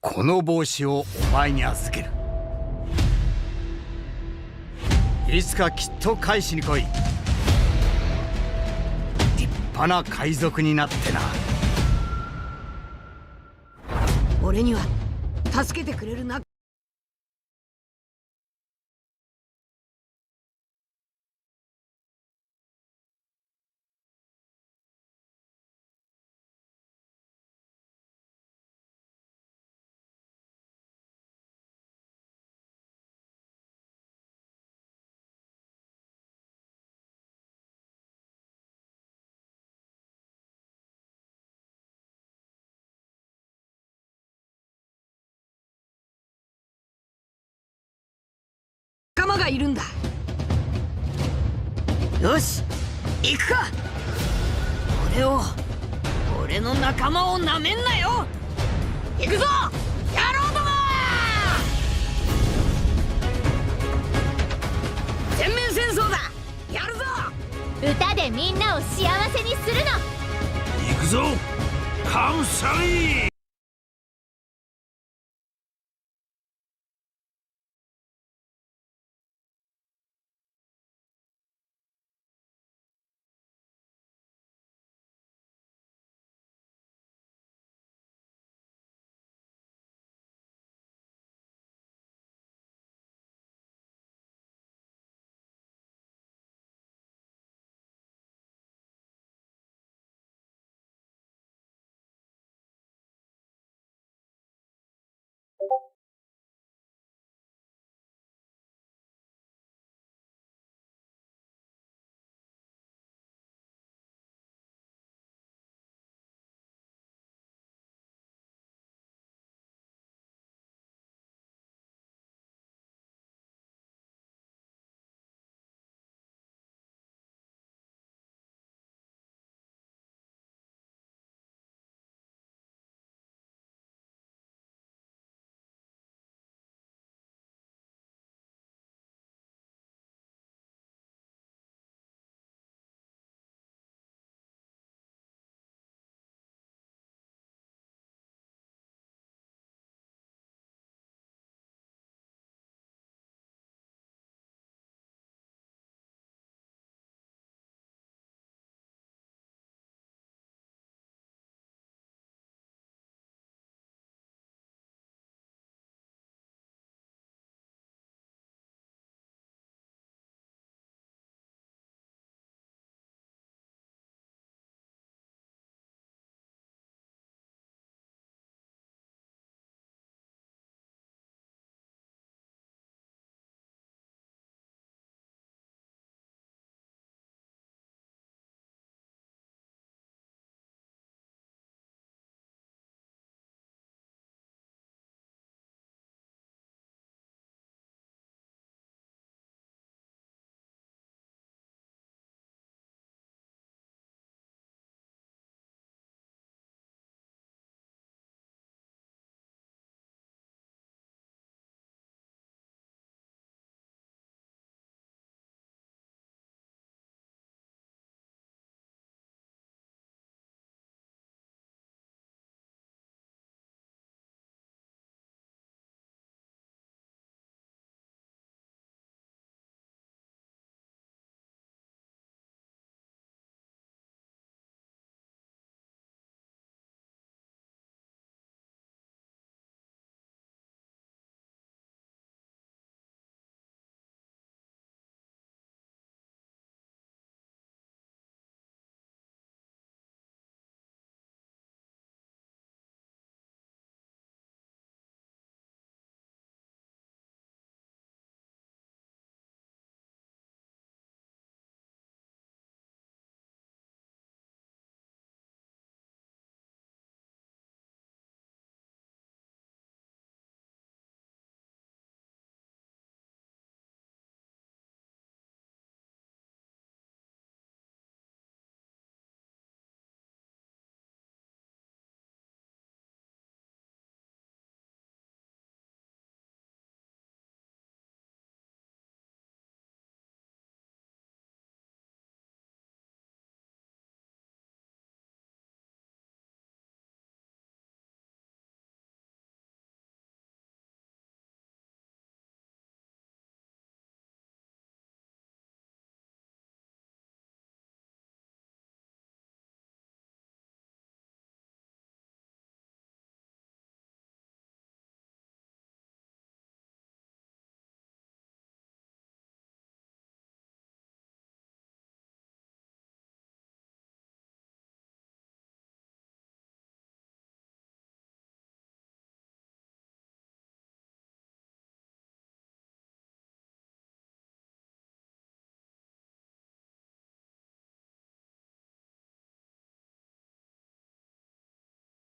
この帽子をお前に預ける。いつかきっと返しに来い。立派な海賊になってな。俺には助けてくれるな。仲間がいるんだ。よし行くか。俺の仲間をなめんなよ。行くぞ野郎ども。全面戦争だ。やるぞ。歌でみんなを幸せにするの。行くぞカムサリー。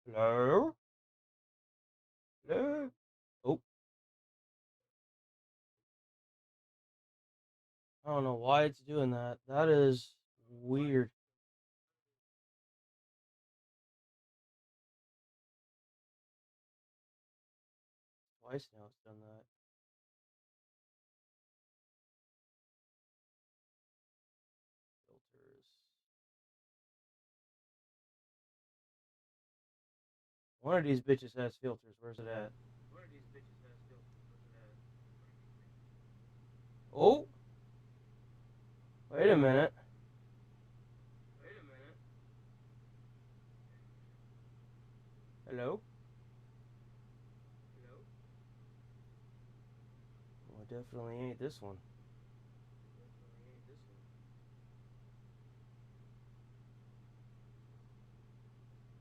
Hello? Hello? Oh. I don't know why it's doing that. That is weird. Twice now it's done that. Filters. One of these bitches has filters. Where's it at? Oh! Wait a minute. Hello? Well, it definitely ain't this one.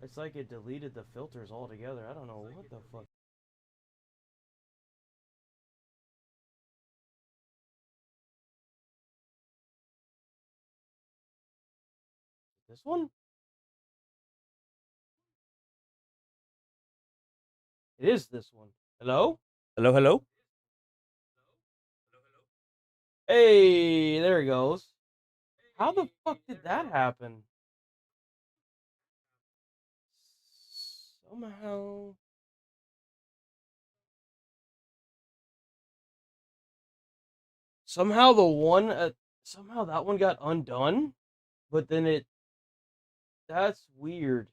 It's like it deleted the filters altogether. I don't know what the fuck. This one? It is this one. Hello? Hello, hello? Hey, there he goes. How the fuck did that happen? Somehow. Somehow the one, somehow that one got undone, but then it, that's weird.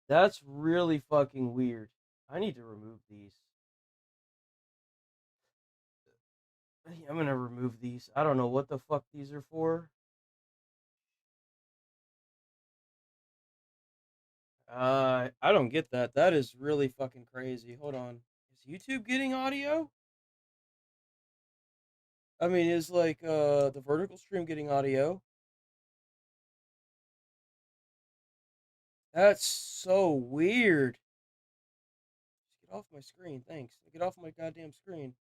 That's really fucking weird. I need to remove these. I'm gonna remove these. I don't know what the fuck these are for. I don't get that. That is really fucking crazy. Hold on. Is YouTube getting audio? I mean, is like the vertical stream getting audio? That's so weird. Get off my screen, thanks. Get off my goddamn screen.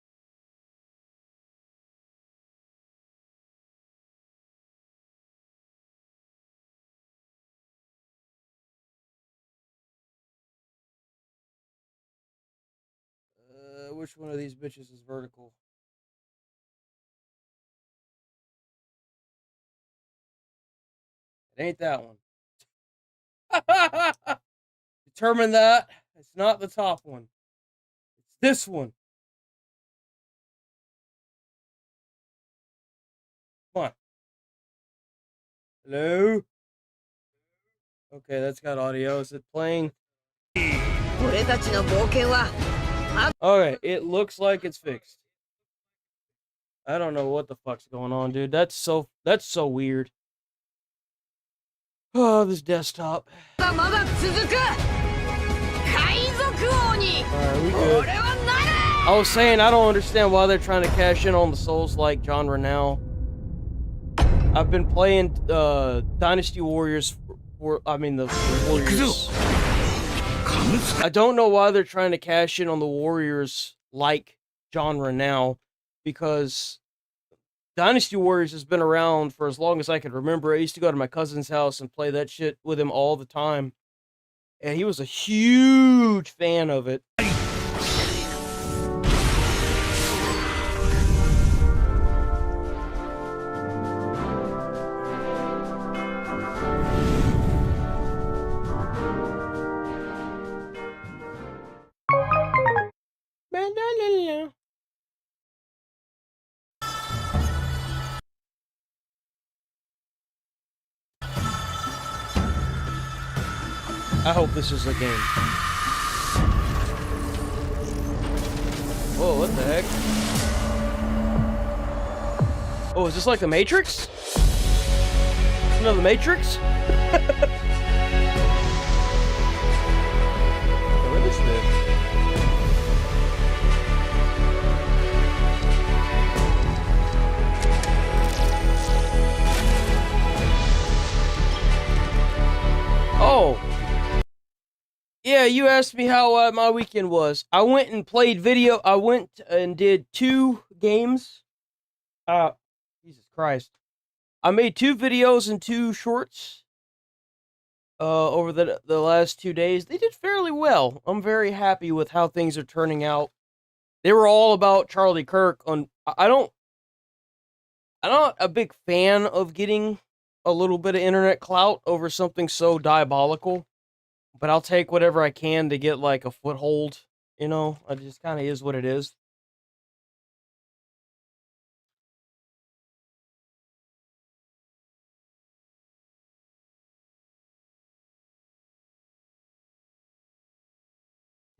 Which one of these bitches is vertical? It ain't that one. Determine that. It's not the top one. It's this one. Come on. Hello? Okay, that's got audio. Is it playing? Okay, it looks like it's fixed. I don't know what the fuck's going on, dude. That's so weird. Oh, this desktop. Alright, we good. I was saying I don't understand why they're trying to cash in on the Souls-like genre now. I've been playing Dynasty Warriors the Warriors. I don't know why they're trying to cash in on the Warriors-like genre now, because Dynasty Warriors has been around for as long as I can remember. I used to go to my cousin's house and play that shit with him all the time, and he was a huge fan of it. I hope this is a game. Whoa, what the heck? Oh, is this like the Matrix? Another Matrix? What is this? Oh! Yeah, you asked me how my weekend was. I went and played video. I went and did 2 games. Jesus Christ. I made 2 videos and 2 shorts. over the last 2 days. They did fairly well. I'm very happy with how things are turning out. They were all about Charlie Kirk. I'm not a big fan of getting a little bit of internet clout over something so diabolical, but I'll take whatever I can to get like a foothold. You know, it just kind of is what it is.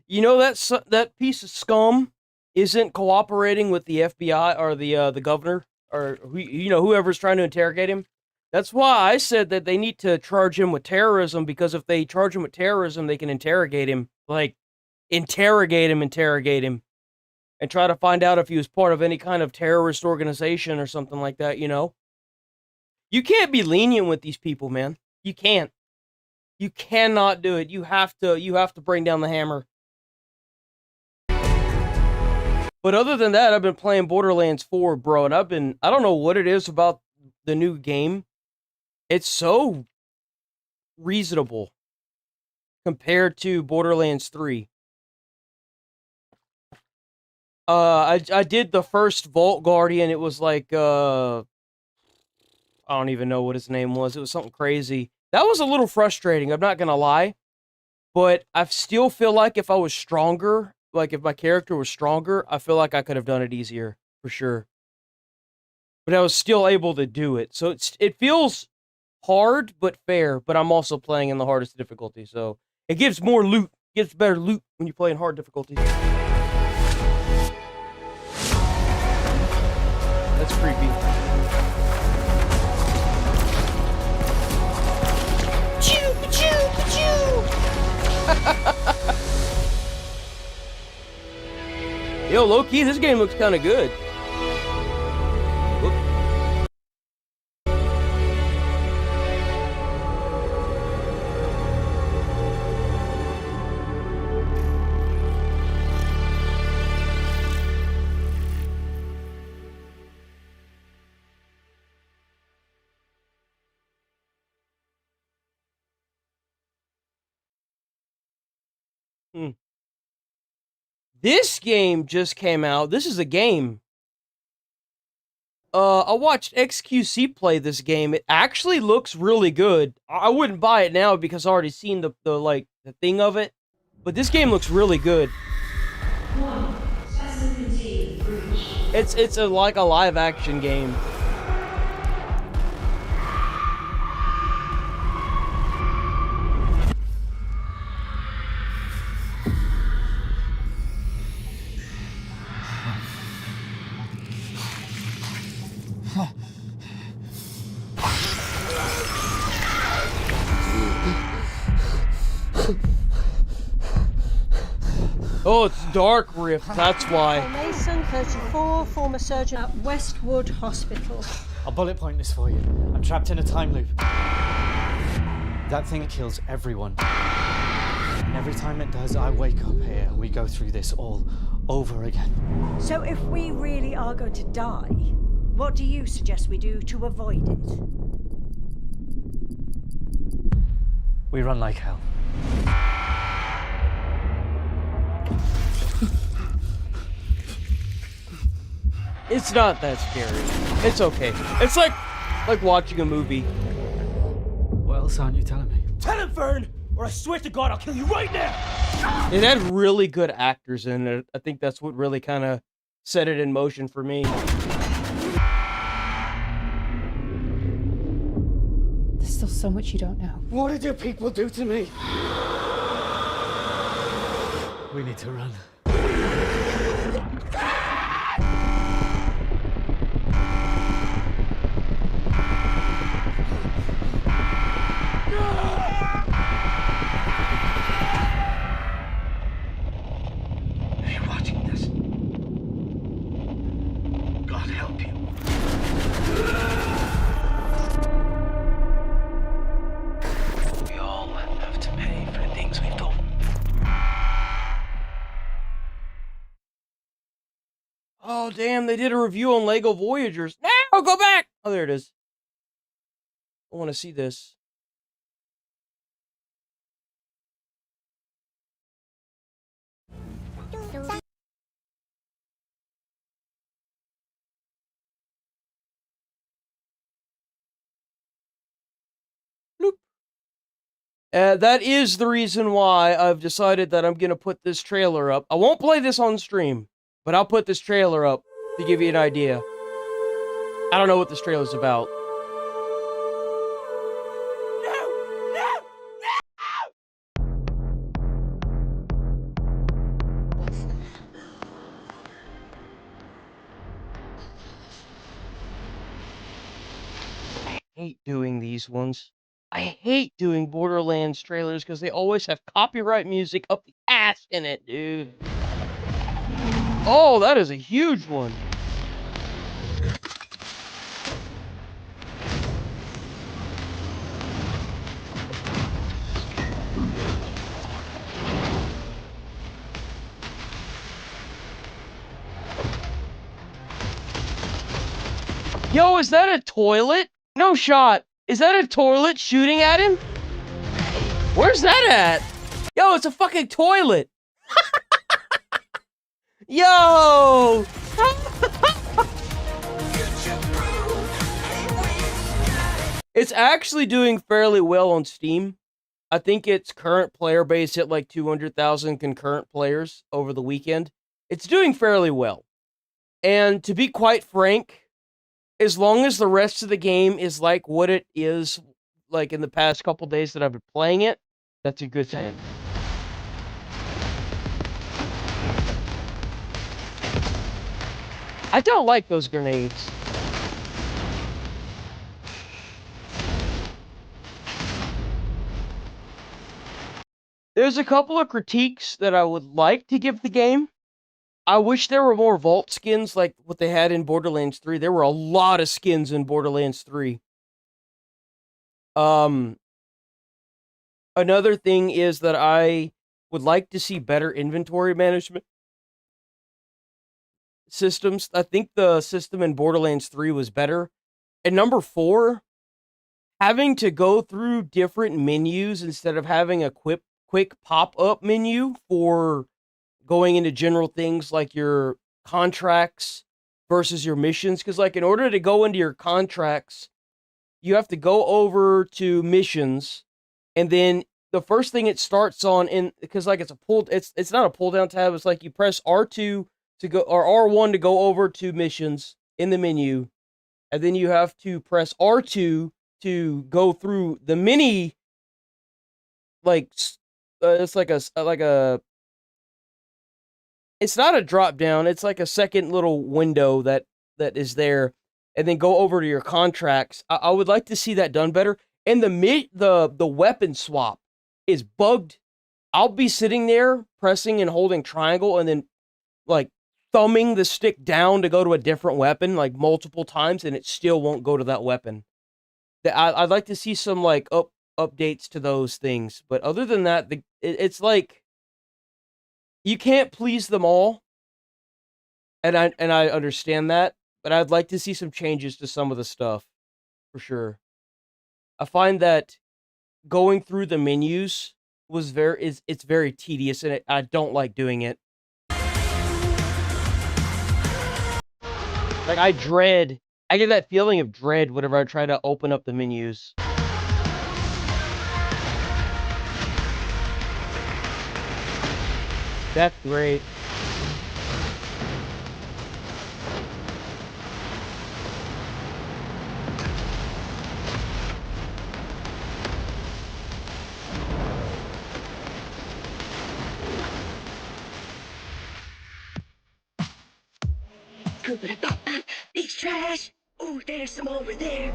You know that piece of scum isn't cooperating with the FBI or the governor or whoever's trying to interrogate him. That's why I said that they need to charge him with terrorism, because if they charge him with terrorism, they can interrogate him, like interrogate him, and try to find out if he was part of any kind of terrorist organization or something like that. You can't be lenient with these people, man. You can't. You cannot do it. You have to bring down the hammer. But other than that, I've been playing Borderlands 4, bro, and I don't know what it is about the new game. It's so reasonable compared to Borderlands 3. I did the first Vault Guardian. It was like, I don't even know what his name was. It was something crazy. That was a little frustrating, I'm not gonna lie. But I still feel like if I was stronger, like if my character was stronger, I feel like I could have done it easier, for sure. But I was still able to do it. So it feels hard, but fair. But I'm also playing in the hardest difficulty, so it gives more loot. It gives better loot when you play in hard difficulty. That's creepy. Yo, low-key, this game looks kind of good. This game just came out. This is a game. I watched XQC play this game. It actually looks really good. I wouldn't buy it now because I already seen the thing of it. But this game looks really good. It's like a live action game. Oh, it's Dark Rift, that's why. Mason, 34, former surgeon at Westwood Hospital. I'll bullet point this for you. I'm trapped in a time loop. That thing kills everyone. And every time it does, I wake up here and we go through this all over again. So if we really are going to die, what do you suggest we do to avoid it? We run like hell. It's not that scary. It's okay. It's like watching a movie. What else aren't you telling me? Tell him, Fern, or I swear to God I'll kill you right now! It had really good actors in it. I think that's what really kind of set it in motion for me. There's still so much you don't know. What did your people do to me? We need to run. Are you watching this? God help you. We all have to pay for the things we've done. Oh, damn, they did a review on Lego Voyagers. Now, go back! Oh, there it is. I want to see this. That is the reason why I've decided that I'm gonna put this trailer up. I won't play this on stream, but I'll put this trailer up to give you an idea. I don't know what this trailer's about. I hate doing these ones. I hate doing Borderlands trailers because they always have copyright music up the ass in it, dude. Oh, that is a huge one. Yo, is that a toilet? No shot. Is that a toilet shooting at him? Where's that at? Yo, it's a fucking toilet. Yo! It's actually doing fairly well on Steam. I think its current player base hit like 200,000 concurrent players over the weekend. It's doing fairly well. And to be quite frank, as long as the rest of the game is like what it is like in the past couple days that I've been playing it, that's a good thing. I don't like those grenades. There's a couple of critiques that I would like to give the game. I wish there were more vault skins like what they had in Borderlands 3. There were a lot of skins in Borderlands 3. Another thing is that I would like to see better inventory management systems. I think the system in Borderlands 3 was better. And number 4, having to go through different menus instead of having a quick pop-up menu for going into general things like your contracts versus your missions. Because, like, in order to go into your contracts, you have to go over to missions, and then the first thing it starts on, because like it's not a pull down tab. It's like you press R2 to go, or R1 to go over to missions in the menu, and then you have to press R2 to go through the mini. Like it's like a. It's not a drop down. It's like a second little window that is there, and then go over to your contracts. I would like to see that done better. And the weapon swap is bugged. I'll be sitting there pressing and holding triangle, and then like thumbing the stick down to go to a different weapon like multiple times, and it still won't go to that weapon. I'd like to see some like updates to those things. But other than that, it's like. You can't please them all, and I understand that, but I'd like to see some changes to some of the stuff, for sure. I find that going through the menus it's very tedious, and I don't like doing it. Like I get that feeling of dread whenever I try to open up the menus. That's great. It's trash. Oh, there's some over there.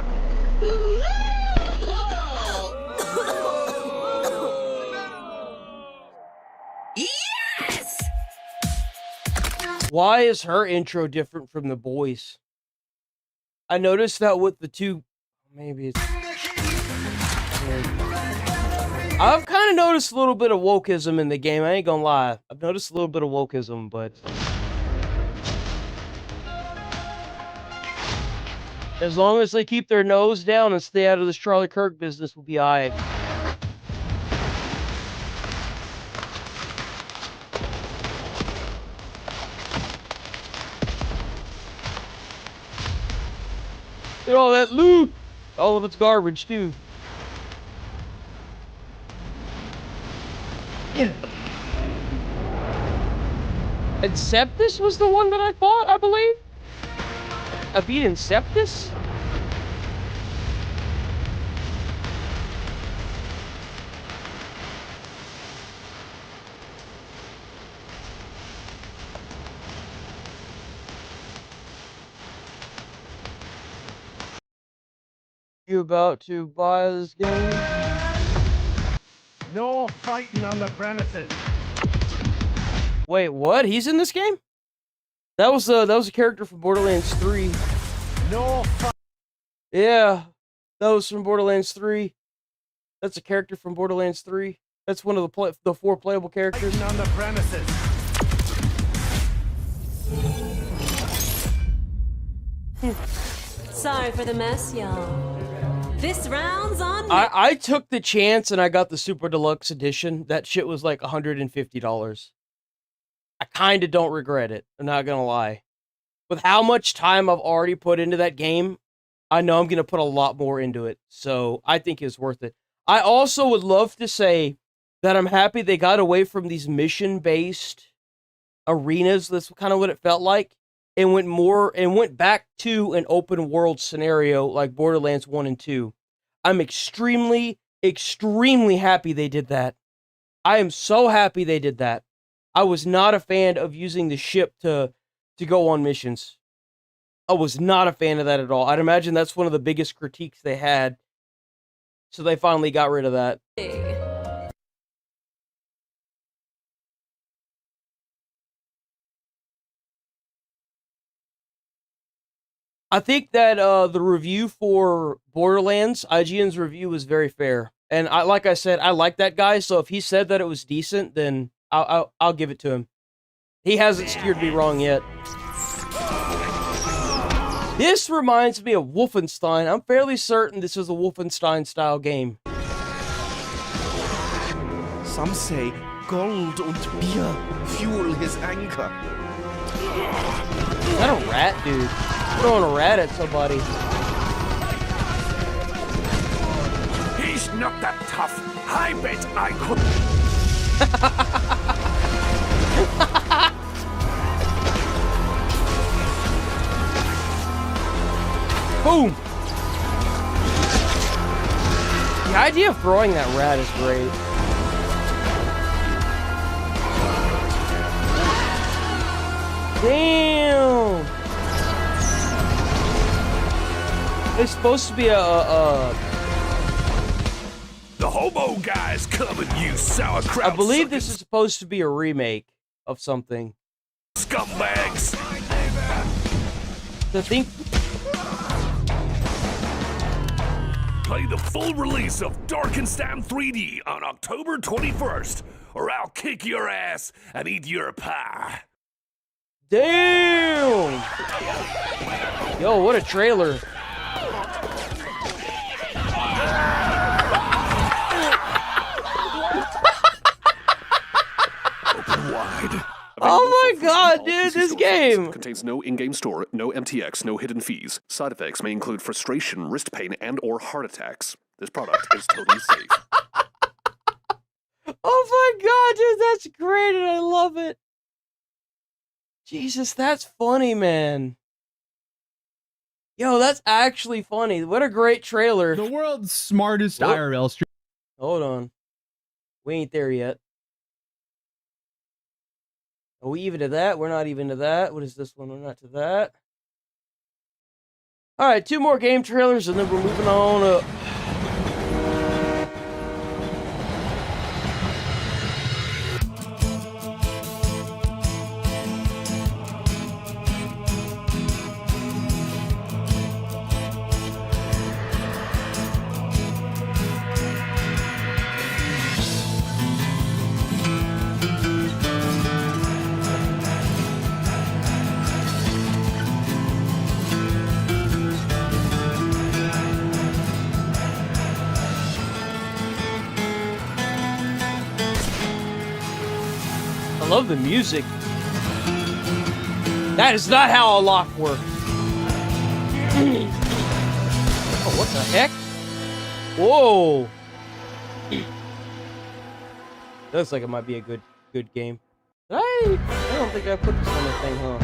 Yes! Why is her intro different from the boys? I noticed that with the two. Maybe it's. I've kind of noticed a little bit of wokeism in the game. I ain't gonna lie. I've noticed a little bit of wokeism, but. As long as they keep their nose down and stay out of this Charlie Kirk business, we'll be alright. Look at all that loot! All of it's garbage, too. Inceptus was the one that I fought, I believe. I beat Inceptus? You about to buy this game? No fighting on the premises. Wait, what? He's in this game? That was a character from Borderlands 3. No fight. Yeah, that was from Borderlands 3. That's a character from Borderlands 3. That's one of the 4 playable characters. Fighting on the premises. Sorry for the mess, y'all. This round's on me. I took the chance and I got the Super Deluxe Edition. That shit was like $150. I kind of don't regret it. I'm not gonna lie. With how much time I've already put into that game, I know I'm gonna put a lot more into it. So I think it's worth it. I also would love to say that I'm happy they got away from these mission-based arenas. That's kind of what it felt like. And went back to an open world scenario like Borderlands 1 and 2. I'm extremely, extremely happy they did that. I am so happy they did that. I was not a fan of using the ship to go on missions. I was not a fan of that at all. I'd imagine that's one of the biggest critiques they had. So they finally got rid of that. I think that the review for Borderlands, IGN's review, was very fair. And like I said, I like that guy, so if he said that it was decent, then I'll give it to him. He hasn't steered me wrong yet. This reminds me of Wolfenstein. I'm fairly certain this is a Wolfenstein-style game. Some say gold and beer fuel his anger. Is that a rat, dude? Throwing a rat at somebody. He's not that tough. I bet I could. Boom! The idea of throwing that rat is great. Damn! It's supposed to be The hobo guy's coming, you sauerkraut. I believe this is supposed to be a remake of something. Scumbags! I think. Play the full release of Darkenstam 3D on October 21st, or I'll kick your ass and eat your pie. Damn! Yo, what a trailer. Oh my god, dude, this game! Contains no in-game store, no MTX, no hidden fees. Side effects may include frustration, wrist pain, and or heart attacks. This product is totally safe. Oh my god, dude, that's great and I love it. Jesus, that's funny, man. Yo, that's actually funny. What a great trailer. The world's smartest IRL stream. Hold on. We ain't there yet. Are we even to that? We're not even to that. What is this one? We're not to that. Alright, 2 more game trailers and then we're moving on up. I love the music. That is not how a lock works. Oh, what the heck? Whoa. Looks like it might be a good game. I don't think I put this on the thing, huh?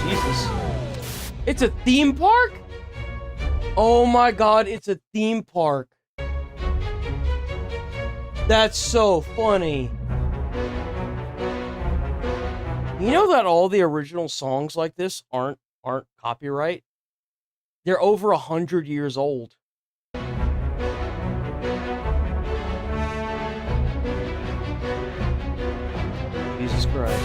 Jesus. It's a theme park? Oh my god, it's a theme park. That's so funny. You know that all the original songs like this aren't copyright? They're over 100 years old. Jesus Christ.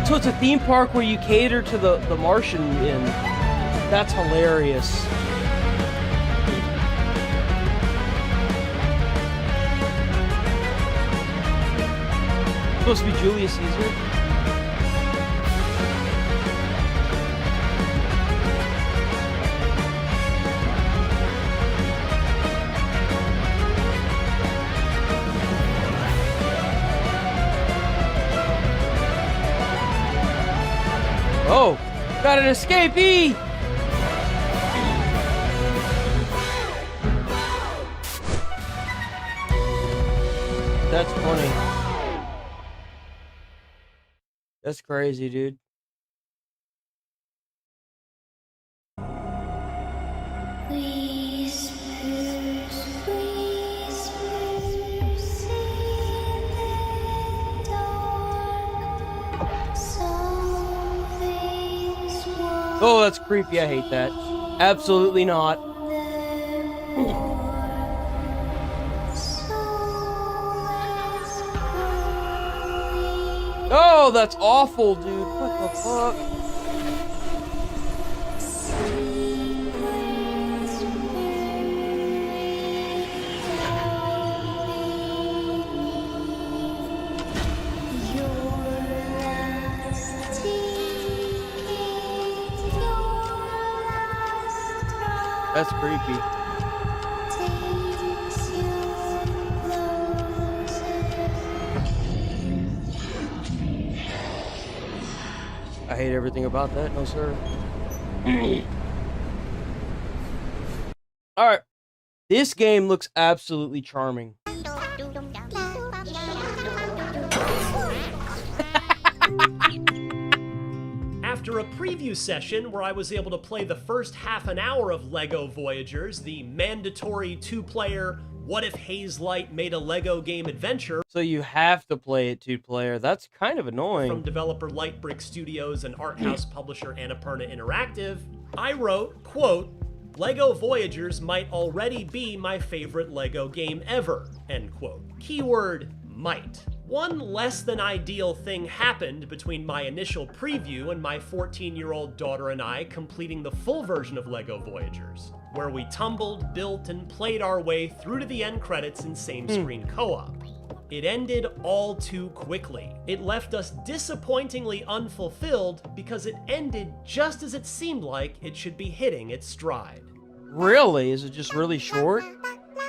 So it's a theme park where you cater to the Martian in. That's hilarious. Supposed to be Julius Caesar. Oh, got an escapee! That's funny. That's crazy, dude. Oh, that's creepy. I hate that. Absolutely not. Oh, that's awful, dude. What the fuck? That's creepy. I hate everything about that. No, sir. Alright. This game looks absolutely charming. After a preview session where I was able to play the first half an hour of LEGO Voyagers, the mandatory 2-player What If Haze Light Made a LEGO Game adventure. So you have to play it 2-player. That's kind of annoying. From developer Lightbrick Studios and art house publisher Annapurna Interactive, I wrote, quote, LEGO Voyagers might already be my favorite LEGO game ever, end quote. Keyword, might. One less than ideal thing happened between my initial preview and my 14-year-old daughter and I completing the full version of LEGO Voyagers, where we tumbled, built, and played our way through to the end credits in same-screen co-op. It ended all too quickly. It left us disappointingly unfulfilled because it ended just as it seemed like it should be hitting its stride. Really? Is it just really short?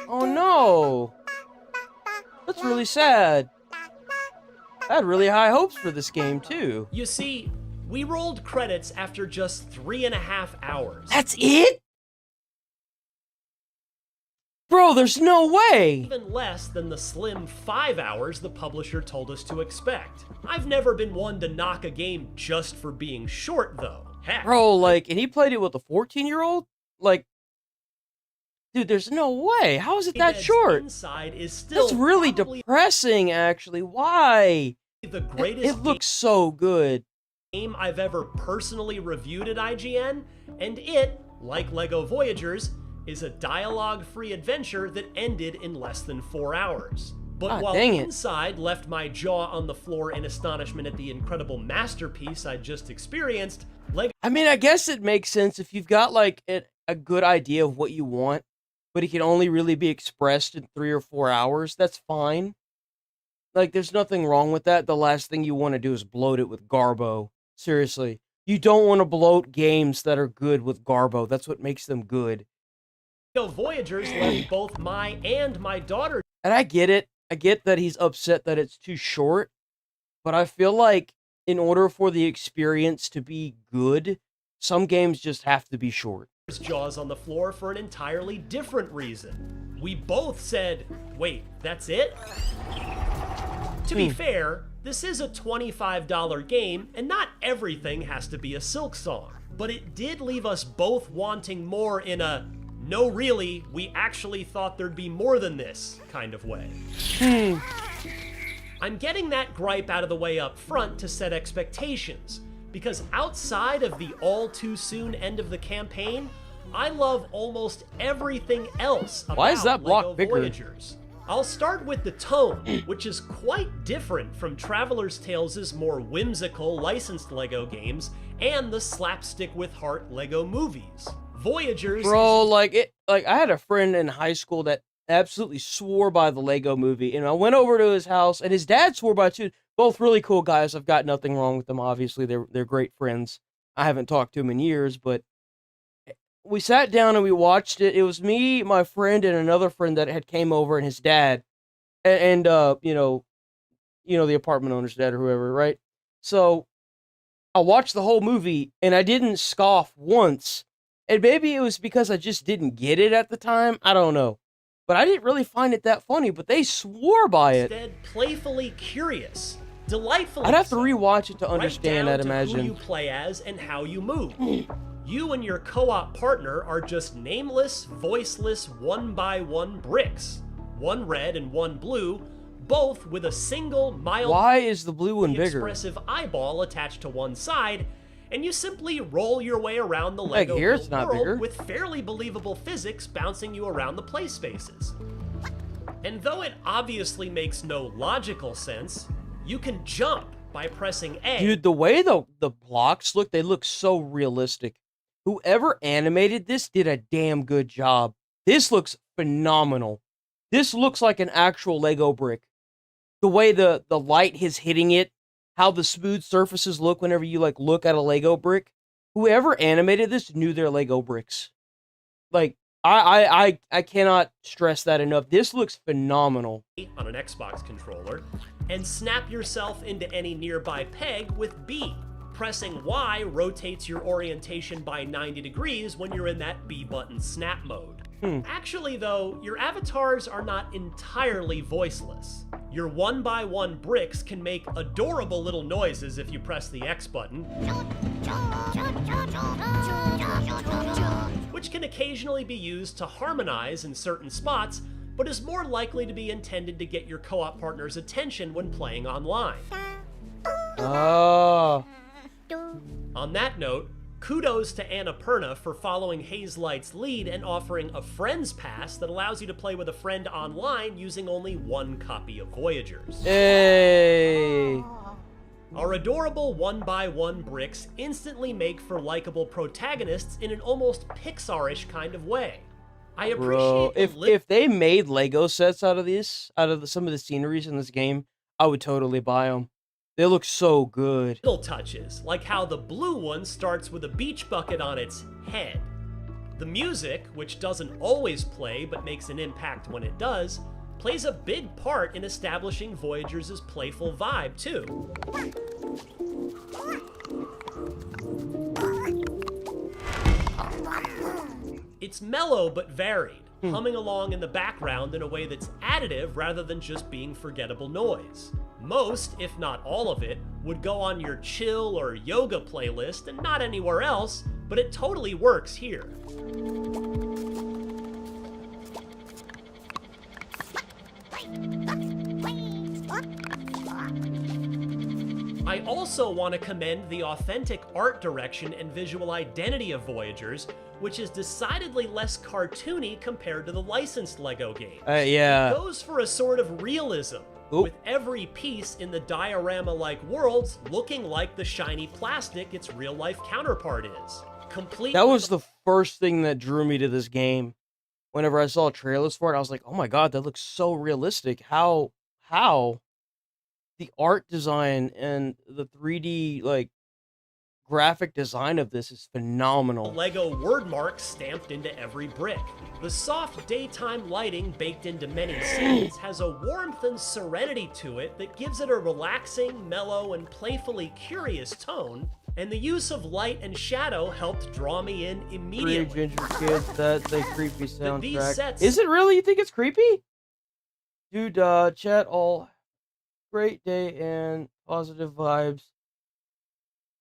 Oh no! That's really sad. I had really high hopes for this game, too. You see, we rolled credits after just 3.5 hours. That's it? Bro, there's no way! Even less than the slim 5 hours the publisher told us to expect. I've never been one to knock a game just for being short, though. Heck. Bro, like, and he played it with a 14-year-old? Like, dude, there's no way. How is it that short? Inside is still That's really depressing, actually. Why? The greatest it looks so good. Game I've ever personally reviewed at IGN, and it, like LEGO Voyagers, is a dialogue-free adventure that ended in less than 4 hours. But while Inside left my jaw on the floor in astonishment at the incredible masterpiece I just experienced, LEGO... I mean, I guess it makes sense if you've got, like, a good idea of what you want, but it can only really be expressed in 3 or 4 hours. That's fine. Like, there's nothing wrong with that. The last thing you want to do is bloat it with garbo. Seriously. You don't want to bloat games that are good with garbo. That's what makes them good. Voyagers left both my and my daughter. And I get it. I get that he's upset that it's too short. But I feel like in order for the experience to be good, some games just have to be short. Jaws on the floor for an entirely different reason. We both said, wait, that's it? To be fair, this is a $25 game, and not everything has to be a Silk Song. But it did leave us both wanting more in a, no really, we actually thought there'd be more than this kind of way. I'm getting that gripe out of the way up front to set expectations, because outside of the all too soon end of the campaign, I love almost everything else about Why is that block LEGO bigger? Voyagers. I'll start with the tone, which is quite different from Traveler's Tales' more whimsical licensed LEGO games and the slapstick with heart LEGO movies. Voyagers... Bro, like I had a friend in high school that absolutely swore by the Lego movie, and I went over to his house, and his dad swore by it too. Both really cool guys. I've got nothing wrong with them. Obviously, they're great friends. I haven't talked to them in years, but we sat down and we watched it. It was me, my friend, and another friend that had came over, and his dad, and you know, the apartment owner's dad or whoever, right? So I watched the whole movie, and I didn't scoff once. And maybe it was because I just didn't get it at the time. I don't know. But I didn't really find it that funny, but they swore by it. Instead, playfully curious, delightfully I'd have to so, rewatch it to understand, right I'd down to imagine. who you play as and how you move. You and your co-op partner are just nameless, voiceless, one-by-one bricks. One red and one blue, both with a single mild... Why is the blue one bigger? ...expressive eyeball attached to one side, and you simply roll your way around the Like LEGO here, it's not world bigger. with fairly believable physics bouncing you around the play spaces. And though it obviously makes no logical sense, you can jump by pressing A. Dude, the way the blocks look, they look so realistic. Whoever animated this did a damn good job. This looks phenomenal. This looks like an actual Lego brick. The way the light is hitting it, how the smooth surfaces look whenever you like look at a Lego brick. Whoever animated this knew their Lego bricks. Like, I cannot stress that enough. This looks phenomenal. On an Xbox controller, and snap yourself into any nearby peg with B. Pressing Y rotates your orientation by 90 degrees when you're in that B button snap mode. Actually, though, your avatars are not entirely voiceless. Your one-by-one bricks can make adorable little noises if you press the X button, which can occasionally be used to harmonize in certain spots, but is more likely to be intended to get your co-op partner's attention when playing online. Oh. On that note, kudos to Annapurna for following Hazelight's lead and offering a Friends Pass that allows you to play with a friend online using only one copy of Voyagers. Hey. Our adorable one-by-one bricks instantly make for likable protagonists in an almost Pixar-ish kind of way. I appreciate if they made Lego sets out of this, some of the sceneries in this game, I would totally buy them. They look so good. Little touches, like how the blue one starts with a beach bucket on its head. The music, which doesn't always play but makes an impact when it does, plays a big part in establishing Voyagers' playful vibe, too. It's mellow but varied, humming along in the background in a way that's additive rather than just being forgettable noise. Most, if not all of it, would go on your chill or yoga playlist and not anywhere else, but it totally works here. I also want to commend the authentic art direction and visual identity of Voyagers, which is decidedly less cartoony compared to the licensed LEGO games. Yeah. It goes for a sort of realism, with every piece in the diorama-like worlds looking like the shiny plastic its real-life counterpart is. Complete. That was the first thing that drew me to this game. Whenever I saw trailers for it, I was like, oh my god, that looks so realistic. How the art design and the 3D like graphic design of this is phenomenal. Lego word marks stamped into every brick. The soft daytime lighting baked into many scenes has a warmth and serenity to it that gives it a relaxing, mellow, and playfully curious tone, and the use of light and shadow helped draw me in immediately. Three Ginger Kids, that's a creepy soundtrack. These sets... Is it really? You think it's creepy? Dude, chat all great day and positive vibes.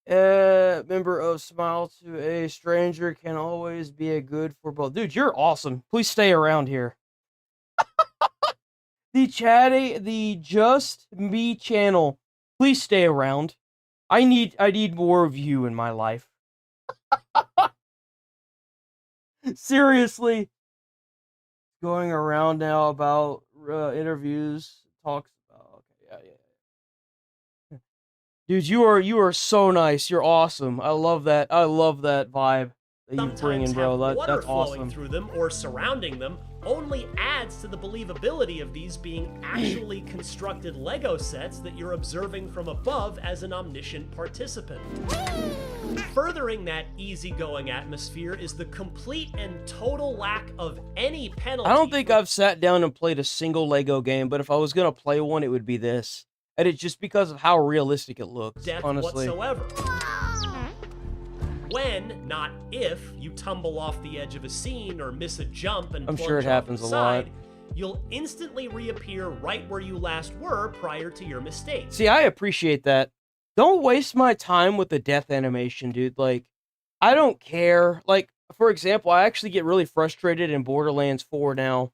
Member of Smile to a Stranger can always be a good for both. Dude, you're awesome. Please stay around here. The Just Me channel. Please stay around. I need more of you in my life. Seriously. Going around now about interviews, talks about. Okay, yeah. Dude, you are so nice. You're awesome. I love that. I love that vibe that you bring in, bro. That's flowing awesome. Through them or surrounding them only adds to the believability of these being actually constructed Lego sets that you're observing from above as an omniscient participant. Furthering that easygoing atmosphere is the complete and total lack of any penalty. I don't think I've sat down and played a single Lego game, but if I was gonna play one, it would be this. And it's just because of how realistic it looks, death honestly. Whatsoever. When, not if, you tumble off the edge of a scene or miss a jump and I'm plunge sure it off happens the a side, lot. you'll instantly reappear right where you last were prior to your mistake. See, I appreciate that. Don't waste my time with the death animation, dude. Like, I don't care. Like, for example, I actually get really frustrated in Borderlands 4 now.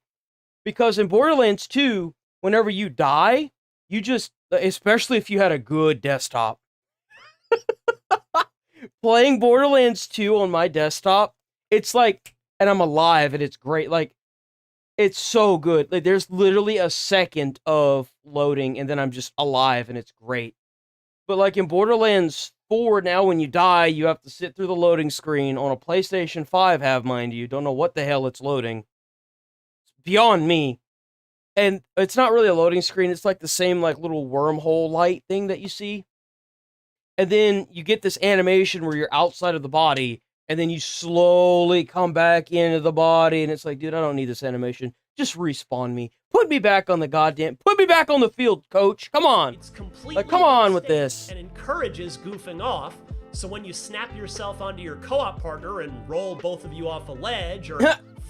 Because in Borderlands 2, whenever you die, you just, especially if you had a good desktop. Playing Borderlands 2 on my desktop, it's like, and I'm alive and it's great. Like, it's so good. Like, there's literally a second of loading and then I'm just alive and it's great. But like in Borderlands 4 now, when you die, you have to sit through the loading screen on a PlayStation 5, have mind you. Don't know what the hell it's loading. It's beyond me. And it's not really a loading screen. It's like the same like little wormhole light thing that you see. And then you get this animation where you're outside of the body, and then you slowly come back into the body, and it's like, dude, I don't need this animation. Just respawn me. Put me back on the field, coach. Come on. It's completely like, come on with this. And encourages goofing off, so when you snap yourself onto your co-op partner and roll both of you off a ledge, or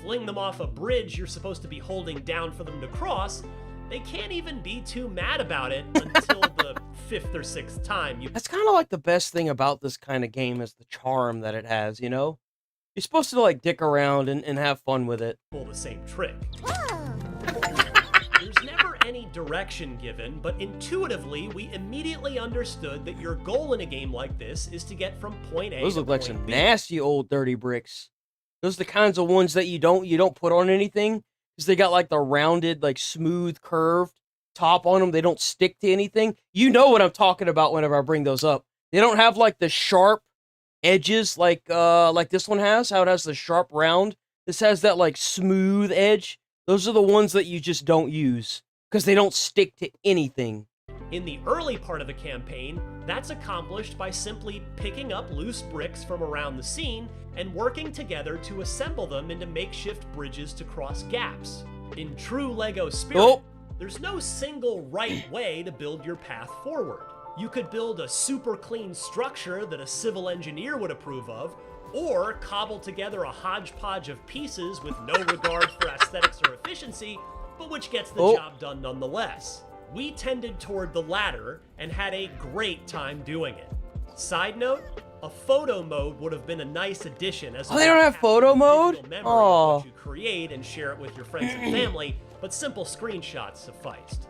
fling them off a bridge you're supposed to be holding down for them to cross, they can't even be too mad about it until the 5th or 6th time. That's kind of like the best thing about this kind of game is the charm that it has, you know? You're supposed to, like, dick around and have fun with it. Pull the same trick. There's never any direction given, but intuitively, we immediately understood that your goal in a game like this is to get from point A Those to look like point some B. nasty old dirty bricks. Those are the kinds of ones that you don't put on anything. Because they got like the rounded, like smooth, curved top on them. They don't stick to anything. You know what I'm talking about whenever I bring those up. They don't have like the sharp edges like this one has. How it has the sharp round. This has that like smooth edge. Those are the ones that you just don't use. Because they don't stick to anything. In the early part of the campaign, that's accomplished by simply picking up loose bricks from around the scene and working together to assemble them into makeshift bridges to cross gaps. In true LEGO spirit, there's no single right way to build your path forward. You could build a super clean structure that a civil engineer would approve of, or cobble together a hodgepodge of pieces with no regard for aesthetics or efficiency, but which gets the job done nonetheless. We tended toward the latter and had a great time doing it. Side note, a photo mode would have been a nice addition as they don't have photo mode? Oh. What you create and share it with your friends and family, but simple screenshots sufficed.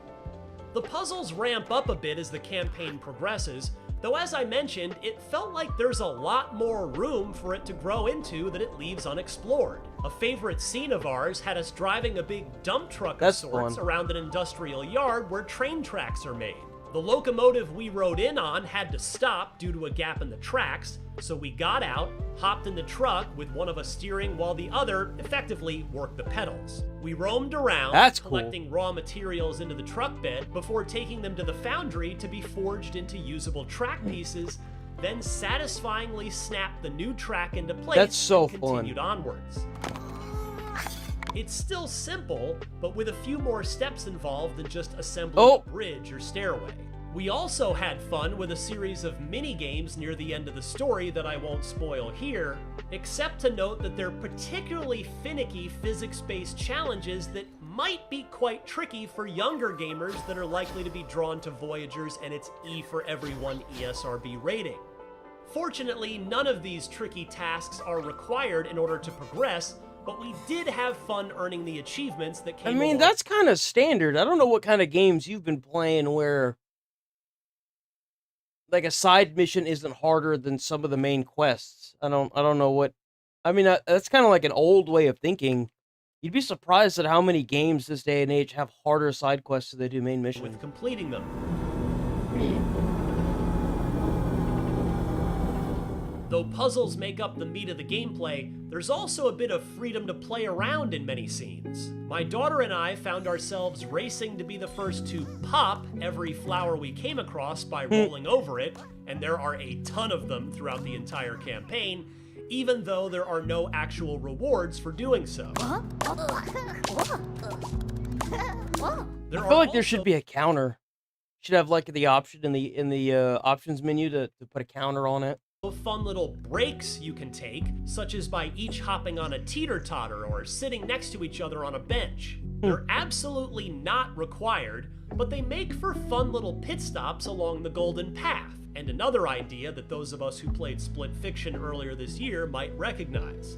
The puzzles ramp up a bit as the campaign progresses, though as I mentioned, it felt like there's a lot more room for it to grow into that it leaves unexplored. A favorite scene of ours had us driving a big dump truck of sorts around an industrial yard where train tracks are made. The locomotive we rode in on had to stop due to a gap in the tracks, so we got out, hopped in the truck with one of us steering while the other effectively worked the pedals. We roamed around, collecting raw materials into the truck bed before taking them to the foundry to be forged into usable track pieces, then satisfyingly snapped the new track into place That's so and continued onwards. It's still simple, but with a few more steps involved than just assembling a bridge or stairway. We also had fun with a series of mini-games near the end of the story that I won't spoil here, except to note that they're particularly finicky physics-based challenges that might be quite tricky for younger gamers that are likely to be drawn to Voyagers and its E for Everyone ESRB rating. Fortunately, none of these tricky tasks are required in order to progress, but we did have fun earning the achievements that came along. that's kind of standard. I don't know what kind of games you've been playing where like a side mission isn't harder than some of the main quests. I don't know what. I mean, that's kind of like an old way of thinking. You'd be surprised at how many games this day and age have harder side quests than they do main missions. With completing them. Though puzzles make up the meat of the gameplay, there's also a bit of freedom to play around in many scenes. My daughter and I found ourselves racing to be the first to pop every flower we came across by rolling over it, and there are a ton of them throughout the entire campaign, even though there are no actual rewards for doing so. I feel like there should be a counter. Should have like the option in the options menu to put a counter on it. Fun little breaks you can take, such as by each hopping on a teeter-totter or sitting next to each other on a bench. They're absolutely not required, but they make for fun little pit stops along the golden path, and another idea that those of us who played Split Fiction earlier this year might recognize.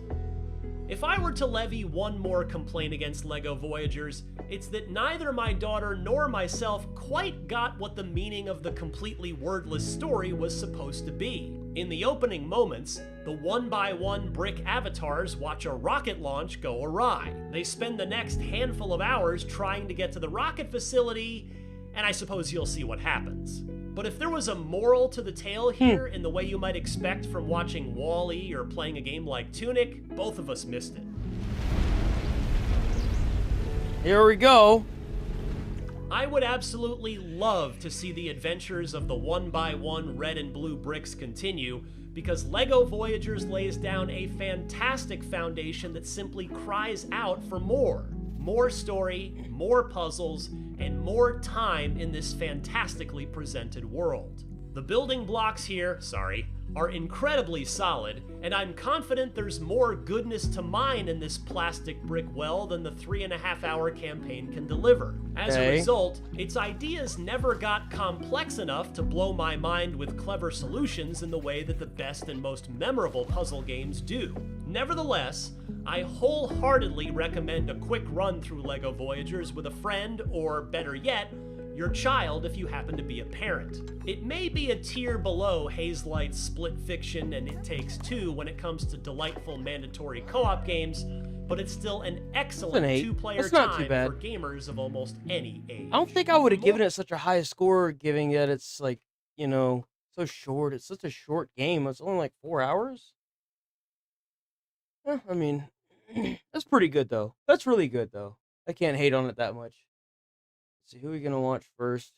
If I were to levy one more complaint against LEGO Voyagers, it's that neither my daughter nor myself quite got what the meaning of the completely wordless story was supposed to be. In the opening moments, the one-by-one brick avatars watch a rocket launch go awry. They spend the next handful of hours trying to get to the rocket facility, and I suppose you'll see what happens. But if there was a moral to the tale here in the way you might expect from watching Wall-E or playing a game like Tunic, both of us missed it. Here we go. I would absolutely love to see the adventures of the one-by-one red and blue bricks continue, because LEGO Voyagers lays down a fantastic foundation that simply cries out for more. More story, more puzzles, and more time in this fantastically presented world. The building blocks here, are incredibly solid, and I'm confident there's more goodness to mine in this plastic brick well than the 3.5-hour campaign can deliver. As a result, its ideas never got complex enough to blow my mind with clever solutions in the way that the best and most memorable puzzle games do. Nevertheless, I wholeheartedly recommend a quick run through LEGO Voyagers with a friend, or better yet, your child if you happen to be a parent. It may be a tier below Hazelight's Split Fiction and It Takes Two when it comes to delightful mandatory co-op games, but it's still an excellent two-player time for gamers of almost any age. I don't think I would have given it such a high score, given that it's like, you know, so short. It's such a short game. It's only like 4 hours. I mean, that's pretty good though. That's really good though. I can't hate on it that much. Let's see, who are we gonna watch first?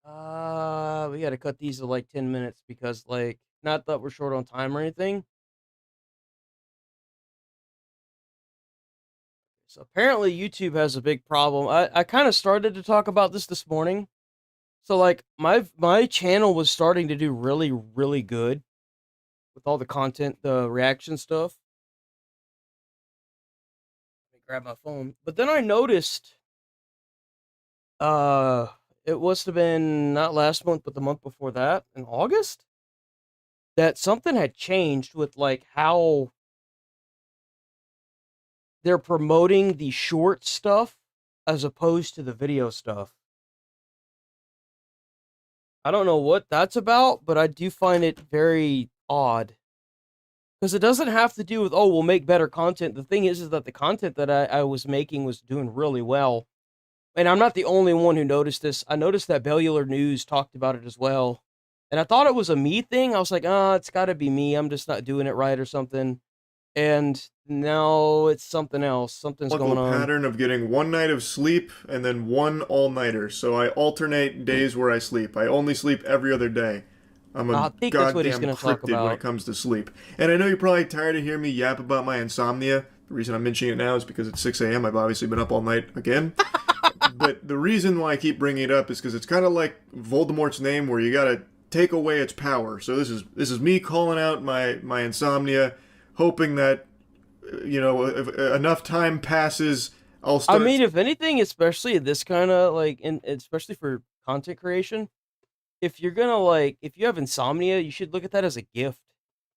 We gotta cut these to like 10 minutes because, like, not that we're short on time or anything. So apparently YouTube has a big problem. I kind of started to talk about this morning. So like my channel was starting to do really, really good with all the content, the reaction stuff. Let me grab my phone. But then I noticed it must have been not last month, but the month before that, in August, that something had changed with like how they're promoting the short stuff as opposed to the video stuff. I don't know what that's about, but I do find it very odd. Because it doesn't have to do with, oh, we'll make better content. The thing is that the content that I was making was doing really well. And I'm not the only one who noticed this. I noticed that Bellular News talked about it as well. And I thought it was a me thing. I was like, it's got to be me. I'm just not doing it right or something. And now it's something else. Something's going on. Pattern of getting one night of sleep and then one all-nighter. So I alternate days where I sleep. I only sleep every other day. I'm I a think that's what he's goddamn gonna talk cryptid when about. it comes to sleep. And I know you're probably tired of hearing me yap about my insomnia. The reason I'm mentioning it now is because it's 6 a.m. I've obviously been up all night again. But the reason why I keep bringing it up is because it's kind of like Voldemort's name, where you gotta take away its power. So this is me calling out my insomnia, hoping that, you know, if enough time passes, I'll start. I mean, if anything, especially this kind of like, and especially for content creation, if you're gonna like, if you have insomnia, you should look at that as a gift.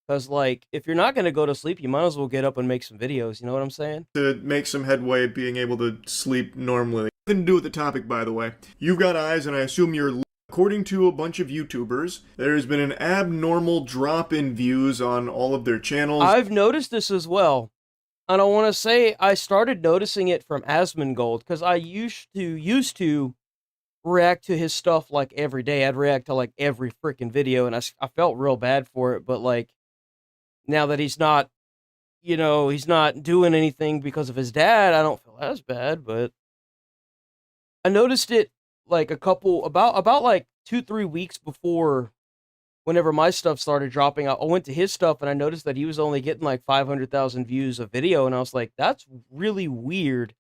Because like, if you're not gonna go to sleep, you might as well get up and make some videos. You know what I'm saying? To make some headway being able to sleep normally. Nothing to do with the topic, by the way. You've got eyes, and I assume you're. According to a bunch of YouTubers, there has been an abnormal drop in views on all of their channels. I've noticed this as well. And I want to say I started noticing it from Asmongold, because I used to react to his stuff like every day. I'd react to like every freaking video, and I felt real bad for it. But like, now that he's not, you know, he's not doing anything because of his dad, I don't feel as bad. But I noticed it like about like 2-3 weeks before, whenever my stuff started dropping. I went to his stuff and I noticed that he was only getting like 500,000 views a video, and I was like, that's really weird,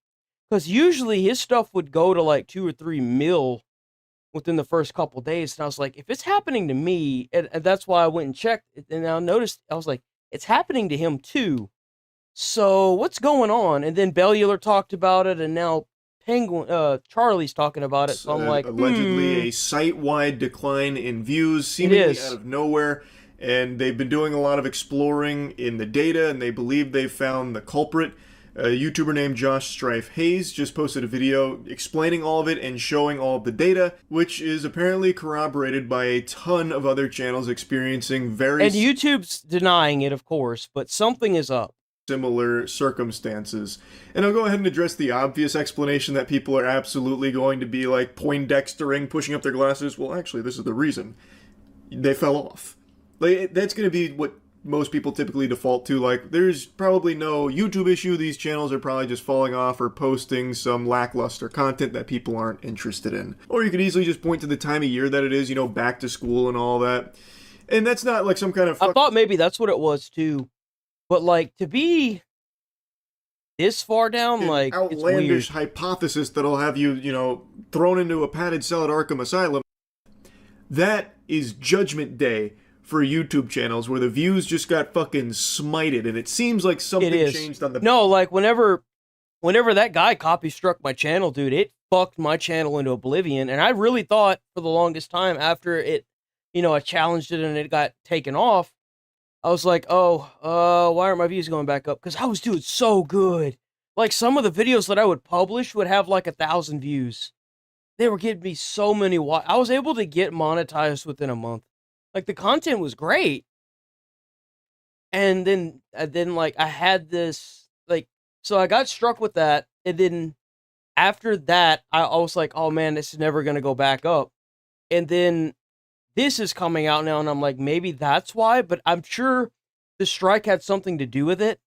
because usually his stuff would go to like 2 or 3 mil within the first couple days. And I was like, if it's happening to me, and that's why I went and checked, and I noticed, I was like, it's happening to him too. So what's going on? And then Bellular talked about it, and now Charlie's talking about it. So I'm like, allegedly a site-wide decline in views, seemingly out of nowhere. And they've been doing a lot of exploring in the data, and they believe they've found the culprit. A YouTuber named Josh Strife Hayes just posted a video explaining all of it and showing all of the data, which is apparently corroborated by a ton of other channels experiencing very... And YouTube's denying it, of course, but something is up. Similar circumstances. And I'll go ahead and address the obvious explanation that people are absolutely going to be like Poindextering, pushing up their glasses. Well, actually, this is the reason. They fell off. Like, that's going to be what most people typically default to. Like, there's probably no YouTube issue. These channels are probably just falling off or posting some lackluster content that people aren't interested in. Or you could easily just point to the time of year that it is, you know, back to school and all that. And that's not like some kind of... I thought maybe that's what it was too. But like, to be this far down, like, outlandish it's weird. Hypothesis that'll have you, you know, thrown into a padded cell at Arkham Asylum. That is Judgment Day for YouTube channels, where the views just got fucking smited, and it seems like something changed on the... No, like, whenever that guy copy struck my channel, dude, it fucked my channel into oblivion. And I really thought for the longest time after it, you know, I challenged it and it got taken off, I was like, oh, why aren't my views going back up? Because I was doing so good. Like, some of the videos that I would publish would have like 1,000 views. They were giving me so many. I was able to get monetized within a month. Like, the content was great. And then like, I had this, like, so I got struck with that. And then after that, I was like, oh man, this is never going to go back up. And then this is coming out now, and I'm like, maybe that's why, but I'm sure the strike had something to do with it.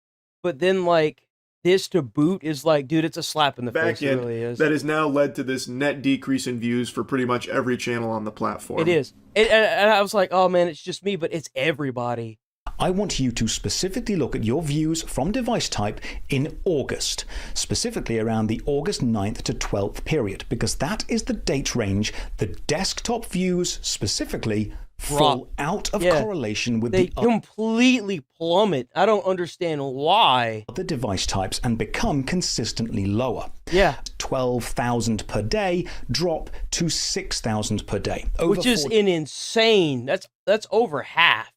But then, like, this to boot is like, dude, it's a slap in the face. It really is. That has now led to this net decrease in views for pretty much every channel on the platform. It is. And I was like, oh man, it's just me, but it's everybody. I want you to specifically look at your views from device type in August, specifically around the August 9th to 12th period, because that is the date range the desktop views specifically fall out of correlation with they completely plummet. I don't understand why. The device types and become consistently lower. Yeah. 12,000 per day drop to 6,000 per day. Which is insane. That's over half.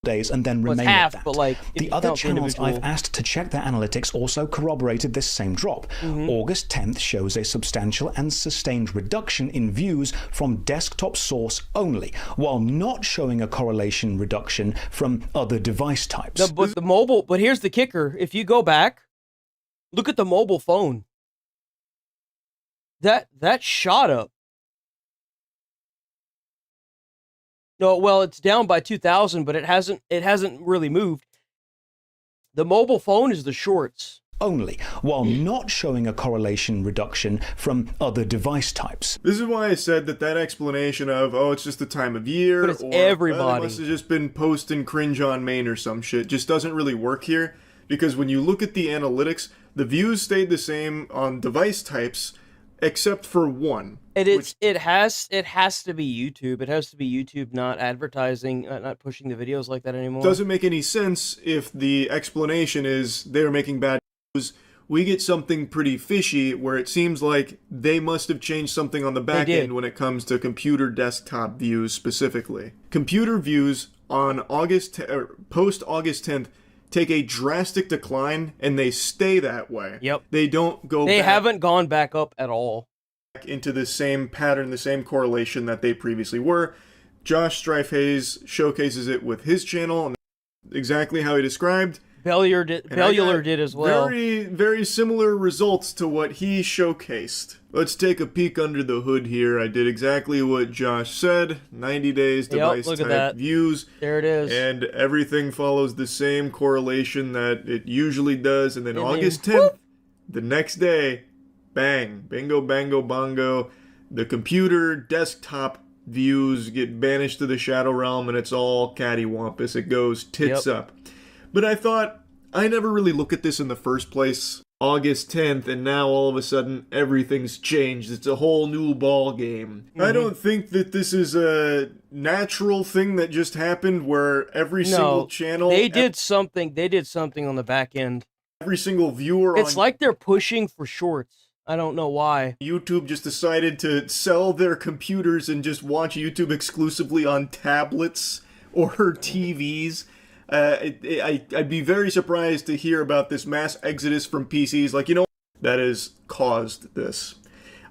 Days and then remain half, at that. But like, the other channels I've asked to check their analytics also corroborated this same drop. August 10th shows a substantial and sustained reduction in views from desktop source only, while not showing a correlation reduction from other device types. But the mobile, but here's the kicker. If you go back, look at the mobile phone. That shot up. No, well, it's down by 2,000, but it hasn't really moved. The mobile phone is the shorts. only, while not showing a correlation reduction from other device types. This is why I said that explanation of, oh, it's just the time of year, but it's or everybody. they must have just been posting cringe on main or some shit, just doesn't really work here, because when you look at the analytics, the views stayed the same on device types, except for one. It has to be YouTube. It has to be YouTube not advertising, not pushing the videos like that anymore. Doesn't make any sense if the explanation is they're making bad news. We get something pretty fishy where it seems like they must have changed something on the back end when it comes to computer desktop views specifically. Computer views on post August 10th take a drastic decline, and they stay that way. Yep. They don't go They back haven't gone back up at all. Into the same pattern, the same correlation that they previously were. Josh Strife Hayes showcases it with his channel, and exactly how he described. Bellular did as well. Very, very similar results to what he showcased. Let's take a peek under the hood here. I did exactly what Josh said. 90 days device type views. There it is. And everything follows the same correlation that it usually does. And then August 10th, the next day, bang, bingo, bango, bongo. The computer desktop views get banished to the Shadow Realm, and it's all cattywampus. It goes tits up. But I thought, I never really look at this in the first place. August 10th, and now all of a sudden everything's changed. It's a whole new ball game. I don't think that this is a natural thing that just happened where every single channel... They did something on the back end. Every single viewer It's like they're pushing for shorts. I don't know why. YouTube just decided to sell their computers and just watch YouTube exclusively on tablets or TVs. I'd be very surprised to hear about this mass exodus from PCs. Like, you know, that has caused this.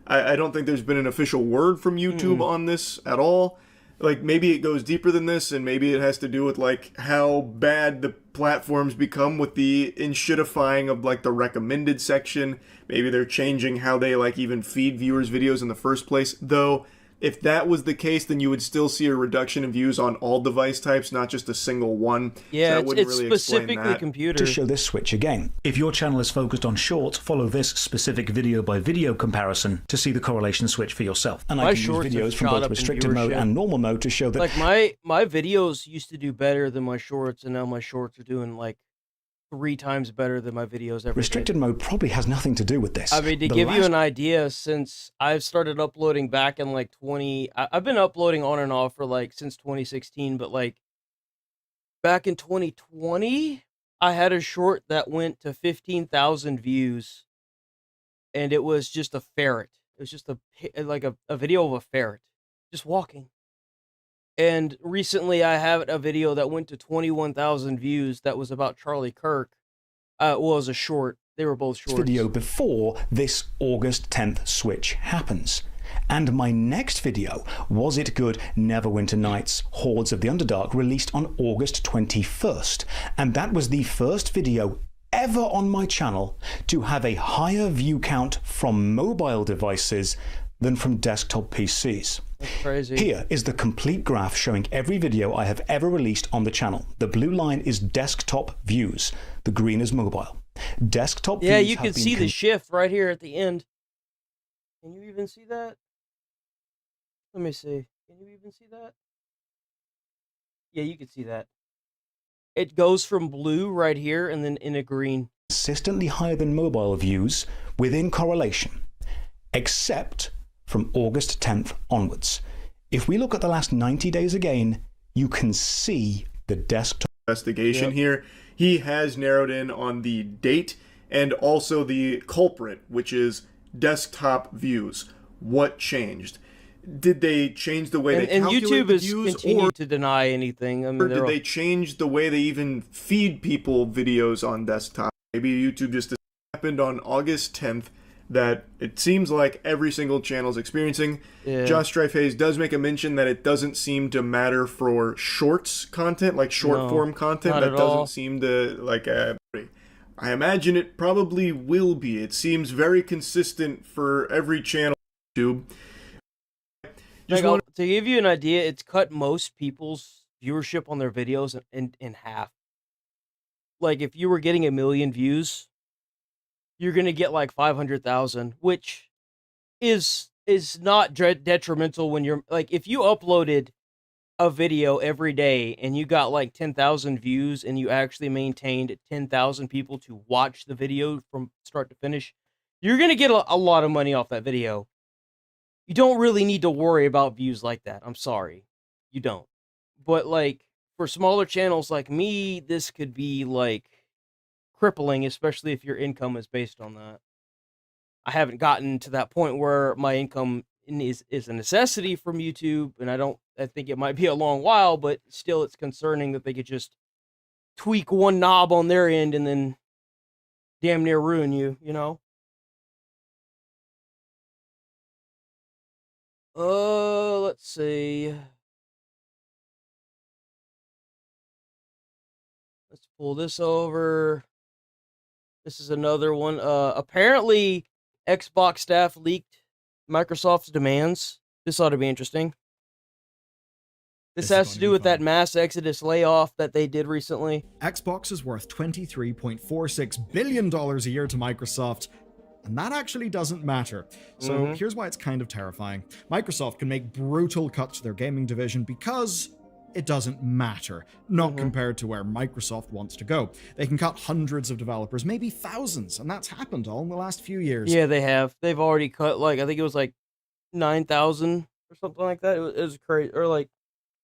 I don't think there's been an official word from YouTube on this at all. Like, maybe it goes deeper than this, and maybe it has to do with, like, how bad the platforms become with the inshitifying of, like, the recommended section. Maybe they're changing how they, like, even feed viewers videos in the first place. Though, if that was the case, then you would still see a reduction in views on all device types, not just a single one. Yeah, so it's specifically computer. To show this switch again. If your channel is focused on shorts, follow this specific video by video comparison to see the correlation switch for yourself. And I can use videos from both restricted mode and normal mode to show that... Like, my videos used to do better than my shorts, and now my shorts are doing, like, 3 times better than my videos ever Restricted mode probably has nothing to do with this. I mean, to give you an idea, since I've started uploading back in like I've been uploading on and off for like since 2016, but like back in 2020, I had a short that went to 15,000 views, and it was just a ferret. It was just a video of a ferret just walking. And recently I have a video that went to 21,000 views that was about Charlie Kirk. It was a short. They were both shorts. Video before this August 10th switch happens. And my next video, Was It Good? Neverwinter Nights, Hordes of the Underdark, released on August 21st. And that was the first video ever on my channel to have a higher view count from mobile devices than from desktop PCs. That's crazy. Here is the complete graph showing every video I have ever released on the channel. The blue line is desktop views. The green is mobile. Desktop views. Yeah, you can see the shift right here at the end. Can you even see that? Let me see. Can you even see that? Yeah, you can see that. It goes from blue right here and then in a green. Consistently higher than mobile views within correlation, except from August 10th onwards. If we look at the last 90 days again, you can see the desktop investigation here. He has narrowed in on the date and also the culprit, which is desktop views. What changed? Did they change the way they calculate YouTube the has views, continued to deny anything. I mean, or did they change the way they even feed people videos on desktop? Maybe YouTube just happened on August 10th that it seems like every single channel is experiencing. Yeah. Josh Strife Hayes does make a mention that it doesn't seem to matter for shorts content, like short form content. That doesn't seem to, like, I imagine it probably will be. It seems very consistent for every channel on YouTube. To give you an idea, it's cut most people's viewership on their videos in half. Like, if you were getting 1 million views, you're gonna get like 500,000, which is not detrimental when you're like, if you uploaded a video every day and you got like 10,000 views and you actually maintained 10,000 people to watch the video from start to finish, you're gonna get a lot of money off that video. You don't really need to worry about views like that. I'm sorry, you don't. But like for smaller channels like me, this could be like crippling, especially if your income is based on that. I haven't gotten to that point where my income is a necessity from YouTube, and I think it might be a long while, but still it's concerning that they could just tweak one knob on their end and then damn near ruin you, you know? Let's see. Let's pull this over. This is another one. Apparently Xbox staff leaked Microsoft's demands. This ought to be interesting. This has to do with that mass exodus layoff that they did recently. Xbox is worth $23.46 billion a year to Microsoft, and that actually doesn't matter. So here's why it's kind of terrifying. Microsoft can make brutal cuts to their gaming division because it doesn't matter, not compared to where Microsoft wants to go. They can cut hundreds of developers, maybe thousands, and that's happened all in the last few years. Yeah, they have. They've already cut, like, I think it was like 9,000 or something like that. It was crazy, or like,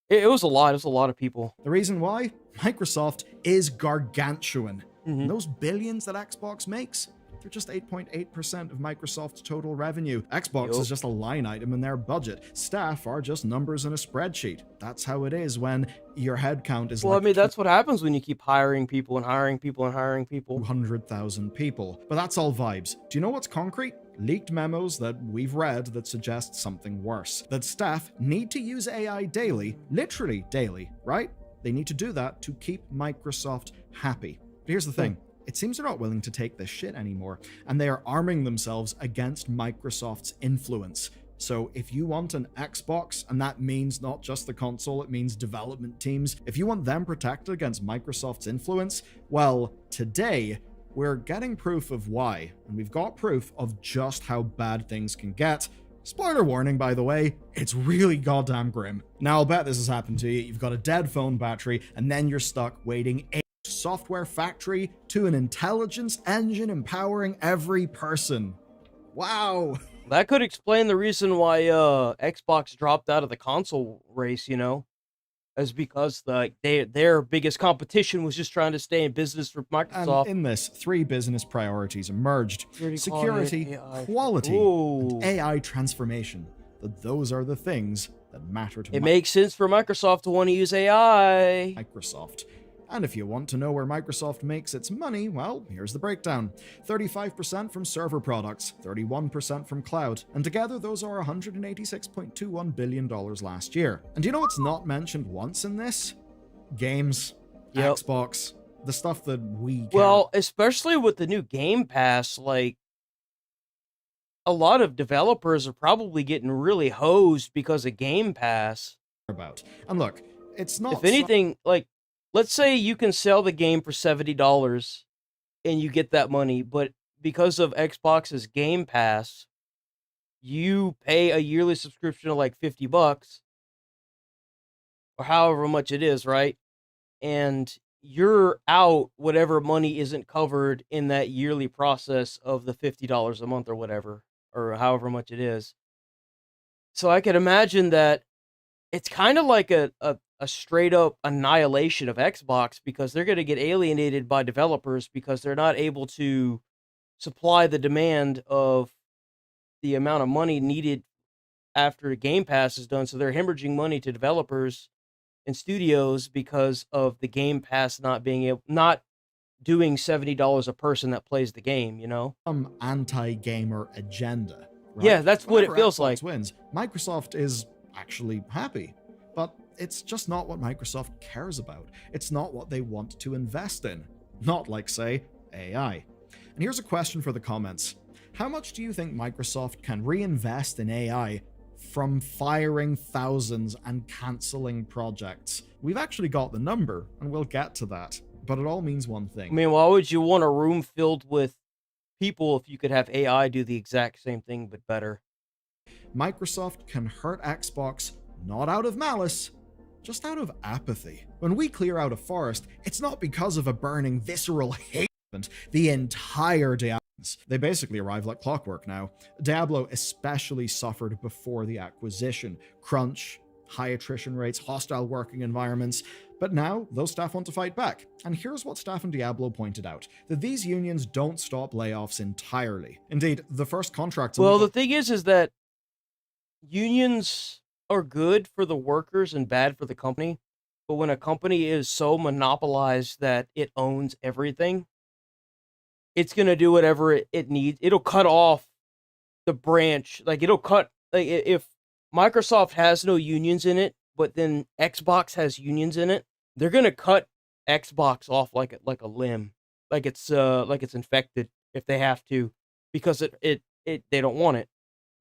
it was a lot. It was a lot of people. The reason why? Microsoft is gargantuan. And those billions that Xbox makes, they're just 8.8% of Microsoft's total revenue. Xbox is just a line item in their budget. Staff are just numbers in a spreadsheet. That's how it is when your headcount is well, I mean, that's what happens when you keep hiring people and hiring people and hiring people. 200,000 people. But that's all vibes. Do you know what's concrete? Leaked memos that we've read that suggest something worse. That staff need to use AI daily, literally daily, right? They need to do that to keep Microsoft happy. But here's the thing. It seems they're not willing to take this shit anymore, and they are arming themselves against Microsoft's influence. So if you want an Xbox, and that means not just the console, it means development teams, if you want them protected against Microsoft's influence, well, today, we're getting proof of why, and we've got proof of just how bad things can get. Spoiler warning, by the way, it's really goddamn grim. Now, I'll bet this has happened to you. You've got a dead phone battery, and then you're stuck waiting a software factory to an intelligence engine empowering every person. Wow. That could explain the reason why Xbox dropped out of the console race, you know? Is because their biggest competition was just trying to stay in business for Microsoft. And in this, 3 business priorities emerged. Security, quality, and AI transformation. Those are the things that matter to It makes sense for Microsoft to want to use AI. Microsoft. And if you want to know where Microsoft makes its money, well, here's the breakdown. 35% from server products, 31% from cloud, and together those are $186.21 billion last year. And you know what's not mentioned once in this? Games, Xbox, the stuff that we care. Well, especially with the new Game Pass, like, a lot of developers are probably getting really hosed because of Game Pass. And look, it's not... If anything, like, let's say you can sell the game for $70 and you get that money, but because of Xbox's Game Pass, you pay a yearly subscription of like $50 or however much it is, right? And you're out whatever money isn't covered in that yearly process of the $50 a month or whatever, or however much it is. So I could imagine that it's kind of like a straight up annihilation of Xbox, because they're going to get alienated by developers because they're not able to supply the demand of the amount of money needed after Game Pass is done. So they're hemorrhaging money to developers and studios because of the Game Pass not doing $70 a person that plays the game, you know? Anti-gamer agenda. Right? Yeah, that's what it Whenever feels Xbox like. Wins, Microsoft is actually happy, but it's just not what Microsoft cares about. It's not what they want to invest in. Not like, say, AI. And here's a question for the comments. How much do you think Microsoft can reinvest in AI from firing thousands and cancelling projects? We've actually got the number, and we'll get to that. But it all means one thing. I mean, why would you want a room filled with people if you could have AI do the exact same thing but better. Microsoft can hurt Xbox not out of malice, just out of apathy. When we clear out a forest, it's not because of a burning visceral hatred. The entire Diablo. They basically arrive like clockwork now. Diablo especially suffered before the acquisition. Crunch, high attrition rates, hostile working environments. But now, those staff want to fight back. And here's what staff in Diablo pointed out, that these unions don't stop layoffs entirely. Indeed, the first contracts... Well, the thing is that unions are good for the workers and bad for the company. But when a company is so monopolized that it owns everything, it's going to do whatever it needs. It'll cut off the branch. Like, it'll cut... Like, if Microsoft has no unions in it, but then Xbox has unions in it, they're going to cut Xbox off like a limb. Like it's infected if they have to, because they don't want it.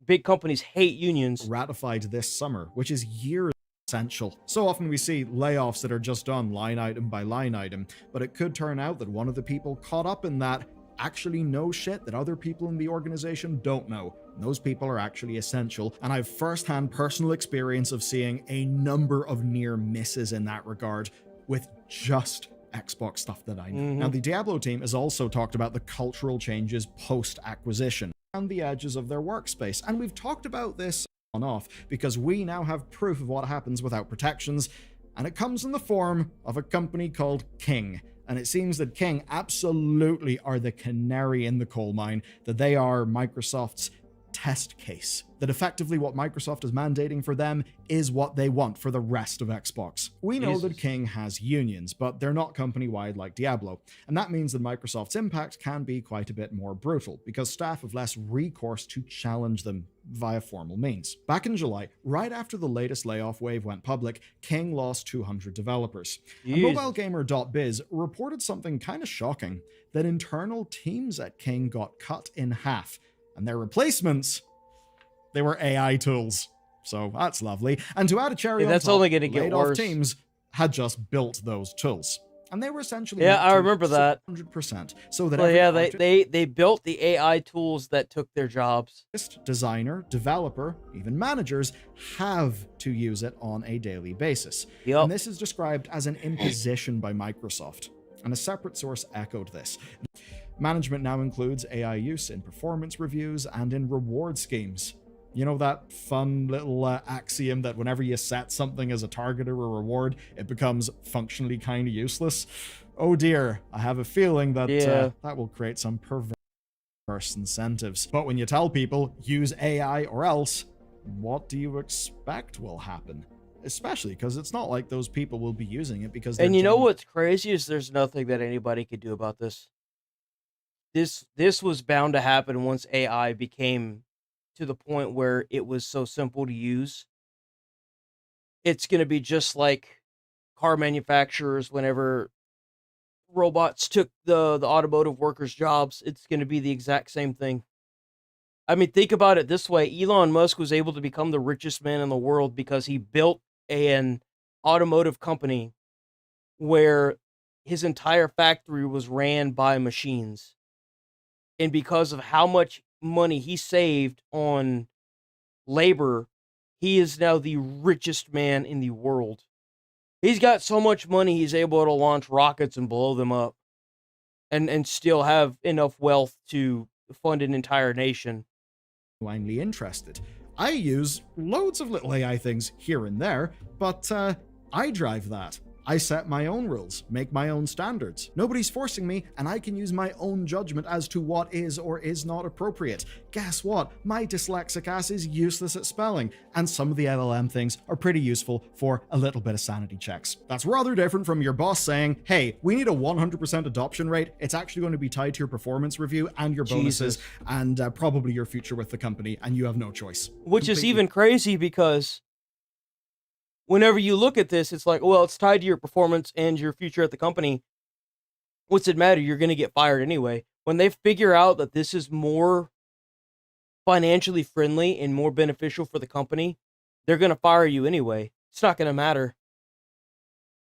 Big companies hate unions. Ratified this summer, which is years essential. So often we see layoffs that are just done line item by line item, but it could turn out that one of the people caught up in that actually know shit that other people in the organization don't know. And those people are actually essential, and I've first-hand personal experience of seeing a number of near misses in that regard with just Xbox stuff that I know. Now, the Diablo team has also talked about the cultural changes post-acquisition around the edges of their workspace, and we've talked about this on off because we now have proof of what happens without protections, and it comes in the form of a company called King. And it seems that King absolutely are the canary in the coal mine, that they are Microsoft's test case. That effectively what Microsoft is mandating for them is what they want for the rest of Xbox. We know that King has unions, but they're not company-wide like Diablo. And that means that Microsoft's impact can be quite a bit more brutal, because staff have less recourse to challenge them via formal means. Back in July, right after the latest layoff wave went public, King lost 200 developers. And MobileGamer.biz reported something kind of shocking, that internal teams at King got cut in half, and their replacements, they were AI tools. So that's lovely. And to add a cherry on that's top, only going to get laid-off worse. teams had just built those tools. And they were essentially... Yeah, I remember that. 100%. So that they built the AI tools that took their jobs. Designer, developer, even managers have to use it on a daily basis. Yep. And this is described as an imposition by Microsoft. And a separate source echoed this. Management now includes AI use in performance reviews and in reward schemes. You know that fun little axiom that whenever you set something as a target or a reward, it becomes functionally kind of useless? Oh dear, I have a feeling that that will create some perverse incentives. But when you tell people, use AI or else, what do you expect will happen? Especially because it's not like those people will be using it because... And you know what's crazy is there's nothing that anybody could do about this. This was bound to happen once AI became to the point where it was so simple to use. It's going to be just like car manufacturers whenever robots took the automotive workers' jobs. It's going to be the exact same thing. I mean, think about it this way. Elon Musk was able to become the richest man in the world because he built an automotive company where his entire factory was ran by machines. And because of how much money he saved on labor, he is now the richest man in the world. He's got so much money, he's able to launch rockets and blow them up and still have enough wealth to fund an entire nation. Genuinely interested. I use loads of little AI things here and there, but I drive that. I set my own rules, make my own standards. Nobody's forcing me, and I can use my own judgment as to what is or is not appropriate. Guess what? My dyslexic ass is useless at spelling, and some of the LLM things are pretty useful for a little bit of sanity checks. That's rather different from your boss saying, hey, we need a 100% adoption rate. It's actually going to be tied to your performance review and your bonuses and probably your future with the company, and you have no choice. Which is even crazy because whenever you look at this, it's like, well, it's tied to your performance and your future at the company. What's it matter? You're going to get fired anyway. When they figure out that this is more financially friendly and more beneficial for the company, they're going to fire you anyway. It's not going to matter.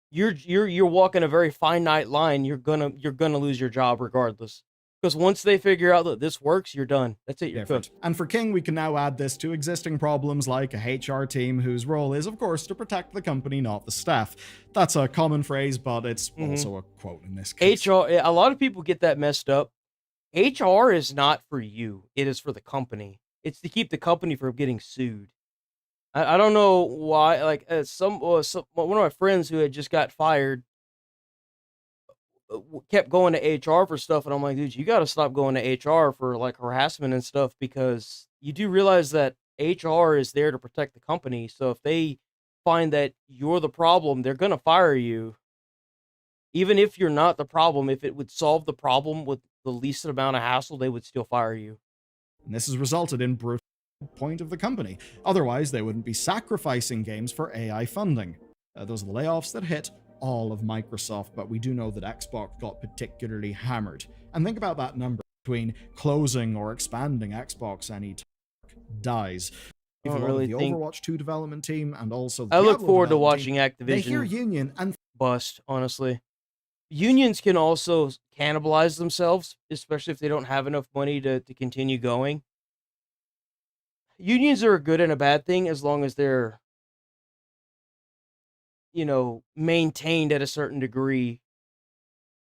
You're walking a very finite line. You're gonna lose your job regardless. Because once they figure out that this works, you're done. That's it, you're cooked. And for King, we can now add this to existing problems like a HR team whose role is, of course, to protect the company, not the staff. That's a common phrase, but it's also a quote in this case. HR, a lot of people get that messed up. HR is not for you. It is for the company. It's to keep the company from getting sued. I don't know why, like, one of my friends who had just got fired kept going to HR for stuff, and I'm like, dude, you got to stop going to HR for like harassment and stuff, because you do realize that HR is there to protect the company. So if they find that you're the problem, they're going to fire you. Even if you're not the problem, if it would solve the problem with the least amount of hassle, they would still fire you. And this has resulted in brutal point of the company. Otherwise, they wouldn't be sacrificing games for AI funding. Those are the layoffs that hit all of Microsoft, but we do know that Xbox got particularly hammered. And think about that number between closing or expanding Xbox any dies. Even the Overwatch 2 development team and also the I look Diablo forward to development watching team, Activision they hear union and bust, honestly. Unions can also cannibalize themselves, especially if they don't have enough money to continue going. Unions are a good and a bad thing as long as they're, you know, maintained at a certain degree.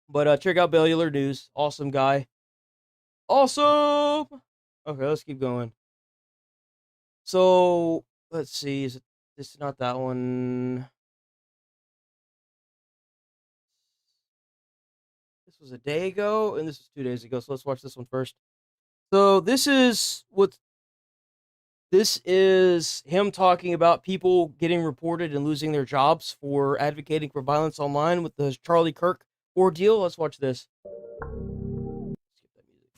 But check out Bellular News. Awesome guy. Awesome! Okay, let's keep going. So, let's see. Is it this? Not that one. This was a day ago, and this was 2 days ago. So let's watch this one first. So this is him talking about people getting reported and losing their jobs for advocating for violence online with the Charlie Kirk ordeal. Let's watch this.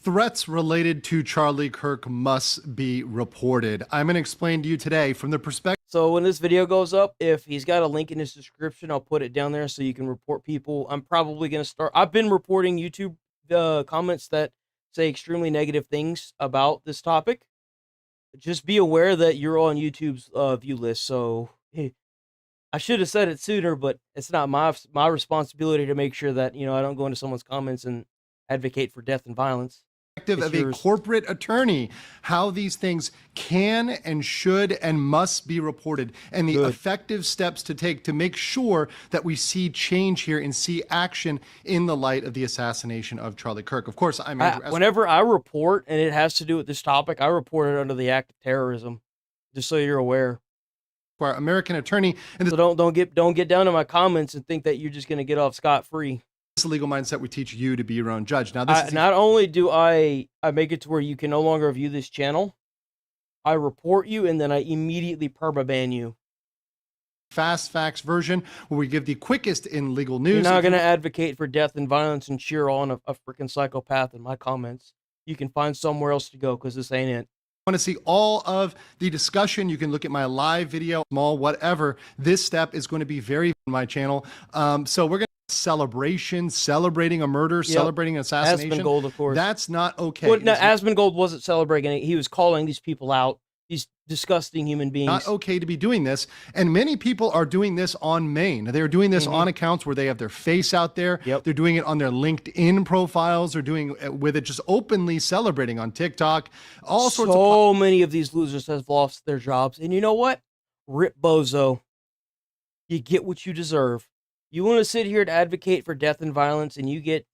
Threats related to Charlie Kirk must be reported. I'm going to explain to you today from the perspective. So when this video goes up, if he's got a link in his description, I'll put it down there so you can report people. I'm probably going to start. I've been reporting YouTube comments that say extremely negative things about this topic. Just be aware that you're on YouTube's view list. So I should have said it sooner, but it's not my responsibility to make sure that, you know, I don't go into someone's comments and advocate for death and violence. Of a corporate attorney, how these things can and should and must be reported, and the effective steps to take to make sure that we see change here and see action in the light of the assassination of Charlie Kirk. Of course, whenever I report and it has to do with this topic, I report it under the act of terrorism, just so you're aware. Our American attorney, and so don't get down in my comments and think that you're just going to get off scot-free. This legal mindset, we teach you to be your own judge. Now, this is not only do I make it to where you can no longer view this channel, I report you and then I immediately permaban you. Fast facts version where we give the quickest in legal news. You're not going to advocate for death and violence and cheer on a freaking psychopath in my comments. You can find somewhere else to go because this ain't it. Want to see all of the discussion, you can look at my live video, small, whatever. This step is going to be very on my channel. So we're going to celebrating a murder, celebrating an assassination. Asmongold, of course. That's not okay. Well, no, Asmongold wasn't celebrating. He was calling these people out. These disgusting human beings. Not okay to be doing this. And many people are doing this on main. They're doing this on accounts where they have their face out there. They're doing it on their LinkedIn profiles. They're doing it with it just openly celebrating on TikTok. All sorts of. So many of these losers have lost their jobs. And you know what? Rip bozo. You get what you deserve. You want to sit here and advocate for death and violence, and you get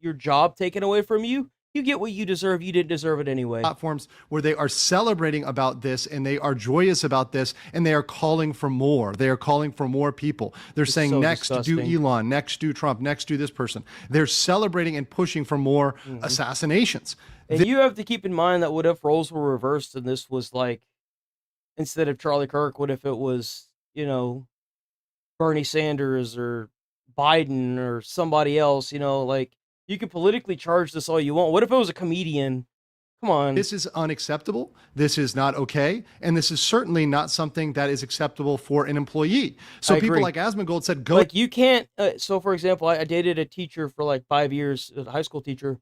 your job taken away from you. You get what you deserve. You didn't deserve it anyway. Platforms where they are celebrating about this, and they are joyous about this, and they are calling for more. They are calling for more people. They're saying so next disgusting. do Elon, next do Trump, next do this person. They're celebrating and pushing for more assassinations. And you have to keep in mind that what if roles were reversed and this was like, instead of Charlie Kirk, what if it was, you know, Bernie Sanders or Biden or somebody else, you know, like you can politically charge this all you want. What if it was a comedian? Come on. This is unacceptable. This is not okay. And this is certainly not something that is acceptable for an employee. So people like Asmongold said, go. Like you can't. So for example, I dated a teacher for like 5 years, a high school teacher.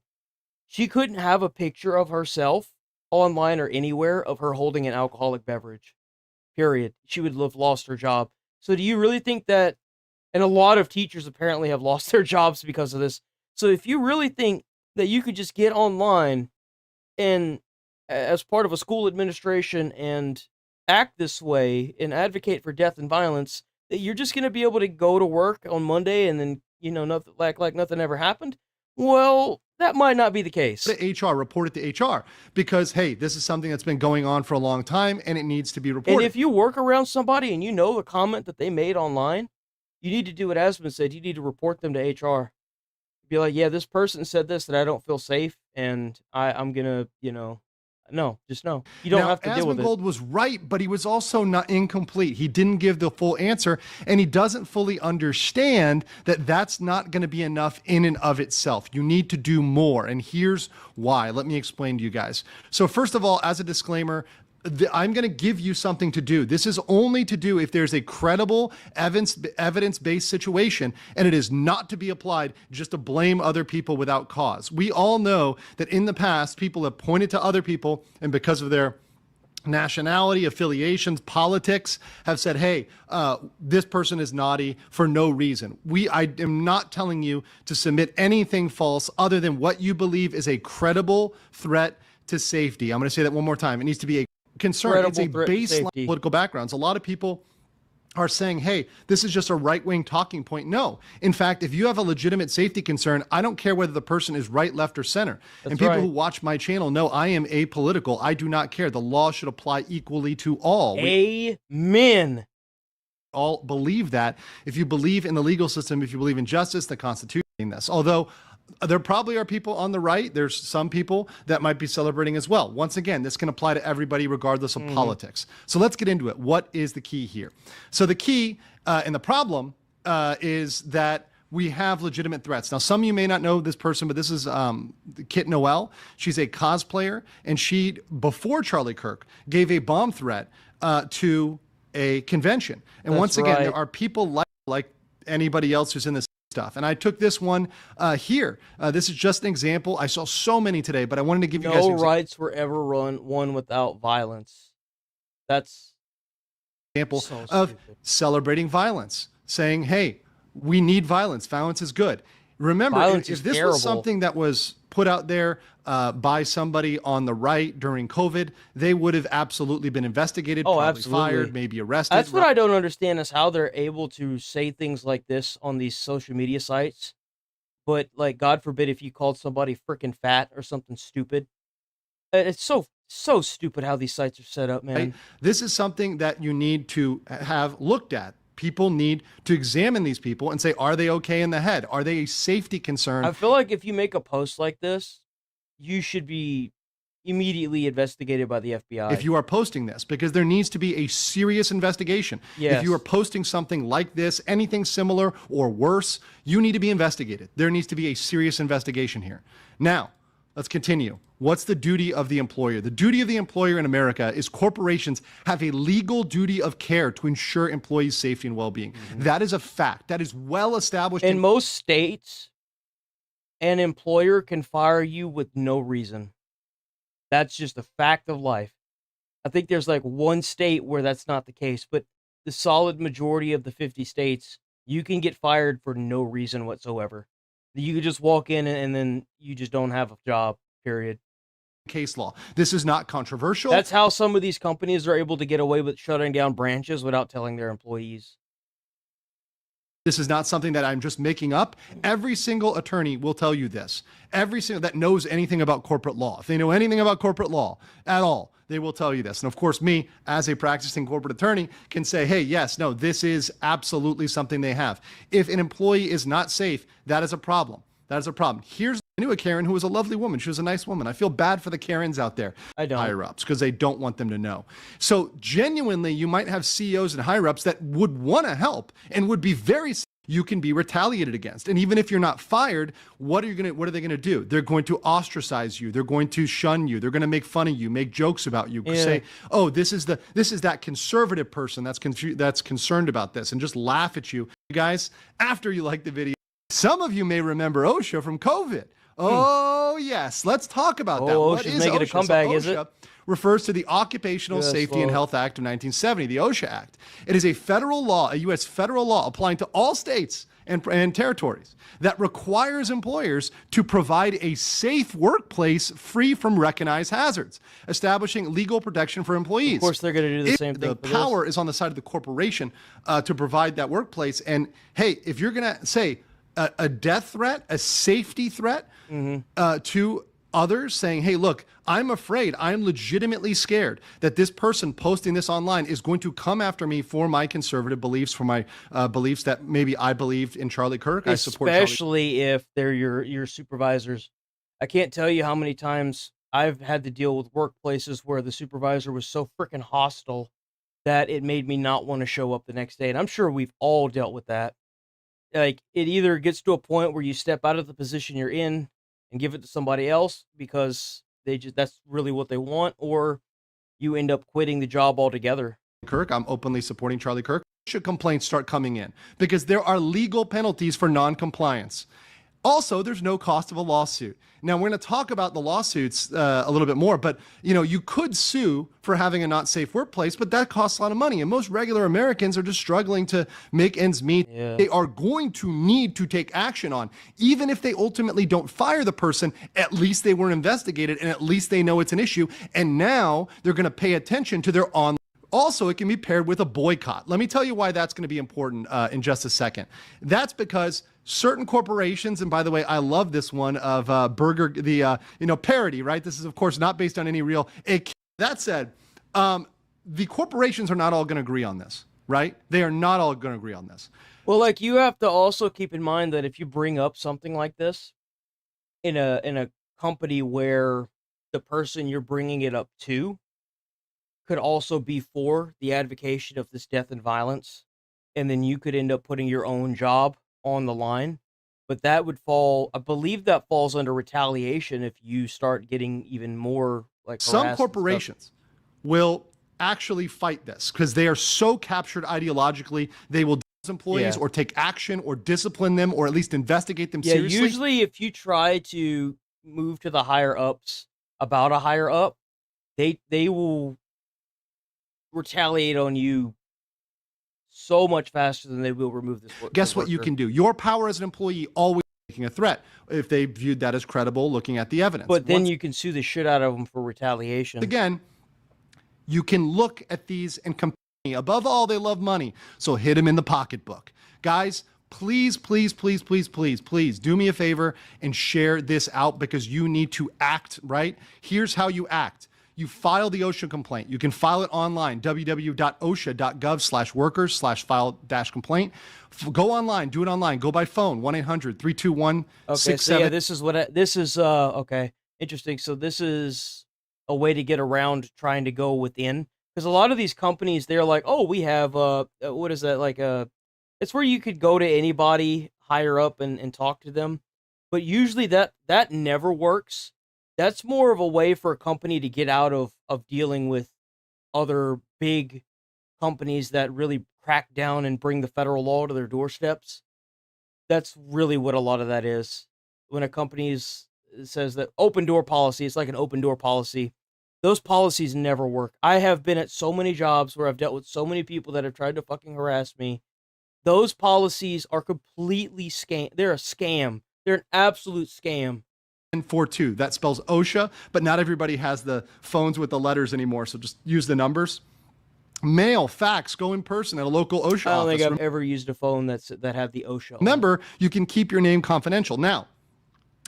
She couldn't have a picture of herself online or anywhere of her holding an alcoholic beverage, period. She would have lost her job. So do you really think that, and a lot of teachers apparently have lost their jobs because of this. So if you really think that you could just get online and, as part of a school administration, and act this way and advocate for death and violence, that you're just going to be able to go to work on Monday and then, nothing like nothing ever happened? Well, that might not be the case. The HR, report it to HR, because, hey, this is something that's been going on for a long time and it needs to be reported. And if you work around somebody and you know the comment that they made online, you need to do what Aspen said. You need to report them to HR. Be like, yeah, this person said this, that I don't feel safe, and I'm going to, no, just no. You don't have to deal with it. Asmongold was right, but he was also not incomplete. He didn't give the full answer, and he doesn't fully understand that that's not going to be enough in and of itself. You need to do more, and here's why. Let me explain to you guys. So first of all, as a disclaimer, I'm going to give you something to do. This is only to do if there's a credible evidence-based situation, and it is not to be applied just to blame other people without cause. We all know that in the past, people have pointed to other people, and because of their nationality, affiliations, politics, have said, hey, this person is naughty for no reason. I am not telling you to submit anything false other than what you believe is a credible threat to safety. I'm going to say that one more time. It needs to be a concern. It's a baseline political backgrounds. A lot of people are saying, hey, this is just a right-wing talking point. No. In fact, if you have a legitimate safety concern, I don't care whether the person is right, left, or center. And people who watch my channel know I am apolitical. I do not care. The law should apply equally to all. Amen. All believe that. If you believe in the legal system, if you believe in justice, the Constitution, this. Although there probably are people on the right. There's some people that might be celebrating as well. Once again, this can apply to everybody regardless of politics. So let's get into it. What is the key here? So the key and the problem is that we have legitimate threats. Now, some of you may not know this person, but this is Kit Noel. She's a cosplayer, and she, before Charlie Kirk, gave a bomb threat to a convention. And once again, there are people like anybody else who's in this stuff. And I took this one here. This is just an example. I saw so many today, but I wanted to give you guys no rights were ever won without violence. That's example of celebrating violence, saying, hey, we need violence. Violence is good. Remember, if this was something that was put out there by somebody on the right during COVID, they would have absolutely been investigated, probably fired, maybe arrested. That's what I don't understand, is how they're able to say things like this on these social media sites. But, like, God forbid if you called somebody freaking fat or something stupid. It's so stupid how these sites are set up, man. Right? This is something that you need to have looked at. People need to examine these people and say, are they okay in the head? Are they a safety concern? I feel like if you make a post like this, you should be immediately investigated by the FBI. If you are posting this, because there needs to be a serious investigation. Yes. If you are posting something like this, anything similar or worse, you need to be investigated. There needs to be a serious investigation here. Now, let's continue. What's the duty of the employer? The duty of the employer in America is corporations have a legal duty of care to ensure employees' safety and well-being. That is a fact. That is well established. In most states, an employer can fire you with no reason. That's just a fact of life. I think there's like one state where that's not the case, but the solid majority of the 50 states, you can get fired for no reason whatsoever. You could just walk in and then you just don't have a job, period. Case law. This is not controversial. That's how some of these companies are able to get away with shutting down branches without telling their employees. This is not something that I'm just making up. Every single attorney will tell you this. Every single that knows anything about corporate law. If they know anything about corporate law at all, they will tell you this. And of course, me, as a practicing corporate attorney, can say, hey, yes, no, this is absolutely something they have. If an employee is not safe, that is a problem. That is a problem. I knew a Karen who was a lovely woman. She was a nice woman. I feel bad for the Karens out there. I don't. Higher-ups, because they don't want them to know. So genuinely, you might have CEOs and higher-ups that would want to help and would be very... You can be retaliated against. And even if you're not fired, what are they going to do? They're going to ostracize you. They're going to shun you. They're going to make fun of you, make jokes about you, say, oh, this is that conservative person that's concerned about this, and just laugh at you. You guys, after you like the video, some of you may remember OSHA from COVID. Oh, yes. Let's talk about that. What is making OSHA? A comeback, is it? Refers to the Occupational Safety and Health Act of 1970, the OSHA Act. It is a federal law, a U.S. federal law applying to all states and territories that requires employers to provide a safe workplace free from recognized hazards, establishing legal protection for employees. Of course, they're going to do the same thing. The power is on the side of the corporation to provide that workplace. And hey, if you're going to say a death threat, a safety threat to others, saying, hey, look, I'm afraid, I'm legitimately scared that this person posting this online is going to come after me for my conservative beliefs, for my beliefs that maybe I believed in Charlie Kirk. I support Charlie. Especially if they're your supervisors. I can't tell you how many times I've had to deal with workplaces where the supervisor was so freaking hostile that it made me not want to show up the next day. And I'm sure we've all dealt with that. Like, it either gets to a point where you step out of the position you're in and give it to somebody else because that's really what they want, or you end up quitting the job altogether. Kirk, I'm openly supporting Charlie Kirk. Should complaints start coming in? Because there are legal penalties for non-compliance. Also, there's no cost of a lawsuit. Now, we're going to talk about the lawsuits a little bit more, but you could sue for having a not safe workplace, but that costs a lot of money. And most regular Americans are just struggling to make ends meet. Yeah. They are going to need to take action on. Even if they ultimately don't fire the person, at least they were investigated and at least they know it's an issue. And now they're going to pay attention to their online. Also, it can be paired with a boycott. Let me tell you why that's going to be important in just a second. That's because certain corporations, and by the way, I love this one of Burger, the parody, right? This is, of course, not based on any real. That said, the corporations are not all going to agree on this, right? They are not all going to agree on this. Well, like, you have to also keep in mind that if you bring up something like this in a company where the person you're bringing it up to could also be for the advocacy of this death and violence, and then you could end up putting your own job on the line. But that would fall, I believe that falls under retaliation if you start getting even more like some corporations will actually fight this because they are so captured ideologically, they will employees or take action or discipline them or at least investigate them seriously. Usually if you try to move to the higher ups about a higher up, they will retaliate on you so much faster than they will remove this work. Guess what you can do? Your power as an employee always making a threat if they viewed that as credible, looking at the evidence. But then you can sue the shit out of them for retaliation. Again, you can look at these and compare. Above all, they love money, so hit them in the pocketbook. Guys, please, please, please, please, please, please do me a favor and share this out because you need to act, right? Here's how you act. You file the OSHA complaint. You can file it online, www.osha.gov/workers/file-complaint. Go online, do it online. Go by phone, 1-800-321-67. Okay, so yeah, this is okay, interesting. So this is a way to get around trying to go within, because a lot of these companies, they're like, oh, we have what is that, like it's where you could go to anybody higher up and talk to them, but usually that never works. That's more of a way for a company to get out of dealing with other big companies that really crack down and bring the federal law to their doorsteps. That's really what a lot of that is. When a company says that open door policy, it's like an open door policy. Those policies never work. I have been at so many jobs where I've dealt with so many people that have tried to fucking harass me. Those policies are completely scam. They're a scam. They're an absolute scam. 42. That spells OSHA, but not everybody has the phones with the letters anymore, so just use the numbers. Mail, fax, go in person at a local OSHA office. I don't think I've ever used a phone that had the OSHA. Remember, you can keep your name confidential. Now,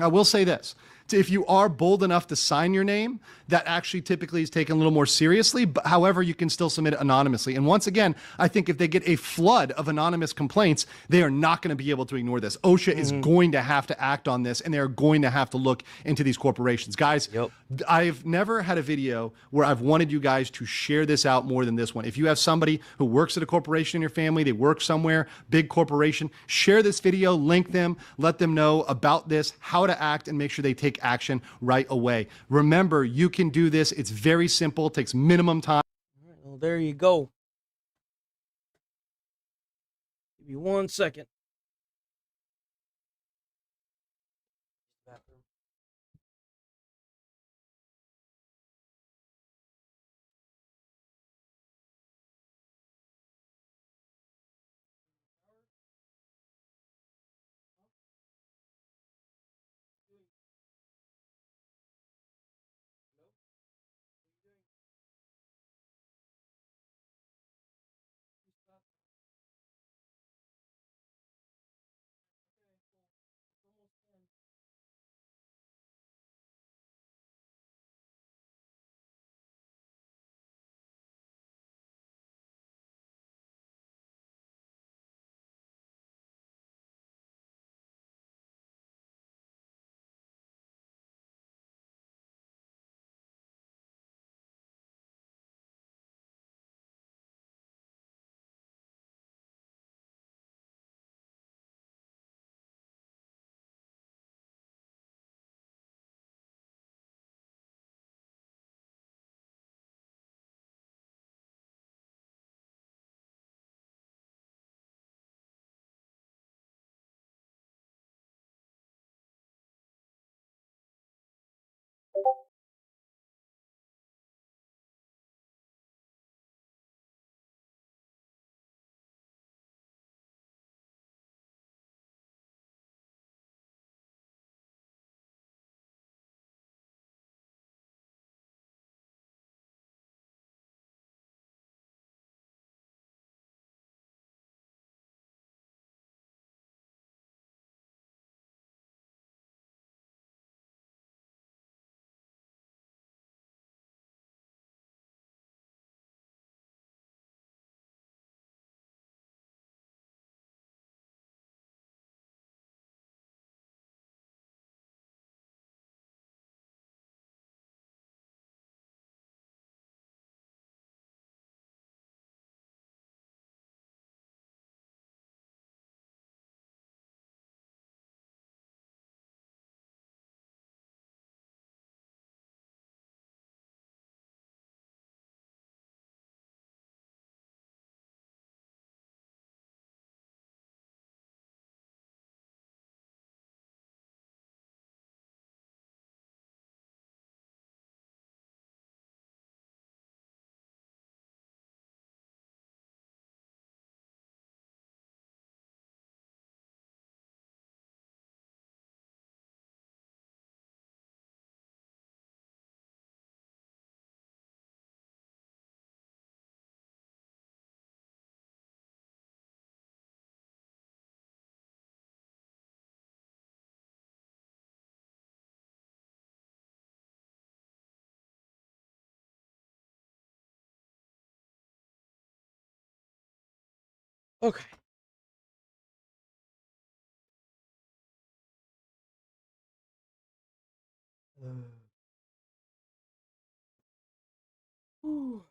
I will say this. If you are bold enough to sign your name, that actually typically is taken a little more seriously. But however, you can still submit it anonymously. And once again, I think if they get a flood of anonymous complaints, they are not going to be able to ignore this. OSHA is going to have to act on this, and they're going to have to look into these corporations. Guys, I've never had a video where I've wanted you guys to share this out more than this one. If you have somebody who works at a corporation in your family, they work somewhere, big corporation, share this video, link them, let them know about this, how to act, and make sure they take action right away. Remember, you can do this. It's very simple. It takes minimum time. All right, well, there you go. Give me 1 second. Okay. Ooh.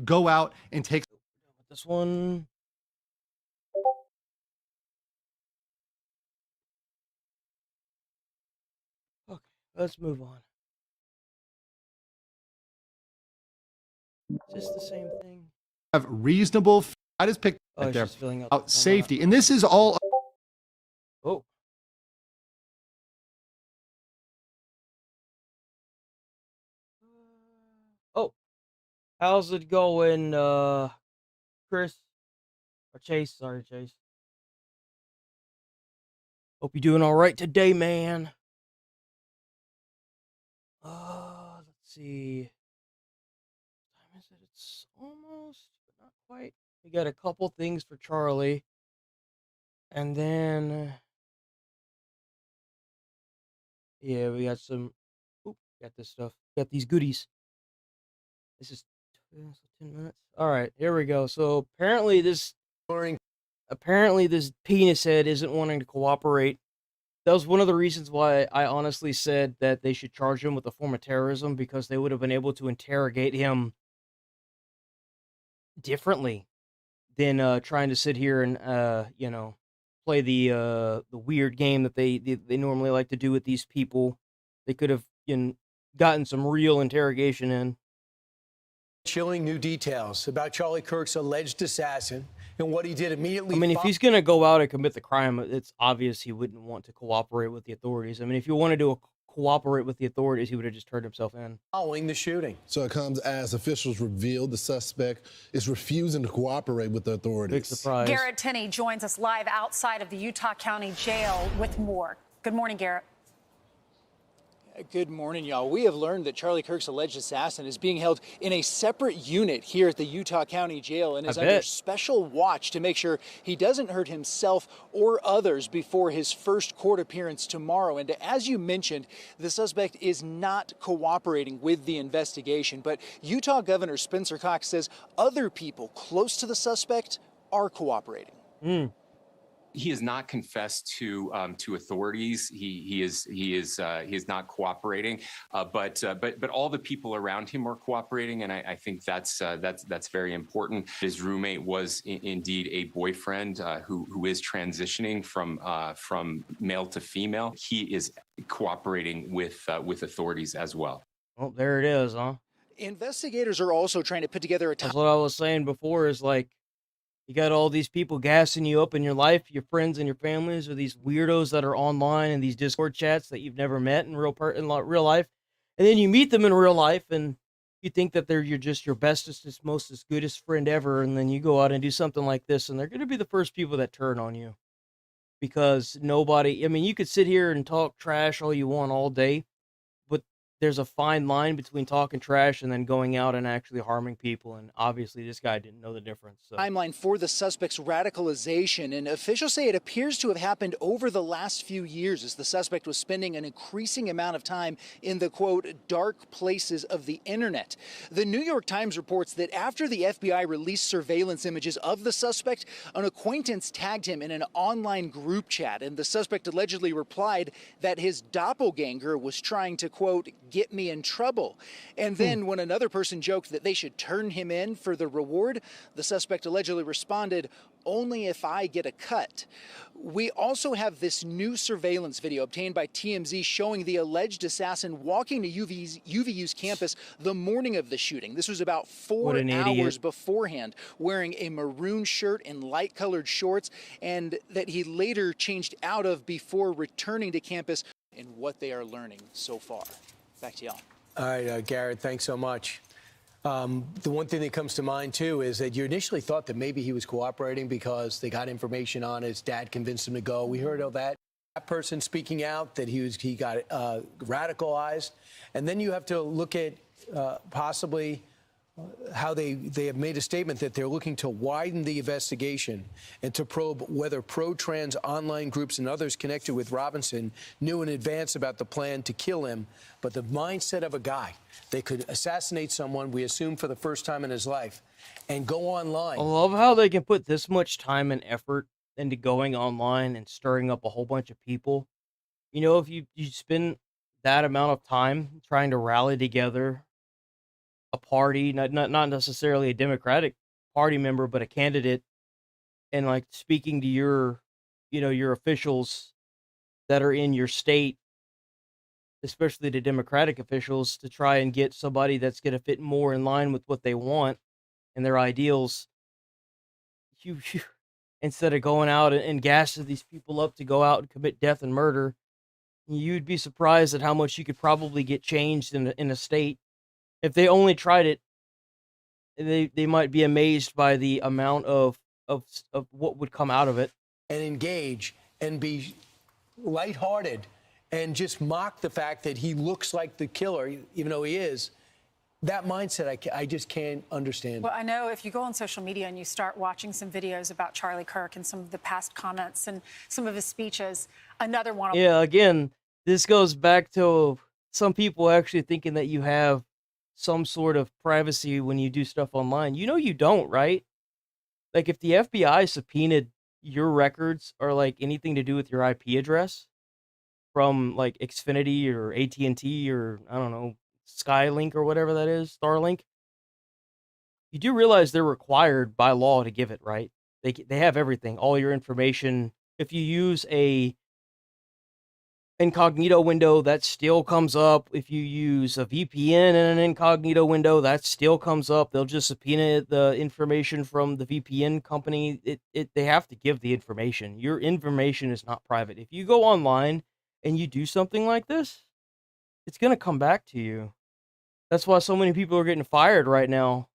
Go out and take This one. Okay, let's move on. Is this the same thing? have reasonable. I just picked Oh, right there she's filling out out safety, and this is all. Oh. Oh. How's it going, Chris? Or Chase, sorry, Chase. Hope you're doing all right today, man. Let's see. What time is it? It's almost, but not quite. We got a couple things for Charlie. And then, yeah, we got some, got this stuff. Got these goodies. This is 10 minutes. All right, here we go. So apparently this penis head isn't wanting to cooperate. That was one of the reasons why I honestly said that they should charge him with a form of terrorism, because they would have been able to interrogate him differently than trying to sit here and you know, play the weird game that they normally like to do with these people. They could have gotten some real interrogation in. Chilling new details about Charlie Kirk's alleged assassin and what he did immediately. I mean, if he's going to go out and commit the crime, it's obvious he wouldn't want to cooperate with the authorities. I mean, if you wanted to cooperate with the authorities, he would have just turned himself in. Following the shooting. So it comes as officials revealed the suspect is refusing to cooperate with the authorities. Big surprise. Garrett Tinney joins us live outside of the Utah County Jail with more. Good morning, Garrett. Good morning, y'all. We have learned that Charlie Kirk's alleged assassin is being held in a separate unit here at the Utah County Jail and is under special watch to make sure he doesn't hurt himself or others before his first court appearance tomorrow. And as you mentioned, the suspect is not cooperating with the investigation, but Utah Governor Spencer Cox says other people close to the suspect are cooperating. He has not confessed to authorities. He is not cooperating. But all the people around him are cooperating, and I think that's very important. His roommate was indeed a boyfriend who is transitioning from male to female. He is cooperating with authorities as well. Well, there it is, huh? Investigators are also trying to put together a. That's what I was saying before. Is like, you got all these people gassing you up in your life, your friends and your families, or these weirdos that are online in these Discord chats that you've never met in real life, and then you meet them in real life, and you think that they're your bestest, most goodest friend ever, and then you go out and do something like this, and they're going to be the first people that turn on you, because nobody. I mean, you could sit here and talk trash all you want all day, but there's a fine line between talking trash and then going out and actually harming people. And obviously this guy didn't know the difference. So. Timeline for the suspect's radicalization, and officials say it appears to have happened over the last few years as the suspect was spending an increasing amount of time in the, quote, dark places of the internet. The New York Times reports that after the FBI released surveillance images of the suspect, an acquaintance tagged him in an online group chat, and the suspect allegedly replied that his doppelganger was trying to, quote, get me in trouble. And then when another person joked that they should turn him in for the reward, the suspect allegedly responded, only if I get a cut. We also have this new surveillance video obtained by TMZ showing the alleged assassin walking to UVU's campus the morning of the shooting. This was about 4 hours beforehand, wearing a maroon shirt and light-colored shorts, and that he later changed out of before returning to campus, and what they are learning so far. Back to y'all. All right, Garrett, thanks so much. The one thing that comes to mind, too, is that you initially thought that maybe he was cooperating because they got information on his dad convinced him to go. We heard of that person speaking out, that he got radicalized. And then you have to look at possibly how they have made a statement that they're looking to widen the investigation and to probe whether pro-trans online groups and others connected with Robinson knew in advance about the plan to kill him. But the mindset of a guy, they could assassinate someone, we assume for the first time in his life, and go online. I love how they can put this much time and effort into going online and stirring up a whole bunch of people. You know, if you spend that amount of time trying to rally together a party, not necessarily a Democratic Party member, but a candidate, and like speaking to your, your officials that are in your state, especially the Democratic officials, to try and get somebody that's going to fit more in line with what they want and their ideals. You instead of going out and gassing these people up to go out and commit death and murder, you'd be surprised at how much you could probably get changed in a state. If they only tried it, they might be amazed by the amount of what would come out of it. And engage and be lighthearted and just mock the fact that he looks like the killer, even though he is. That mindset, I just can't understand. Well, I know if you go on social media and you start watching some videos about Charlie Kirk and some of the past comments and some of his speeches, another one. Yeah, again, this goes back to some people actually thinking that you have some sort of privacy when you do stuff online. You don't, right? Like if the FBI subpoenaed your records or like anything to do with your IP address from like Xfinity or AT&T or I don't know, Skylink or whatever that is, Starlink, you do realize they're required by law to give it, right? They have everything, all your information. If you use a incognito window, that still comes up. If you use a VPN in an incognito window, that still comes up. They'll just subpoena the information from the VPN company. They have to give the information. Your information is not private. If you go online and you do something like this, it's going to come back to you. That's why so many people are getting fired right now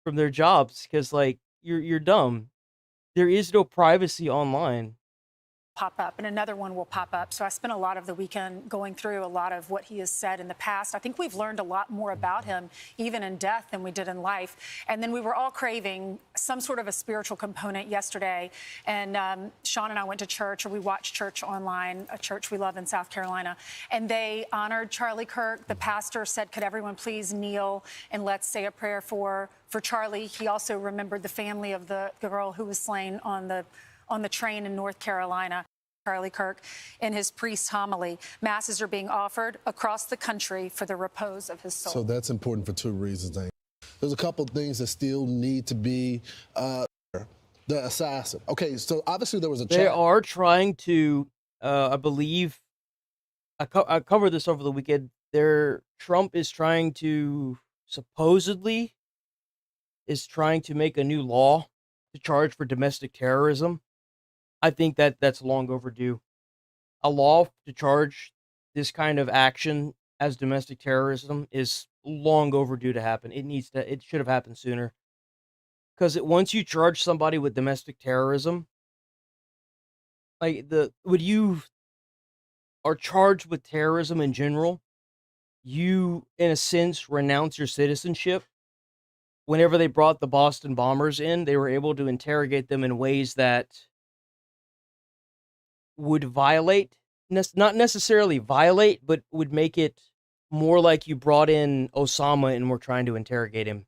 from their jobs, because like you're dumb. There is no privacy online. Pop up, and another one will pop up. So I spent a lot of the weekend going through a lot of what he has said in the past. I think we've learned a lot more about him, even in death, than we did in life. And then we were all craving some sort of a spiritual component yesterday. And Sean and I went to church, or we watched church online, a church we love in South Carolina. And they honored Charlie Kirk. The pastor said, could everyone please kneel and let's say a prayer for Charlie. He also remembered the family of the girl who was slain on the train in North Carolina. Charlie Kirk, in his priest's homily, masses are being offered across the country for the repose of his soul. So that's important for two reasons. There's a couple of things that still need to be the assassin. Okay, so obviously there was a They are trying to, I believe, I covered this over the weekend. Trump is trying to, supposedly, make a new law to charge for domestic terrorism. I think that's long overdue. A law to charge this kind of action as domestic terrorism is long overdue to happen. It should have happened sooner. Because once you charge somebody with domestic terrorism, like when you are charged with terrorism in general, you, in a sense, renounce your citizenship. Whenever they brought the Boston bombers in, they were able to interrogate them in ways that would violate, not necessarily violate, but would make it more like you brought in Osama and were trying to interrogate him.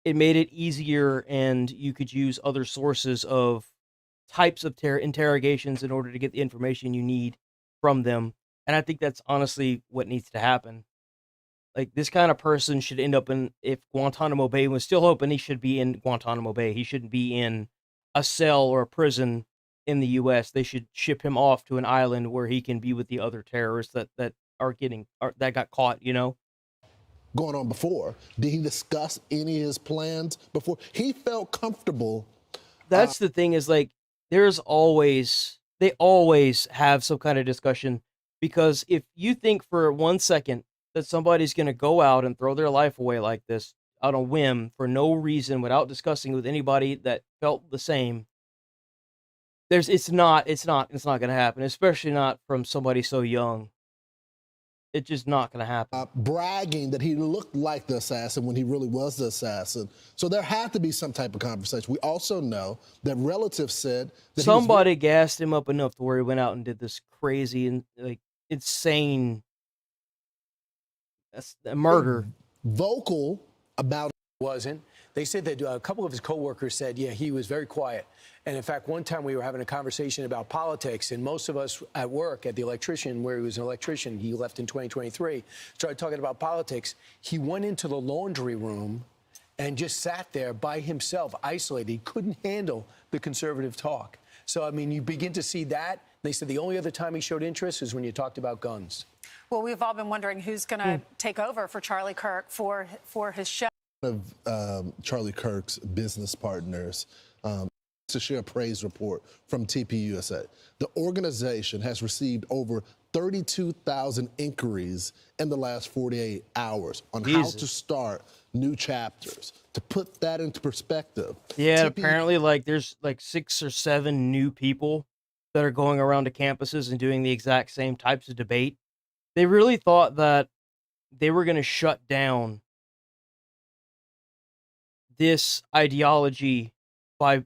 It made it easier, and you could use other sources of types of interrogations in order to get the information you need from them. And I think that's honestly what needs to happen. Like, this kind of person should end up if Guantanamo Bay was still open, he should be in Guantanamo Bay. He shouldn't be in a cell or a prison in the U.S. They should ship him off to an island where he can be with the other terrorists that got caught, Going on before. Did he discuss any of his plans before? He felt comfortable. That's the thing, is like, they always have some kind of discussion, because if you think for 1 second that somebody's going to go out and throw their life away like this on a whim for no reason without discussing with anybody that felt the same, it's not going to happen, especially not from somebody so young. It's just not going to happen. Bragging that he looked like the assassin when he really was the assassin. So there had to be some type of conversation. We also know that relatives said that somebody gassed him up enough to where he went out and did this crazy and like insane murder. Vocal about wasn't. They said that a couple of his coworkers said, yeah, he was very quiet. And in fact, one time we were having a conversation about politics, and most of us at work, at the electrician, where he was an electrician, he left in 2023, started talking about politics. He went into the laundry room and just sat there by himself, isolated. He couldn't handle the conservative talk. So, I mean, you begin to see that. They said the only other time he showed interest is when you talked about guns. Well, we've all been wondering who's going to take over for Charlie Kirk for his show. of Charlie Kirk's business partners to share a praise report from TPUSA. The organization has received over 32,000 inquiries in the last 48 hours on how to start new chapters. To put that into perspective. Yeah, apparently like there's like 6 or 7 new people that are going around to campuses and doing the exact same types of debate. They really thought that they were going to shut down this ideology by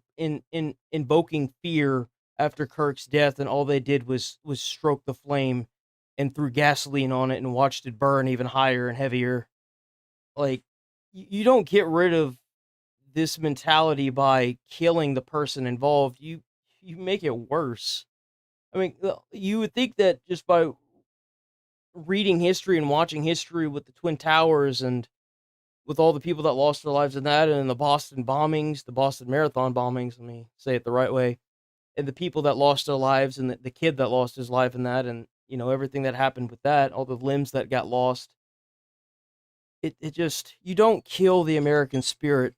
invoking fear after Kirk's death, and all they did was stroke the flame and threw gasoline on it and watched it burn even higher and heavier. Like, you don't get rid of this mentality by killing the person involved. You make it worse. I mean, you would think that just by reading history and watching history with the Twin Towers and with all the people that lost their lives in that, and the Boston bombings, the Boston Marathon bombings, let me say it the right way, and the people that lost their lives, and the kid that lost his life in that, and, you know, everything that happened with that, all the limbs that got lost. It just, you don't kill the American spirit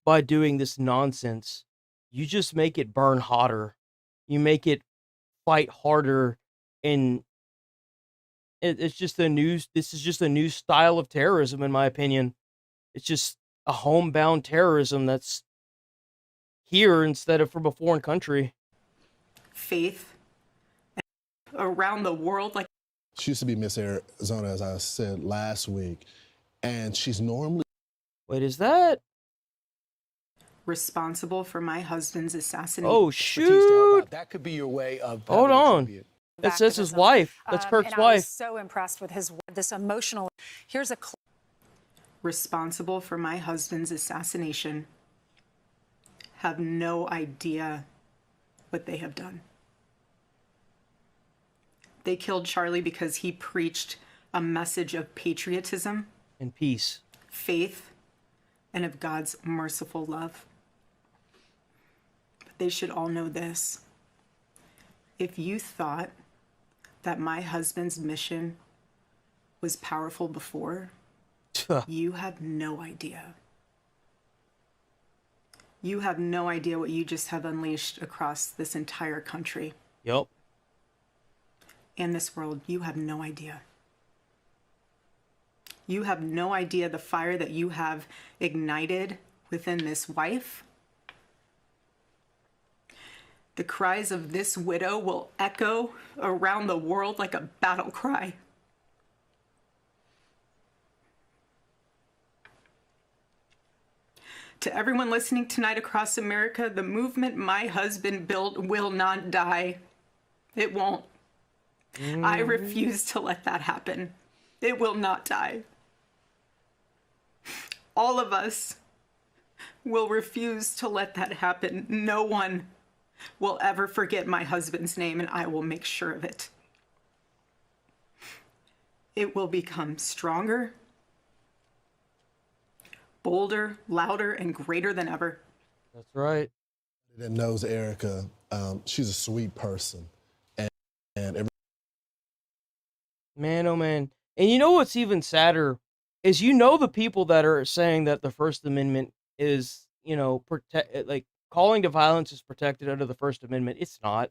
by doing this nonsense. You just make it burn hotter. You make it fight harder, and this is just a new style of terrorism, in my opinion. It's just a homebound terrorism that's here instead of from a foreign country. Faith around the world, like She used to be Miss Arizona, as I said last week, and she's normally. Wait, is that? responsible for my husband's assassination. Oh, shoot! That could be your way of. Hold on. That says his wife. That's Kirk's and I wife. was so impressed with this emotional. Here's a clip. Responsible for my husband's assassination have no idea what they have done. They killed Charlie because he preached a message of patriotism and peace, faith, and of God's merciful love. But they should all know this. If you thought that my husband's mission was powerful before, you have no idea. You have no idea what you just have unleashed across this entire country. Yep. And this world. You have no idea. You have no idea the fire that you have ignited within this wife. The cries of this widow will echo around the world like a battle cry. To everyone listening tonight across America, the movement my husband built will not die. It won't. I refuse to let that happen. It will not die. All of us will refuse to let that happen. No one will ever forget my husband's name, and I will make sure of it. It will become stronger, bolder, louder, and greater than ever. That's right. That knows Erica, she's a sweet person, and Man, oh man. And you know what's even sadder is, you know, the people that are saying that the First Amendment is, you know, like calling to violence is protected under the First Amendment. It's not.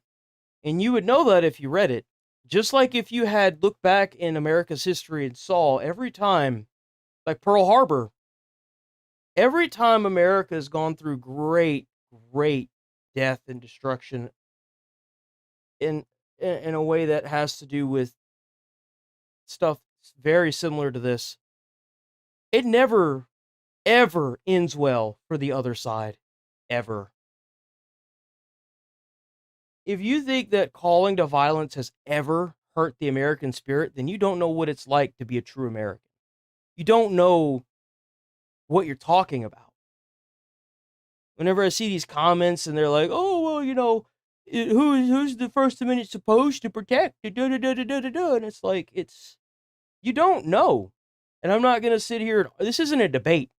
And you would know that if you read it. Just like if you had looked back in America's history and saw every time, like Pearl Harbor, every time America has gone through great, great death and destruction in a way that has to do with stuff very similar to this. It never, ever ends well for the other side. Ever. If you think that calling to violence has ever hurt the American spirit, then you don't know what it's like to be a true American. You don't know what you're talking about. Whenever I see these comments and they're like, oh, well, you know, who's the First Amendment supposed to protect? And it's like, you don't know. And I'm not going to sit here. This isn't a debate.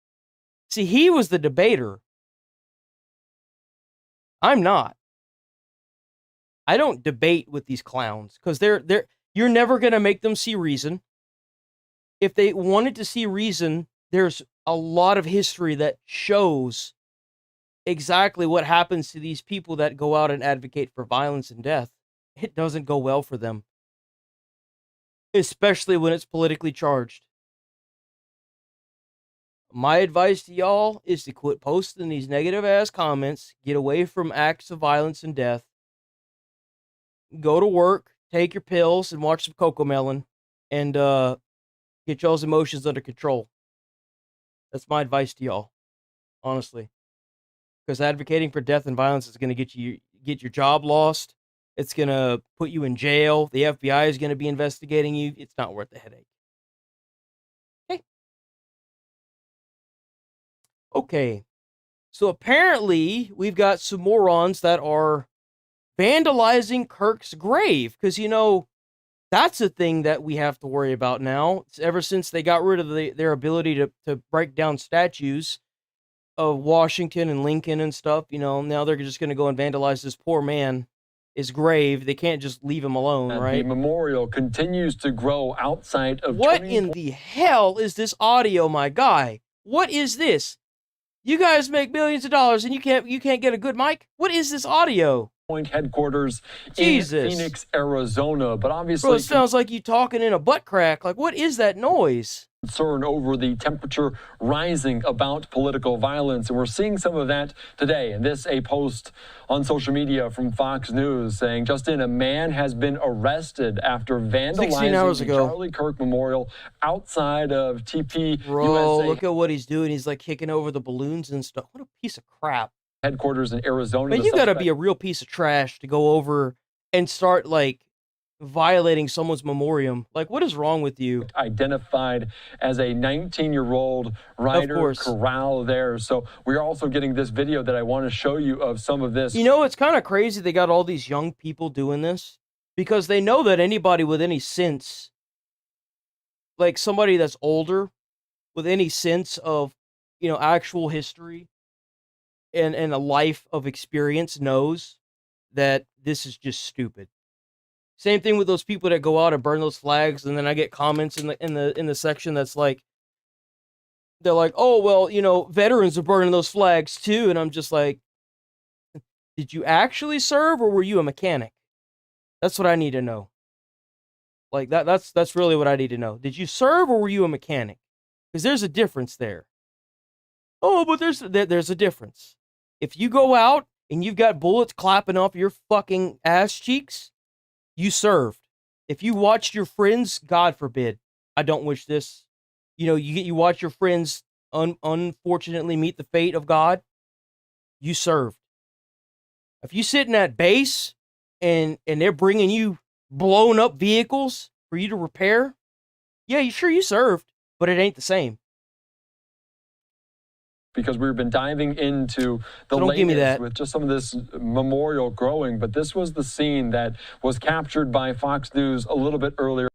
See, he was the debater. I'm not. I don't debate with these clowns because you're never going to make them see reason. If they wanted to see reason, there's a lot of history that shows exactly what happens to these people that go out and advocate for violence and death. It doesn't go well for them, especially when it's politically charged. My advice to y'all is to quit posting these negative ass comments, get away from acts of violence and death, go to work, take your pills, and watch some Cocomelon, and get y'all's emotions under control. That's my advice to y'all, honestly. Because advocating for death and violence is going to get your job lost. It's going to put you in jail. The FBI is going to be investigating you. It's not worth the headache. Okay. So apparently, we've got some morons that are vandalizing Kirk's grave. Because, you know, that's a thing that we have to worry about now. Ever since they got rid of their ability to break down statues of Washington and Lincoln and stuff, you know, now they're just going to go and vandalize this poor man, his grave. They can't just leave him alone, right? The memorial continues to grow outside of... What in the hell is this audio, my guy? What is this? You guys make millions of dollars and you can't get a good mic? What is this audio? Point headquarters Jesus. in Phoenix, Arizona, but obviously... Bro, it sounds like you talking in a butt crack. Like, what is that noise? Concern over the temperature rising about political violence, and we're seeing some of that today. And this, a post on social media from Fox News saying, Justin, a man has been arrested after vandalizing the Charlie Kirk Memorial outside of TP Bro, USA. Look at what he's doing. He's like kicking over the balloons and stuff. What a piece of crap. Headquarters in Arizona. Man, you gotta be a real piece of trash to go over and start like violating someone's memoriam. Like, what is wrong with you? Identified as a 19-year-old rider corral there. So we're also getting this video that I want to show you of some of this. You know, it's kind of crazy they got all these young people doing this because they know that anybody with any sense, like somebody that's older with any sense of, you know, actual history and a life of experience knows that this is just stupid. Same thing with those people that go out and burn those flags, and then I get comments in the section that's like, they're like, oh well, you know, veterans are burning those flags too, and I'm just like, did you actually serve or were you a mechanic? That's what I need to know. Like that's really what I need to know. Did you serve or were you a mechanic? Because there's a difference there. Oh, but there's a difference. If you go out and you've got bullets clapping off your fucking ass cheeks, you served. If you watched your friends, God forbid, I don't wish this, you know, you watch your friends unfortunately meet the fate of God, you served. If you sit in that base and they're bringing you blown up vehicles for you to repair, yeah, you served, but it ain't the same. Because we've been diving into the latest with just some of this memorial growing, but this was the scene that was captured by Fox News a little bit earlier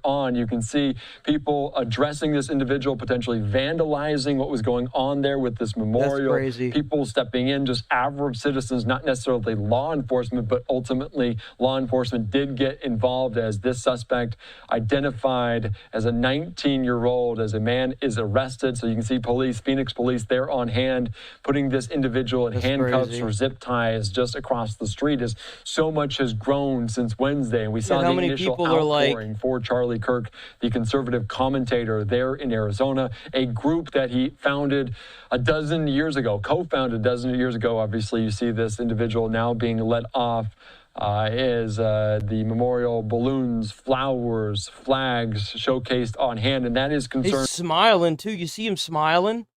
on. You can see people addressing this individual, potentially vandalizing what was going on there with this memorial. That's crazy. People stepping in, just average citizens, not necessarily law enforcement, but ultimately law enforcement did get involved as this suspect identified as a 19-year-old, as a man is arrested. So you can see police, Phoenix police, there on hand, putting this individual in handcuffs or zip ties just across the street, as so much has grown since Wednesday. And we saw the initial outpouring for Charlie Kirk, the conservative commentator there in Arizona, a group that he founded a dozen years ago, co-founded a dozen years ago. Obviously, you see this individual now being let off is the memorial balloons, flowers, flags showcased on hand, and that is concerned. He's smiling too. You see him smiling?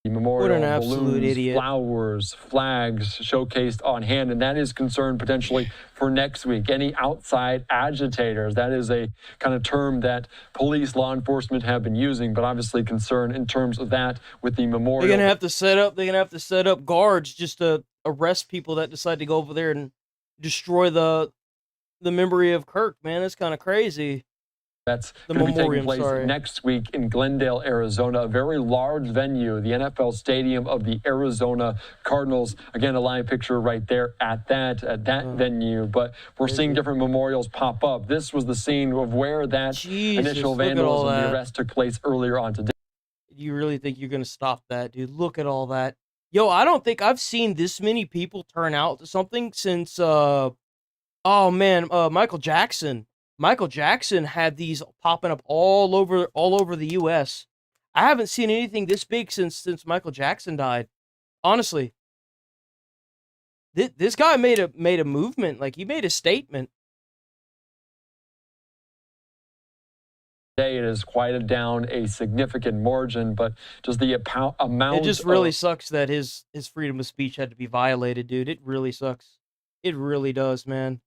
The memorial What an absolute balloons, idiot. flowers, flags showcased on hand, and that is concerned potentially for next week. Any outside agitators, that is a kind of term that police, law enforcement have been using, but obviously concerned in terms of that with the memorial. They're gonna have to set up guards just to arrest people that decide to go over there and destroy the memory of Kirk. Man, it's kind of crazy. That's the going to be taking memoriam, place next week in Glendale, Arizona, a very large venue, the NFL stadium of the Arizona Cardinals. Again, a live picture right there at that venue. But we're seeing different memorials pop up. This was the scene of where that initial vandalism, the arrest took place earlier on today. You really think you're going to stop that, dude? Look at all that. Yo, I don't think I've seen this many people turn out to something since, Michael Jackson. Michael Jackson had these popping up all over the U.S. I haven't seen anything this big since Michael Jackson died. Honestly, this guy made a movement. Like, he made a statement. It has quieted down a significant margin, but just the amount. It just really sucks that his freedom of speech had to be violated, dude. It really sucks. It really does, man.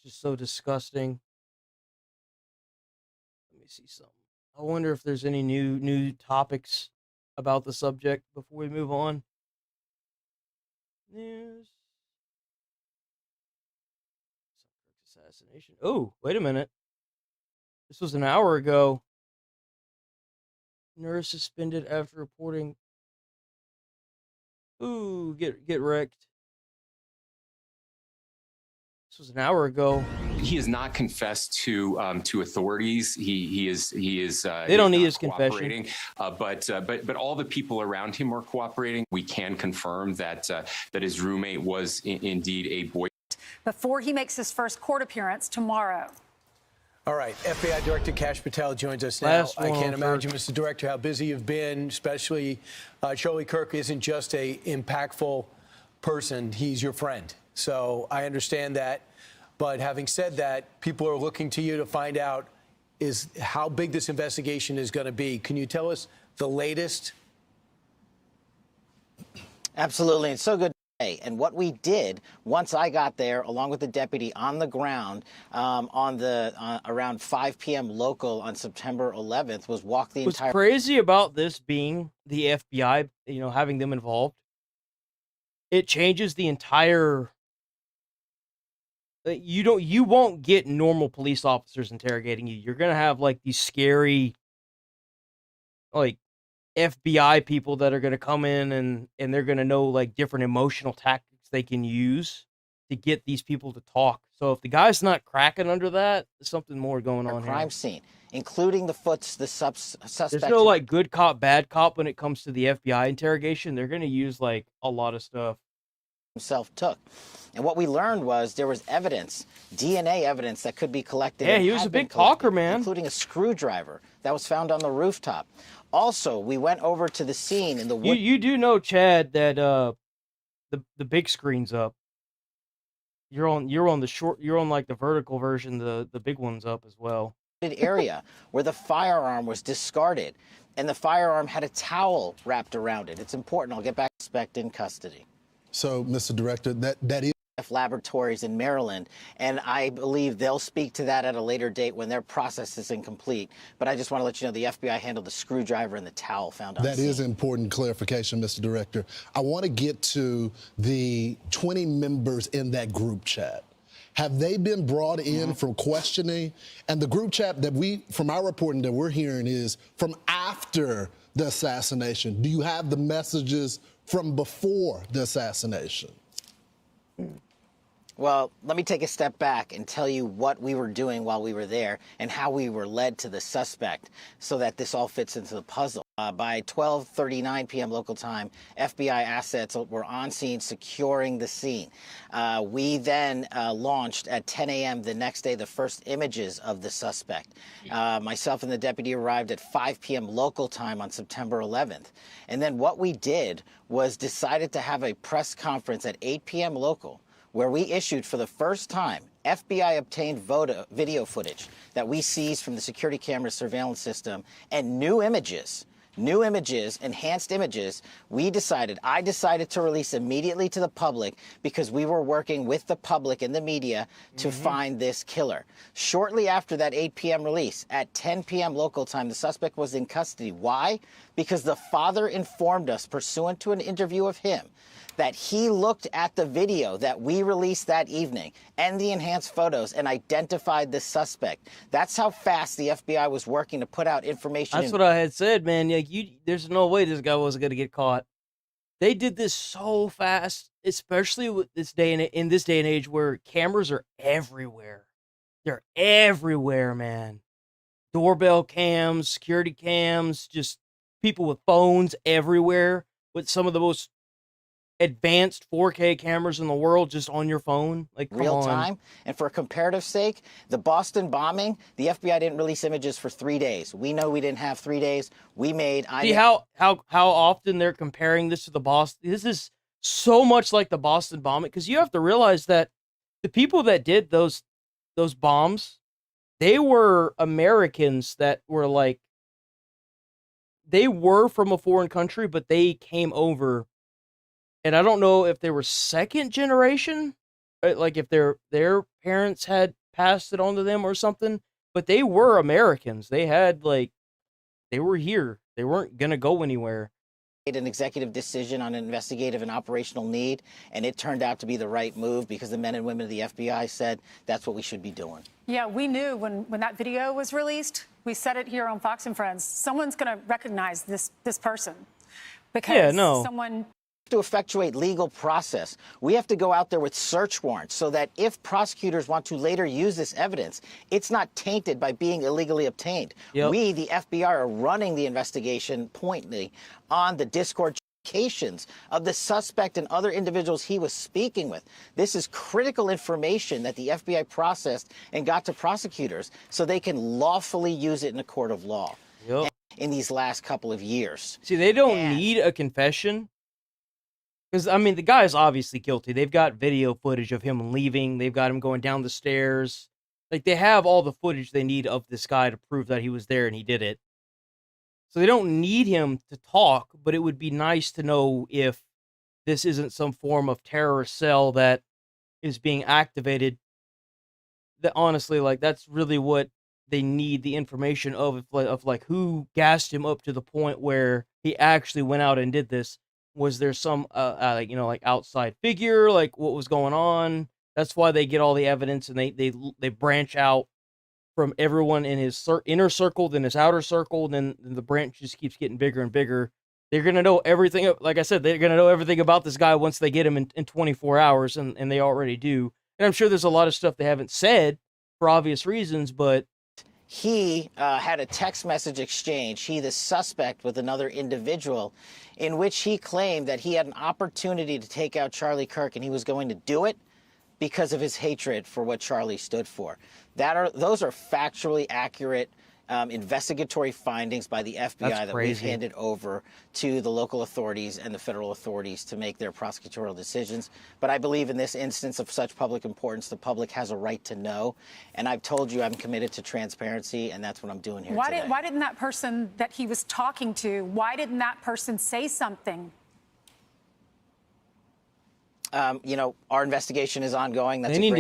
Just so disgusting. Let me see something. I wonder if there's any new topics about the subject before we move on. News. Assassination. Oh, wait a minute. This was an hour ago. Nurse suspended after reporting. Ooh, get wrecked. This was an hour ago. He has not confessed to authorities. He is. They don't need his confession. But all the people around him are cooperating. We can confirm that his roommate was indeed a boy. Before he makes his first court appearance tomorrow. All right, FBI Director Kash Patel joins us now. Last I one can't first. imagine, Mr. Director, how busy you've been, especially Charlie Kirk isn't just a impactful person, he's your friend. So I understand that. But having said that, people are looking to you to find out is how big this investigation is going to be. Can you tell us the latest? Absolutely. It's so good. And what we did once I got there, along with the deputy on the ground around 5 p.m. local on September 11th, was walk the entire. What's crazy about this being the FBI, having them involved, it changes the entire. You won't get normal police officers interrogating you. You're gonna have like these scary, like, FBI people that are gonna come in and they're gonna know like different emotional tactics they can use to get these people to talk. So if the guy's not cracking under that, there's something more going on crime here. scene, including the suspect. There's no like good cop, bad cop when it comes to the FBI interrogation. They're gonna use like a lot of stuff. Himself took. And what we learned was there was evidence, DNA evidence that could be collected. Yeah, and he was had a been big talker, collected, man. Including a screwdriver that was found on the rooftop. Also, we went over to the scene in the wood. You do know, Chad, that the big screen's up. You're on like the vertical version, the big one's up as well. Area where the firearm was discarded, and the firearm had a towel wrapped around it. It's important. I'll get back to suspect in custody. So, Mr. Director, that is laboratories in Maryland, and I believe they'll speak to that at a later date when their process is incomplete. But I just want to let you know the FBI handled the screwdriver and the towel found on That scene. is important clarification, Mr. Director. I want to get to the 20 members in that group chat. Have they been brought in for questioning? And the group chat that from our reporting that we're hearing is from after the assassination. Do you have the messages from before the assassination? Well, let me take a step back and tell you what we were doing while we were there and how we were led to the suspect so that this all fits into the puzzle. By 12:39 p.m. local time, FBI assets were on scene securing the scene. We then launched at 10 a.m. the next day the first images of the suspect. Myself and the deputy arrived at 5 p.m. local time on September 11th. And then what we did was decided to have a press conference at 8 p.m. local, where we issued for the first time FBI obtained video footage that we seized from the security camera surveillance system and new images, enhanced images. I decided to release immediately to the public because we were working with the public and the media to find this killer. Shortly after that 8 p.m. release, at 10 p.m. local time, the suspect was in custody. Why? Because the father informed us, pursuant to an interview of him, that he looked at the video that we released that evening and the enhanced photos and identified the suspect. That's how fast the FBI was working to put out information. That's what I had said, man. Like, there's no way this guy wasn't going to get caught. They did this so fast, especially with this in this day and age where cameras are everywhere. They're everywhere, man. Doorbell cams, security cams, just people with phones everywhere with some of the most advanced 4K cameras in the world just on your phone. Like, come real on. time. And for a comparative sake, the Boston bombing, the FBI didn't release images for 3 days. We know we didn't have 3 days. See how often they're comparing this to the Boston. This is so much like the Boston bombing, because you have to realize that the people that did those bombs, they were Americans that were like, they were from a foreign country, but they came over. And I don't know if they were second generation, like if their parents had passed it on to them or something, but they were Americans. They were here. They weren't going to go anywhere. Made an executive decision on an investigative and operational need, and it turned out to be the right move because the men and women of the FBI said that's what we should be doing. Yeah, we knew when that video was released, we said it here on Fox and Friends, someone's going to recognize this person because someone to effectuate legal process. We have to go out there with search warrants so that if prosecutors want to later use this evidence, it's not tainted by being illegally obtained. Yep. We, the FBI, are running the investigation pointedly on the Discord communications of the suspect and other individuals he was speaking with. This is critical information that the FBI processed and got to prosecutors so they can lawfully use it in a court of law. Yep. In these last couple of years. See, they don't need a confession. Because, I mean, the guy is obviously guilty. They've got video footage of him leaving. They've got him going down the stairs. Like, they have all the footage they need of this guy to prove that he was there and he did it. So they don't need him to talk, but it would be nice to know if this isn't some form of terrorist cell that is being activated. That honestly, like, that's really what they need the information of like who gassed him up to the point where he actually went out and did this. Was there some, like outside figure, like what was going on? That's why they get all the evidence and they branch out from everyone in his inner circle, then his outer circle, then the branch just keeps getting bigger and bigger. They're going to know everything. Like I said, they're going to know everything about this guy once they get him in 24 hours, and they already do. And I'm sure there's a lot of stuff they haven't said for obvious reasons, but he had a text message exchange, the suspect, with another individual, in which he claimed that he had an opportunity to take out Charlie Kirk, and he was going to do it because of his hatred for what Charlie stood for. Those are factually accurate investigatory findings by the FBI that we've handed over to the local authorities and the federal authorities to make their prosecutorial decisions. But I believe in this instance of such public importance, the public has a right to know. And I've told you I'm committed to transparency, and that's what I'm doing here today. Why didn't that person that he was talking to, why didn't that person say something? Our investigation is ongoing. They need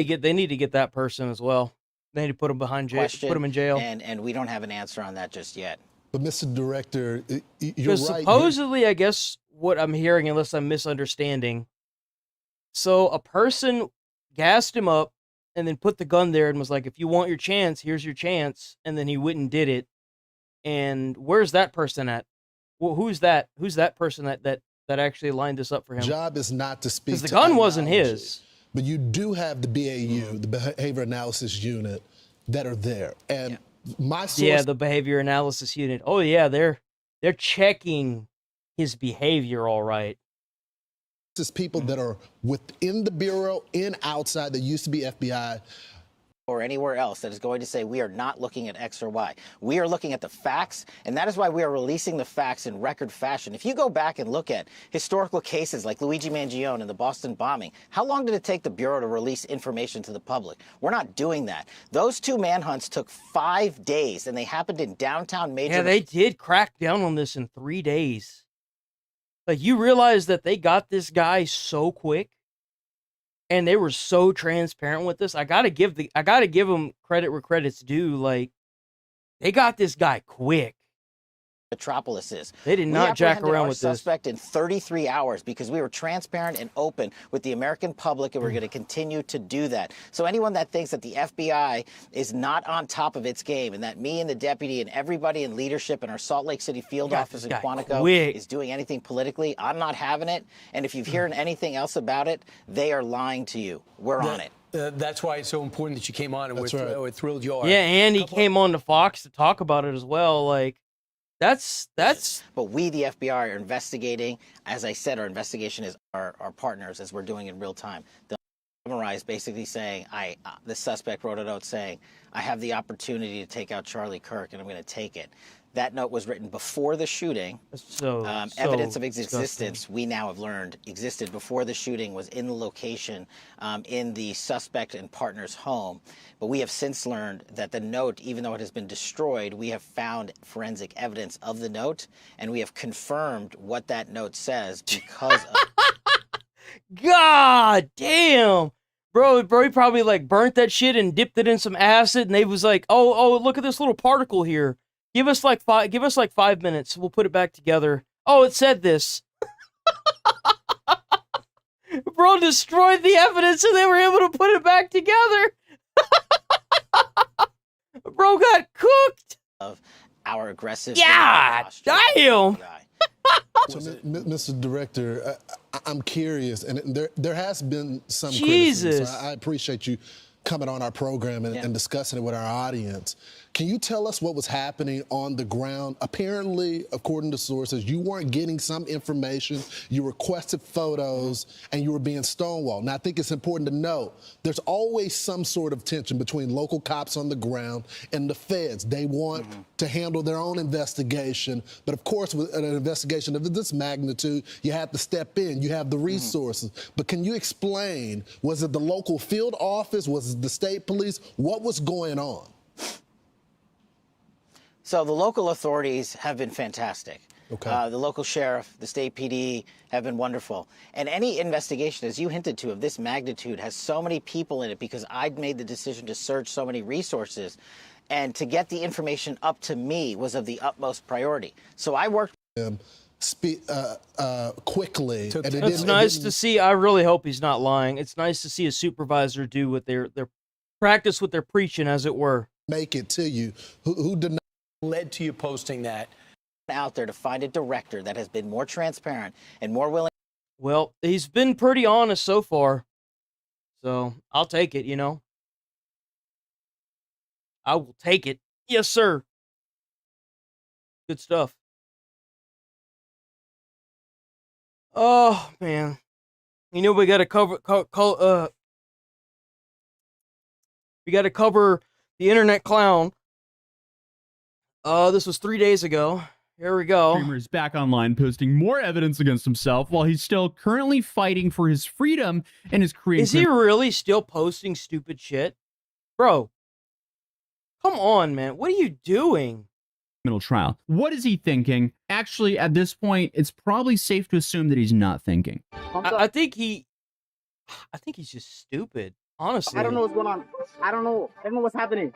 to get that person as well. They need to put him behind jail. Put him in jail. And we don't have an answer on that just yet. But Mr. Director, you're because right. Supposedly, I guess what I'm hearing, unless I'm misunderstanding, so a person gassed him up and then put the gun there and was like, "If you want your chance, here's your chance." And then he went and did it. And where's that person at? Well, who's that? Who's that person that actually lined this up for him? Job is not to speak. Because the gun wasn't his. But you do have the BAU, the Behavior Analysis Unit, that are there. And my source... Yeah, the Behavior Analysis Unit. Oh, yeah, they're They're checking his behavior, all right. This is people that are within the Bureau and outside that used to be FBI. Or anywhere else that is going to say we are not looking at X or Y. We are looking at the facts, and that is why we are releasing the facts in record fashion. If you go back and look at historical cases like Luigi Mangione and the Boston bombing, how long did it take the Bureau to release information to the public? We're not doing that. Those two manhunts took 5 days, and they happened in downtown major... Yeah, they did crack down on this in 3 days. Like, you realize that they got this guy so quick? And they were so transparent with this. I gotta give them credit where credit's due. Like, they got this guy quick. Metropolis is. They did not jack around with this. Suspect in 33 hours because we were transparent and open with the American public, and we're going to continue to do that. So anyone that thinks that the FBI is not on top of its game and that me and the deputy and everybody in leadership in our Salt Lake City field office in Quantico is doing anything politically, I'm not having it. And if you've heard anything else about it, they are lying to you. We're on it. That's why it's so important that you came on, and we're thrilled you are. Yeah, and he came on to Fox to talk about it as well. Like, that's. But we, the FBI, are investigating. As I said, our investigation is our partners, as we're doing in real time. The summarize basically saying, the suspect wrote a note saying, I have the opportunity to take out Charlie Kirk, and I'm going to take it. That note was written before the shooting. Evidence of its existence, we now have learned, existed before the shooting, was in the location in the suspect and partner's home. But we have since learned that the note, even though it has been destroyed, we have found forensic evidence of the note, and we have confirmed what that note says because of... God damn! Bro, he probably, like, burnt that shit and dipped it in some acid, and they was like, oh, look at this little particle here. Give us like 5 minutes. We'll put it back together. Oh, it said this. Bro destroyed the evidence and they were able to put it back together. Bro got cooked. Of our aggressive... Yeah, damn. So, Mr. Director, I'm curious, and there has been some Jesus. criticism. So I appreciate you coming on our program and discussing it with our audience. Can you tell us what was happening on the ground? Apparently, according to sources, you weren't getting some information, you requested photos, and you were being stonewalled. Now, I think it's important to know there's always some sort of tension between local cops on the ground and the feds. They want to handle their own investigation, but of course, with an investigation of this magnitude, you have to step in, you have the resources. But can you explain, was it the local field office, was it the state police? What was going on? So the local authorities have been fantastic. Okay. The local sheriff, the state PD have been wonderful. And any investigation, as you hinted to, of this magnitude has so many people in it because I'd made the decision to surge so many resources. And to get the information up to me was of the utmost priority. So I worked... quickly. It's nice to see. I really hope he's not lying. It's nice to see a supervisor do what their practice what they're preaching, as it were. Make it to you. Who did not... led to you posting that out there to find a director that has been more transparent and more willing. Well, he's been pretty honest so far, so I'll take it. I will take it. Yes, sir. Good stuff. Oh man, we got to cover. We got to cover the internet clown. This was 3 days ago. Here we go. Streamer is back online posting more evidence against himself while he's still currently fighting for his freedom and his creating... Is he really still posting stupid shit? Bro, come on, man. What are you doing? Criminal trial. What is he thinking? Actually, at this point, it's probably safe to assume that he's not thinking. I think he's just stupid, honestly. I don't know what's going on. I don't know what's happening.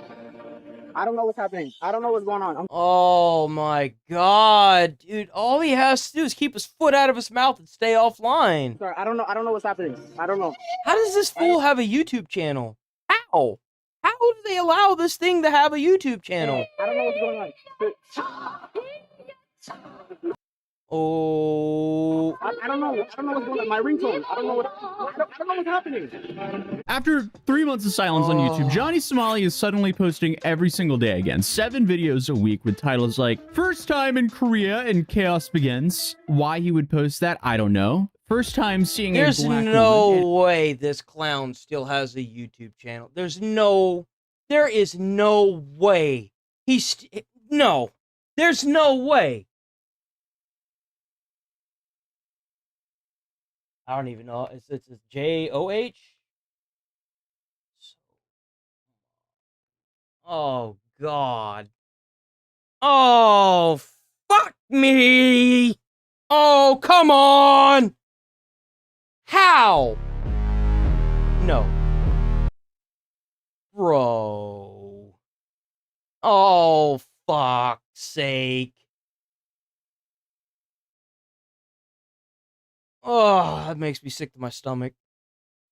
I don't know what's happening. I don't know what's going on. Oh my god, dude. All he has to do is keep his foot out of his mouth and stay offline. Sorry, I don't know what's happening. I don't know. How does this fool have a YouTube channel? How? How do they allow this thing to have a YouTube channel? I don't know what's going on. Oh. I don't know. I don't know what's going on. My ringtone. I don't know what's happening. After 3 months of silence on YouTube, Johnny Somali is suddenly posting every single day again. 7 videos a week with titles like "First time in Korea and chaos begins." Why he would post that, I don't know. First time seeing There's a black no woman. way this clown still has a YouTube channel. There is no way. No. There's no way. I don't even know. It's J-O-H? Oh, God. Oh, fuck me. Oh, come on. How? No. Bro. Oh, fuck's sake. Oh, that makes me sick to my stomach.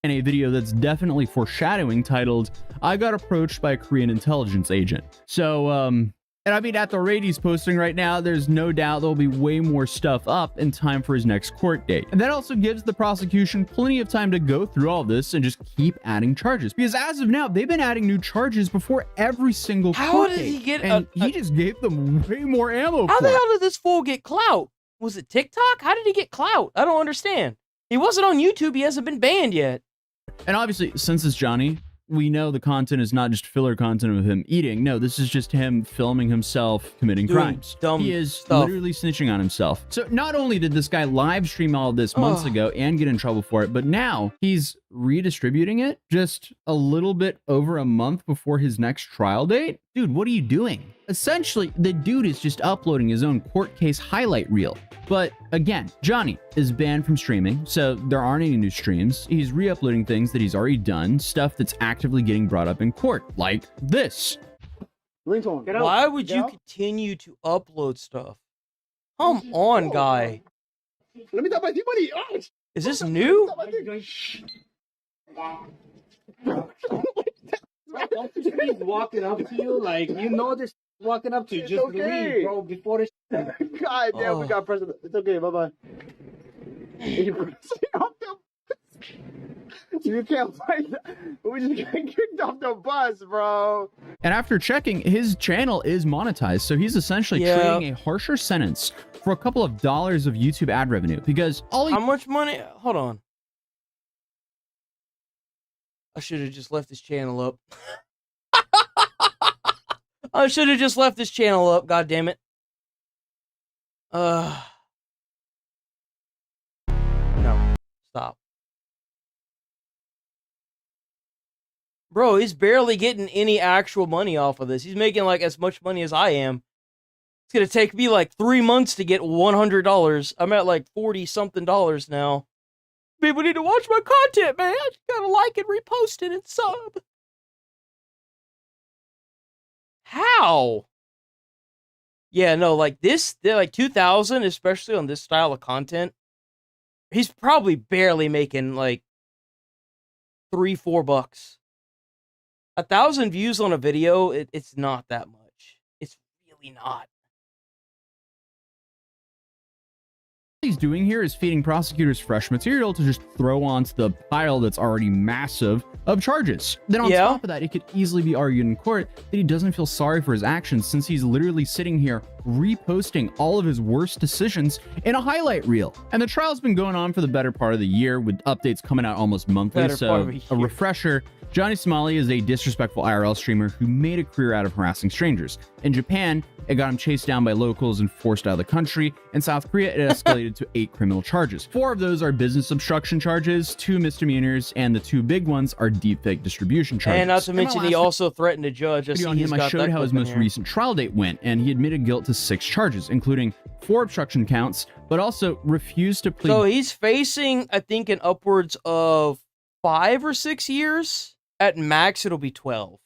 In a video that's definitely foreshadowing titled, "I got approached by a Korean intelligence agent." So, and I mean, at the rate he's posting right now, there's no doubt there'll be way more stuff up in time for his next court date. And that also gives the prosecution plenty of time to go through all this and just keep adding charges. Because as of now, they've been adding new charges before every single court date. How did he get and he just gave them way more ammo How for the it. hell did this fool get clout? Was it TikTok? How did he get clout? I don't understand. He wasn't on YouTube. He hasn't been banned yet. And obviously, since it's Johnny, we know the content is not just filler content of him eating. No, this is just him filming himself committing Doing crimes. dumb He is stuff. literally snitching on himself. So not only did this guy live stream all of this months ago and get in trouble for it, but now he's redistributing it just a little bit over a month before his next trial date. Dude, what are you doing? Essentially, the dude is just uploading his own court case highlight reel. But again, Johnny is banned from streaming, so there aren't any new streams. He's re-uploading things that he's already done, stuff that's actively getting brought up in court, like this. Ringtone. Get out. Why would Get you out. continue to upload stuff? Come on, guy. Let me tap my buddy. Oh, Is this new? He's walking up to you like you know this walking up to you. Just okay. leave, bro. Before this. God damn, we got president. It's okay. Bye bye. You can't fight that. We just got kicked off the bus, bro. And after checking, his channel is monetized, so he's essentially trading a harsher sentence for a couple of dollars of YouTube ad revenue because all he— How much money? Hold on. I should have just left this channel up. I should have just left this channel up, god damn it. No. Stop. Bro, he's barely getting any actual money off of this. He's making like as much money as I am. It's gonna take me like 3 months to get $100. I'm at like 40-something now. People need to watch my content, man. I just gotta like and repost it and sub. How? Yeah, no, like this, they're like 2,000, especially on this style of content. He's probably barely making like $3-4. 1,000 views on a video, it's not that much. It's really not. What he's doing here is feeding prosecutors fresh material to just throw onto the pile that's already massive of charges. Then on top of that, it could easily be argued in court that he doesn't feel sorry for his actions since he's literally sitting here reposting all of his worst decisions in a highlight reel. And the trial's been going on for the better part of the year with updates coming out almost monthly. So a refresher, Johnny Somali is a disrespectful IRL streamer who made a career out of harassing strangers. In Japan, it got him chased down by locals and forced out of the country. In South Korea, it escalated to 8 criminal charges. 4 of those are business obstruction charges, 2 misdemeanors, and the 2 big ones are deepfake distribution charges. And not to mention, he also threatened a judge. I see he's got I showed how his most recent trial date went, and he admitted guilt to 6 charges, including 4 obstruction counts, but also refused to plead. So he's facing, I think, an upwards of 5 or 6 years. At max, it'll be 12.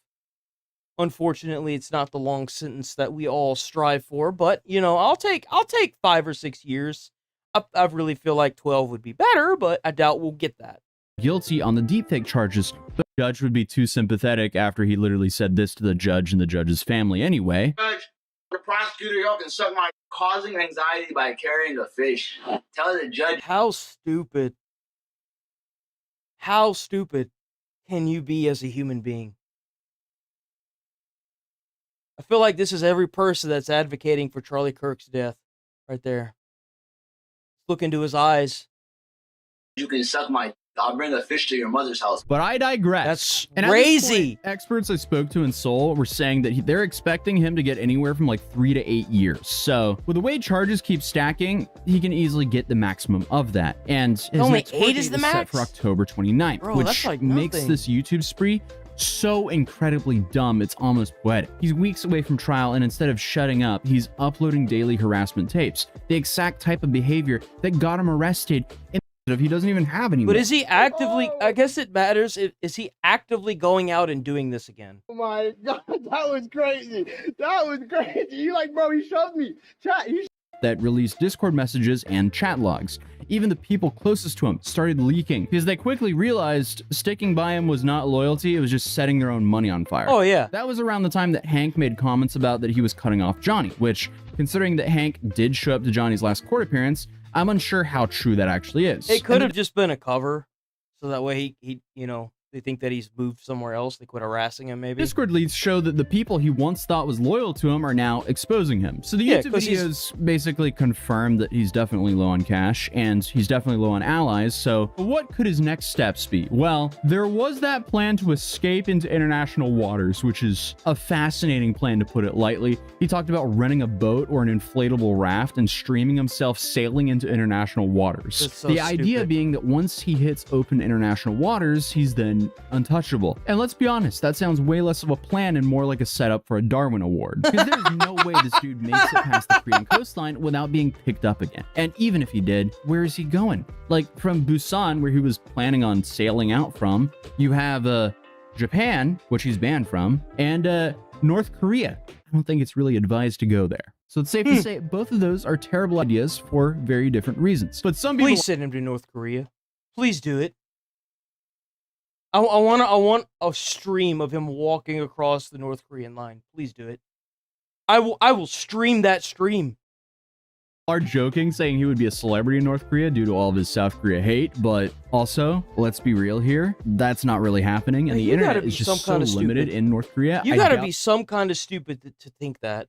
Unfortunately, it's not the long sentence that we all strive for, but you know, I'll take 5 or 6 years. I really feel like 12 would be better, but I doubt we'll get that. Guilty on the deepfake charges, but the judge would be too sympathetic after he literally said this to the judge and the judge's family anyway. Judge, The prosecutor y'all can suck my causing anxiety by carrying a fish. Tell the judge. How stupid can you be as a human being? I feel like this is every person that's advocating for Charlie Kirk's death right there. Look into his eyes. You can suck my. I'll bring a fish to your mother's house. But I digress. That's And at this crazy. point, experts I spoke to in Seoul were saying that they're expecting him to get anywhere from like 3 to 8 years. So with the way charges keep stacking, he can easily get the maximum of that. And his Only next court 8 is date the set max? for October 29th, Bro, which that's like makes nothing. this YouTube spree so incredibly dumb, it's almost poetic. He's weeks away from trial, and instead of shutting up, he's uploading daily harassment tapes, the exact type of behavior that got him arrested and if he doesn't even have anymore. But is he actively, I guess it matters, is he actively going out and doing this again? Oh my God, that was crazy. That was crazy. You like, bro, he shoved me. Chat, he that released Discord messages and chat logs. Even the people closest to him started leaking because they quickly realized sticking by him was not loyalty, it was just setting their own money on fire. Oh, yeah. That was around the time that Hank made comments about that he was cutting off Johnny, which, considering that Hank did show up to Johnny's last court appearance, I'm unsure how true that actually is. It could have just been a cover, so that way he you know, they think that he's moved somewhere else. They quit harassing him, maybe. Discord leads show that the people he once thought was loyal to him are now exposing him. So the YouTube 'cause videos basically confirm that he's definitely low on cash and he's definitely low on allies. So what could his next steps be? Well, there was that plan to escape into international waters, which is a fascinating plan to put it lightly. He talked about renting a boat or an inflatable raft and streaming himself sailing into international waters. That's so the idea stupid. being that once he hits open international waters, he's then untouchable. And let's be honest, that sounds way less of a plan and more like a setup for a Darwin Award. Because there's no way this dude makes it past the Korean coastline without being picked up again. And even if he did, where is he going? Like from Busan, where he was planning on sailing out from, you have Japan, which he's banned from, and North Korea. I don't think it's really advised to go there. So it's safe to say both of those are terrible ideas for very different reasons. But some people... Please send him to North Korea. Please do it. I want a stream of him walking across the North Korean line. Please do it. I will stream that stream. Are joking, saying he would be a celebrity in North Korea due to all of his South Korea hate, but also, let's be real here, that's not really happening, and the internet is just so limited in North Korea. You gotta be some kind of stupid to think that.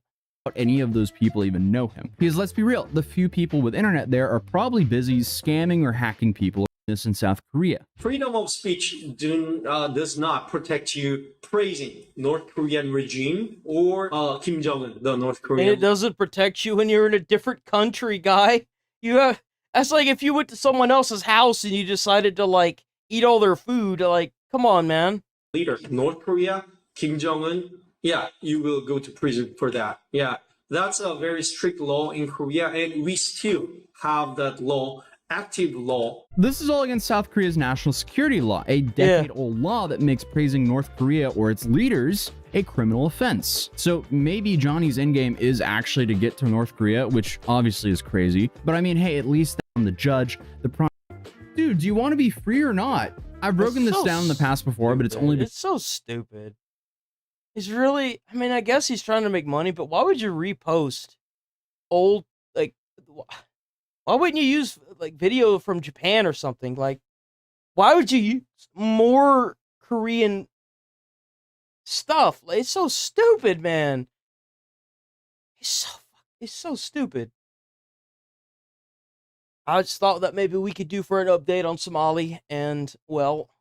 Any of those people even know him. Because let's be real, the few people with internet there are probably busy scamming or hacking people in South Korea. Freedom of speech does not protect you praising North Korean regime or Kim Jong-un, the North Korean. And it doesn't protect you when you're in a different country, guy. That's like if you went to someone else's house and you decided to like eat all their food. Like, come on, man. Leader, North Korea, Kim Jong-un. Yeah, you will go to prison for that. Yeah, that's a very strict law in Korea, and we still have that law. Active law. This is all against South Korea's national security law, a decade-old law that makes praising North Korea or its leaders a criminal offense. So maybe Johnny's endgame is actually to get to North Korea, which obviously is crazy. But I mean, hey, at least I'm the judge. Dude, do you want to be free or not? I've broken this down in the past before, but it's only... It's so stupid. He's really... I mean, I guess he's trying to make money, but why would you repost old, like... Why wouldn't you use like video from Japan or something? Like, why would you use more Korean stuff? Like, it's so stupid, man. It's so stupid. I just thought that maybe we could do for an update on Somali, and well,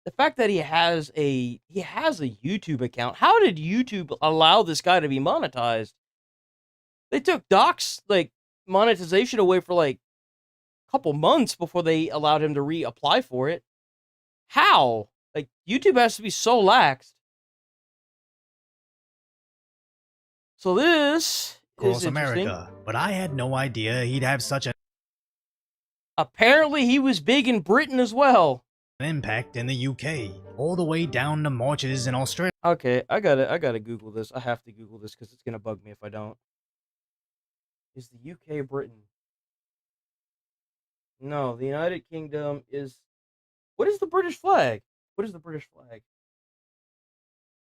the fact that he has a YouTube account. How did YouTube allow this guy to be monetized? They took Doc's like monetization away for like a couple months before they allowed him to reapply for it. How? Like, YouTube has to be so lax. So this is America, but I had no idea he'd have such an apparently he was big in Britain as well. Impact in the UK, all the way down to marches in Australia. Okay, I gotta Google this. I have to Google this because it's gonna bug me if I don't. Is the UK Britain? No, the United Kingdom is... What is the British flag? What is the British flag?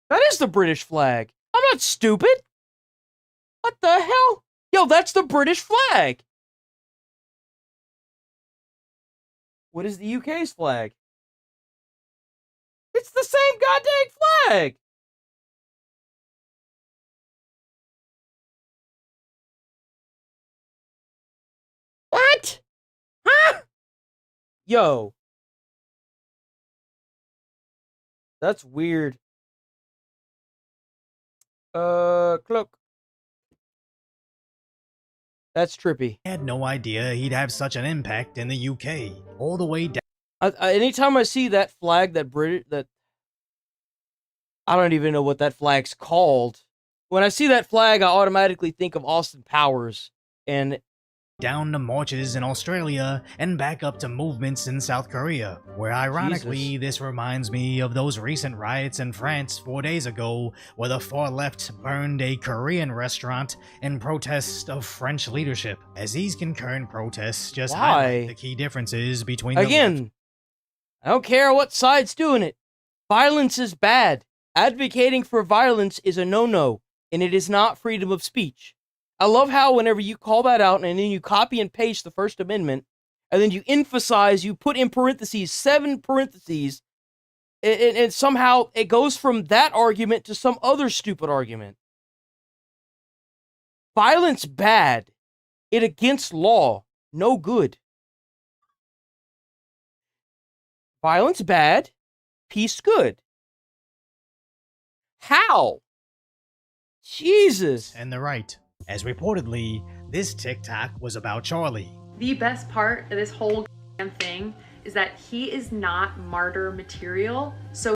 That is the British flag! I'm not stupid! What the hell? Yo, that's the British flag. What is the UK's flag? It's the same goddamn flag. What? Huh? Yo. That's weird. Cloak. That's trippy. I had no idea he'd have such an impact in the UK, all the way down. Anytime I see that flag, that I don't even know what that flag's called. When I see that flag, I automatically think of Austin Powers and down to marches in Australia and back up to movements in South Korea, where ironically this reminds me of those recent riots in France 4 days ago where the far left burned a Korean restaurant in protest of French leadership. As these concurrent protests just highlight the key differences between again, I don't care what side's doing it. Violence is bad. Advocating for violence is a no-no, and it is not freedom of speech. I love how whenever you call that out and then you copy and paste the First Amendment, and then you emphasize, you put in parentheses, 7 parentheses, and somehow it goes from that argument to some other stupid argument. Violence bad. It against law. No good. Violence bad. Peace good. How? Jesus. And the right. As reportedly, this TikTok was about Charlie. The best part of this whole thing is that he is not martyr material. So,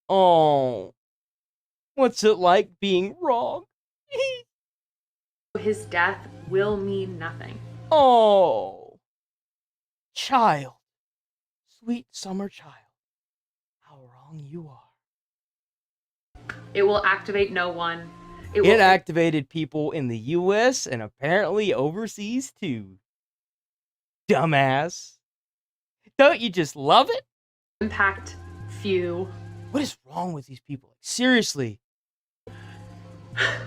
oh, what's it like being wrong? his death will mean nothing. Oh, child, sweet summer child, how wrong you are. It will activate no one. It activated people in the US and apparently overseas too. Dumbass. Don't you just love it? Impact few. What is wrong with these people? Seriously.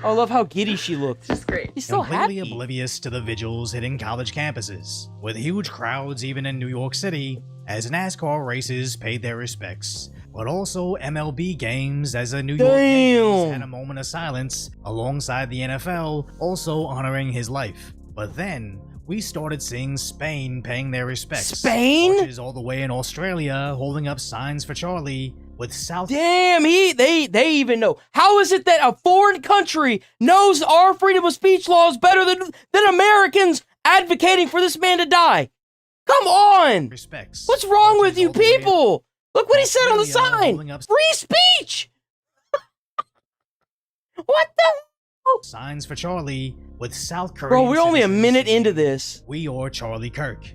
I love how giddy she looked. It's great. She's so completely happy. Oblivious to the vigils hitting college campuses, with huge crowds even in New York City, as NASCAR races paid their respects. But also MLB games, as the New York Yankees had a moment of silence alongside the NFL, also honoring his life. But then we started seeing Spain paying their respects. Spain? Watches all the way in Australia holding up signs for Charlie with South. Damn, they even know. How is it that a foreign country knows our freedom of speech laws better than Americans advocating for this man to die? Come on! Respects. What's wrong with you people? Look what he said on the sign! Free speech! What the hell? Signs for Charlie with South Korea. Bro, we're only a minute into this. We are Charlie Kirk.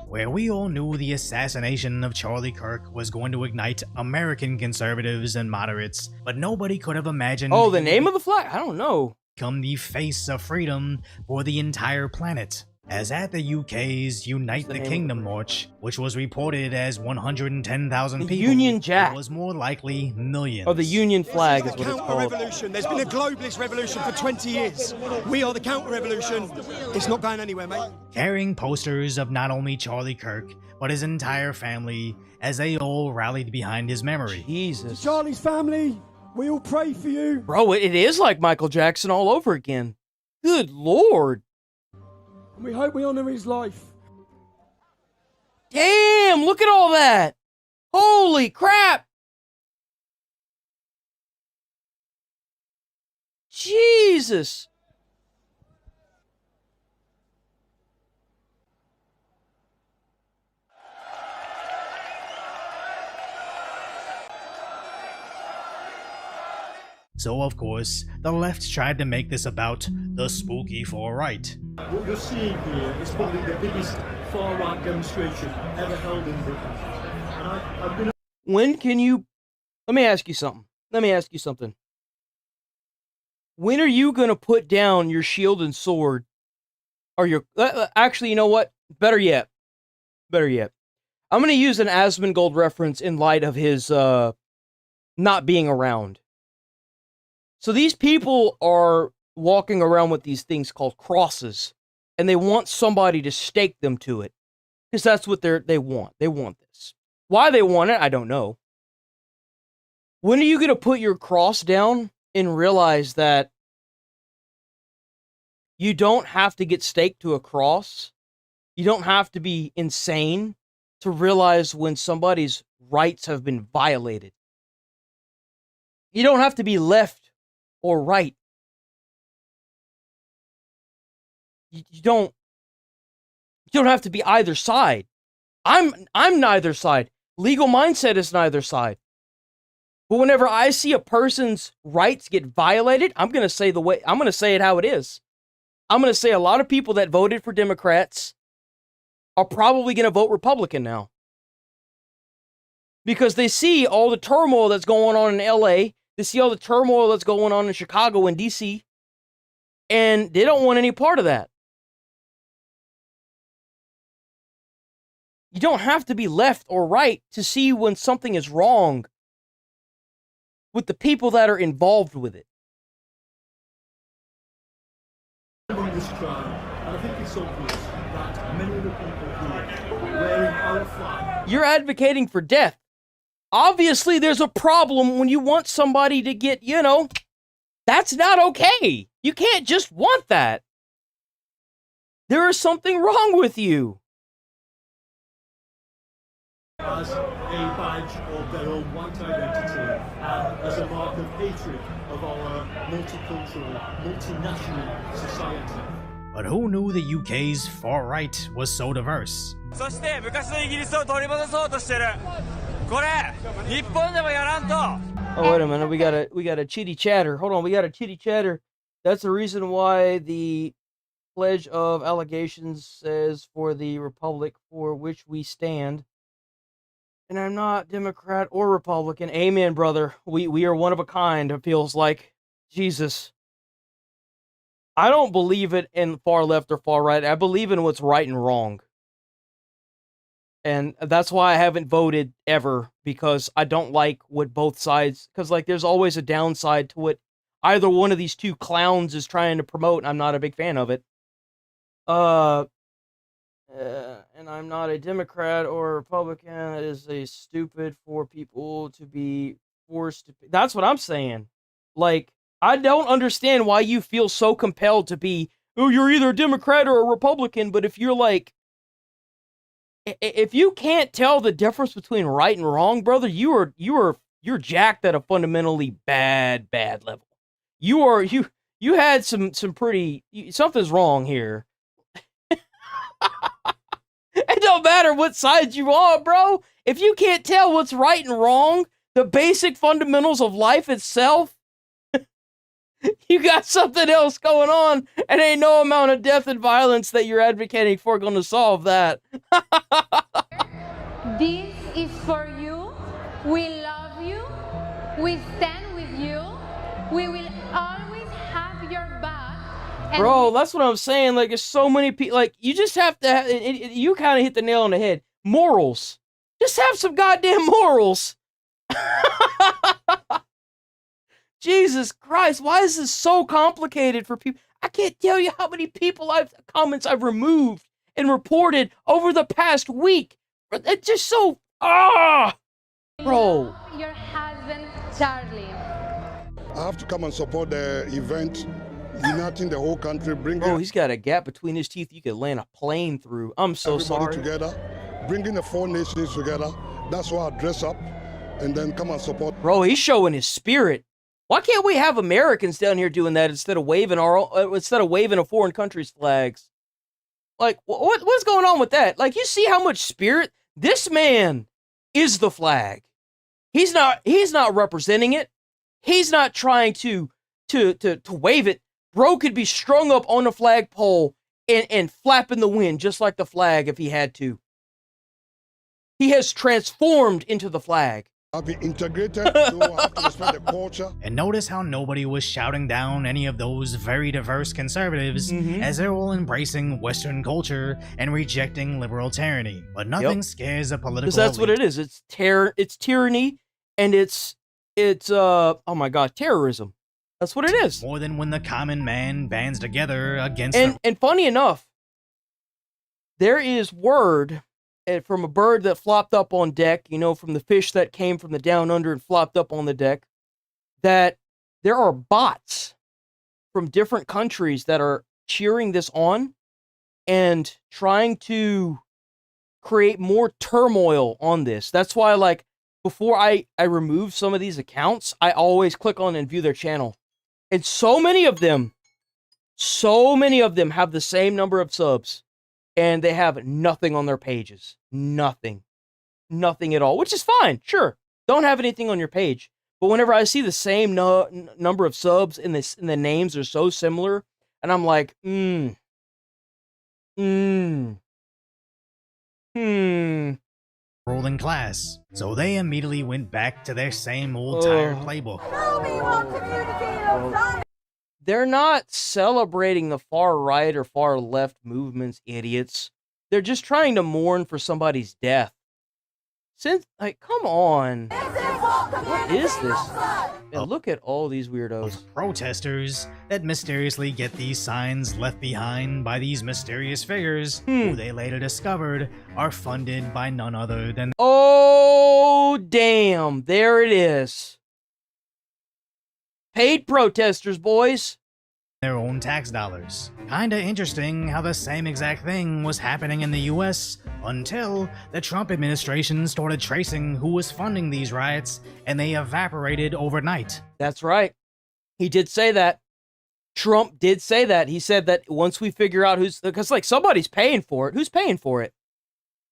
Where we all knew the assassination of Charlie Kirk was going to ignite American conservatives and moderates, but nobody could have imagined. Oh, the name of the flag? I don't know. Become the face of freedom for the entire planet. As at the UK's Unite the Kingdom March, which was reported as 110,000 people, Union Jack. It was more likely millions. Oh, the Union flag is what it's called. Revolution. There's been a globalist revolution for 20 years. We are the counter-revolution. It's not going anywhere, mate. Carrying posters of not only Charlie Kirk, but his entire family, as they all rallied behind his memory. Jesus. Charlie's family, we all pray for you. Bro, it is like Michael Jackson all over again. Good Lord. And we hope we honor his life. Damn, look at all that. Holy crap. Jesus. So, of course, the left tried to make this about the spooky far-right. What you're seeing here is probably the biggest far-right demonstration ever held in Britain. And I've been... When can you... Let me ask you something. When are you going to put down your shield and sword? Or your... Actually, you know what? Better yet. I'm going to use an Asmongold reference in light of his not being around. So these people are walking around with these things called crosses, and they want somebody to stake them to it, because that's what they want. They want this. Why they want it, I don't know. When are you going to put your cross down and realize that you don't have to get staked to a cross? You don't have to be insane to realize when somebody's rights have been violated. You don't have to be left or right. You don't have to be either side. I'm neither side. Legal mindset is neither side. But whenever I see a person's rights get violated, I'm going to say it how it is. I'm going to say a lot of people that voted for Democrats are probably going to vote Republican now. Because they see all the turmoil that's going on in LA, they see all the turmoil that's going on in Chicago and DC, and they don't want any part of that. You don't have to be left or right to see when something is wrong with the people that are involved with it. This crime, and I think it's obvious that many of the people who are wearing our flag. You're advocating for death. Obviously, there's a problem when you want somebody to get, that's not okay. You can't just want that. There is something wrong with you. As a badge of their own white identity and as a mark of hatred of our multicultural, multinational society. But who knew the UK's far right was so diverse? Oh, wait a minute, we got a chitty chatter. Hold on, we got a chitty chatter. That's the reason why the Pledge of Allegations says for the Republic for which we stand. And I'm not Democrat or Republican. Amen, brother. We are one of a kind, it feels like. Jesus. I don't believe it in far left or far right. I believe in what's right and wrong. And that's why I haven't voted ever, because I don't like what both sides, because there's always a downside to what either one of these two clowns is trying to promote, and I'm not a big fan of it. And I'm not a Democrat or a Republican. It is a stupid for people to be forced to. That's what I'm saying. I don't understand why you feel so compelled to be, oh, you're either a Democrat or a Republican, but if you're if you can't tell the difference between right and wrong, brother, you're jacked at a fundamentally bad level. You had some pretty, something's wrong here. It don't matter what side you are, bro. If you can't tell what's right and wrong, the basic fundamentals of life itself, you got something else going on, and ain't no amount of death and violence that you're advocating for going to solve that. This is for you. We love you. We stand with you. We will always have your back. Bro, that's what I'm saying. There's so many people. You just have to have, you kind of hit the nail on the head. Morals. Just have some goddamn morals. Jesus Christ, why is this so complicated for people? I can't tell you how many comments I've removed and reported over the past week. It's just so, bro. Your husband, Charlie. I have to come and support the event, uniting the whole country, Bro, he's got a gap between his teeth you could land a plane through. I'm so sorry. Together, bringing the 4 nations together. That's why I dress up and then come and support. Bro, he's showing his spirit. Why can't we have Americans down here doing that instead of waving a foreign country's flags? What's going on with that? You see how much spirit? This man is the flag. He's not representing it. He's not trying to wave it. Bro could be strung up on a flagpole and flap in the wind just like the flag if he had to. He has transformed into the flag. Have been integrated, so have to respect the culture. And notice how nobody was shouting down any of those very diverse conservatives, as they're all embracing Western culture and rejecting liberal tyranny. But nothing scares a political Because that's what elite. it is. It's tyranny, and it's oh my god, terrorism. That's what it is. More than when the common man bands together against And funny enough, there is word from a bird that flopped up on deck, you know, from the fish that came from the down under and flopped up on the deck, that there are bots from different countries that are cheering this on and trying to create more turmoil on this. That's why, like, before I remove some of these accounts, I always click on and view their channel. And so many of them have the same number of subs. And they have nothing on their pages. Nothing at all, which is fine. Sure, don't have anything on your page. But whenever I see the same number of subs and the names are so similar, and I'm like, ruling class. So they immediately went back to their same old tired playbook. They're not celebrating the far right or far left movements, idiots. They're just trying to mourn for somebody's death. Since, like, come on. What is this? And look at all these weirdos. Protesters that mysteriously get these signs left behind by these mysterious figures, who they later discovered are funded by none other than... Oh, damn. There it is. Paid protesters, boys. Their own tax dollars. Kinda interesting how the same exact thing was happening in the US until the Trump administration started tracing who was funding these riots, and they evaporated overnight. That's right. He did say that. Trump did say that. He said that once we figure out who's... Because, like, somebody's paying for it. Who's paying for it?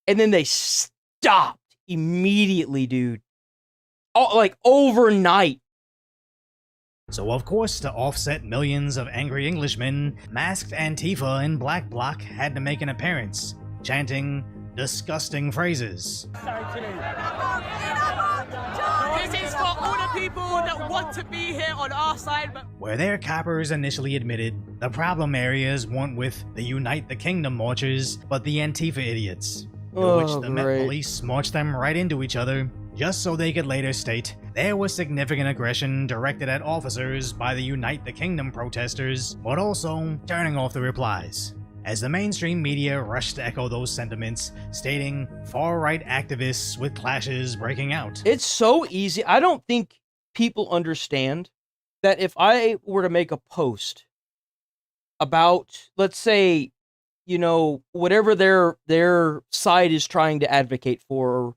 And then they stopped immediately, dude. Oh, like, overnight. So of course, to offset millions of angry Englishmen, masked Antifa and Black Bloc had to make an appearance, chanting disgusting phrases. This is for all the people that want to be here on our side, but... Where their coppers initially admitted the problem areas weren't with the Unite the Kingdom marchers, but the Antifa idiots, to which the Met Police marched them right into each other, just so they could later state there was significant aggression directed at officers by the Unite the Kingdom protesters, but also turning off the replies, as the mainstream media rushed to echo those sentiments, stating far-right activists with clashes breaking out. It's so easy. I don't think people understand that if I were to make a post about, let's say, you know, whatever their side is trying to advocate for,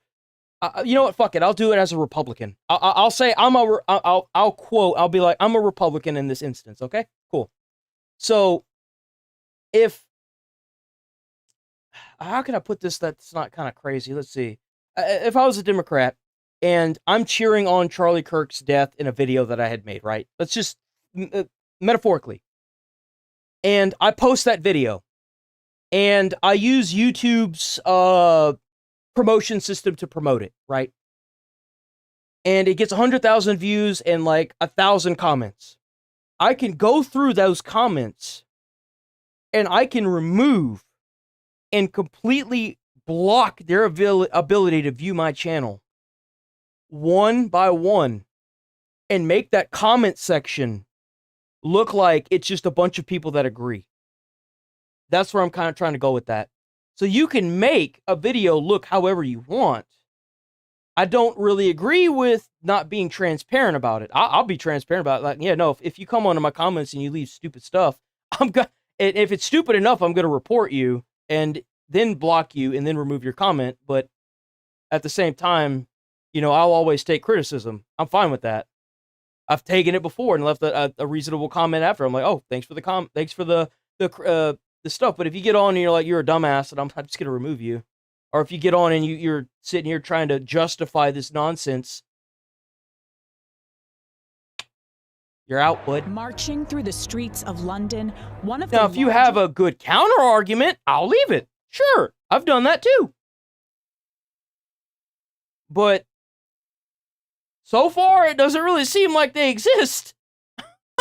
you know what? Fuck it. I'll do it as a Republican. I'll say I'll quote. I'll be like, I'm a Republican in this instance. Okay, cool. So, how can I put this that's not kind of crazy? Let's see. If I was a Democrat and I'm cheering on Charlie Kirk's death in a video that I had made, right? Let's just metaphorically, and I post that video, and I use YouTube's promotion system to promote it, right? And it gets 100,000 views and like 1,000 comments. I can go through those comments and I can remove and completely block their ability to view my channel one by one and make that comment section look like it's just a bunch of people that agree. That's where I'm kind of trying to go with that. So you can make a video look however you want. I don't really agree with not being transparent about it. I'll be transparent about it. Like, yeah, no, if you come onto my comments and you leave stupid stuff, if it's stupid enough, I'm going to report you and then block you and then remove your comment. But at the same time, you know, I'll always take criticism. I'm fine with that. I've taken it before and left a reasonable comment after. I'm like, oh, thanks for the thanks for the stuff. But if you get on and you're like, you're a dumbass, and I'm just going to remove you. Or if you get on and you're sitting here trying to justify this nonsense, you're out, bud. Marching through the streets of London, one of now, if you have a good counter argument, I'll leave it. Sure, I've done that too. But So far, it doesn't really seem like they exist.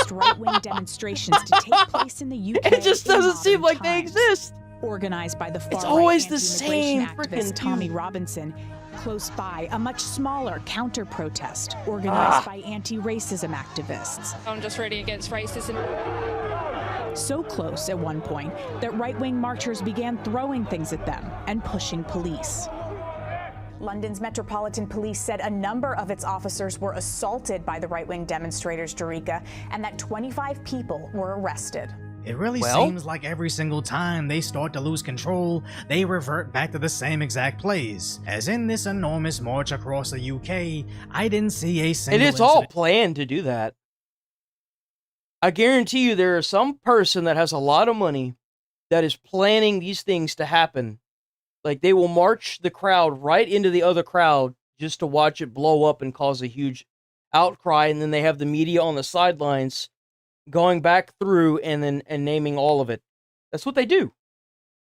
Right-wing demonstrations to take place in the UK. It just doesn't seem like they exist. Organized by the far It's always right the same anti-immigration activist freaking Tommy Robinson. Close by, a much smaller counter-protest organized by anti-racism activists. I'm just really against racism. So close at one point that right-wing marchers began throwing things at them and pushing police. London's Metropolitan Police said a number of its officers were assaulted by the right-wing demonstrators, Dorica, and that 25 people were arrested. It really seems like every single time they start to lose control, they revert back to the same exact plays. As in this enormous march across the UK, I didn't see a single And it's all planned to do that. I guarantee you there is some person that has a lot of money that is planning these things to happen. Like, they will march the crowd right into the other crowd just to watch it blow up and cause a huge outcry, and then they have the media on the sidelines going back through and naming all of it. That's what they do.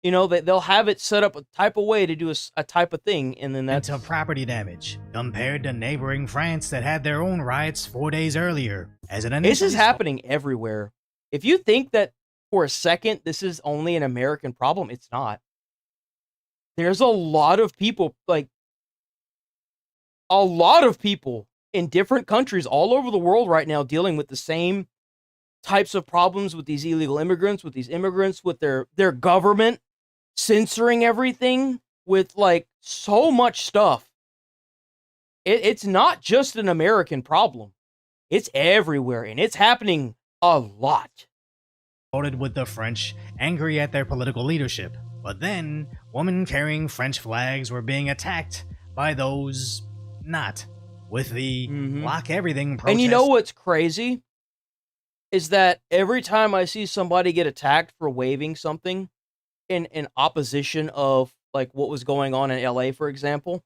You know, they'll have it set up a type of way to do a type of thing, and then that's... into property damage, compared to neighboring France that had their own riots 4 days earlier. As an This is happening everywhere. If you think that for a second this is only an American problem, it's not. There's a lot of people, like, a lot of people in different countries all over the world right now dealing with the same types of problems with these illegal immigrants, with these immigrants, with their government censoring everything, with, like, so much stuff. It's not just an American problem. It's everywhere, and it's happening a lot. Voted with the French, angry at their political leadership. But then, women carrying French flags were being attacked by those not, with the block everything protest. And you know what's crazy? Is that every time I see somebody get attacked for waving something in opposition of, like, what was going on in LA, for example,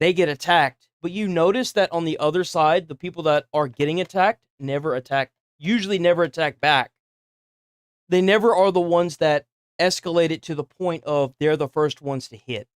they get attacked. But you notice that on the other side, the people that are getting attacked usually never attack back. They never are the ones that escalate it to the point of they're the first ones to hit.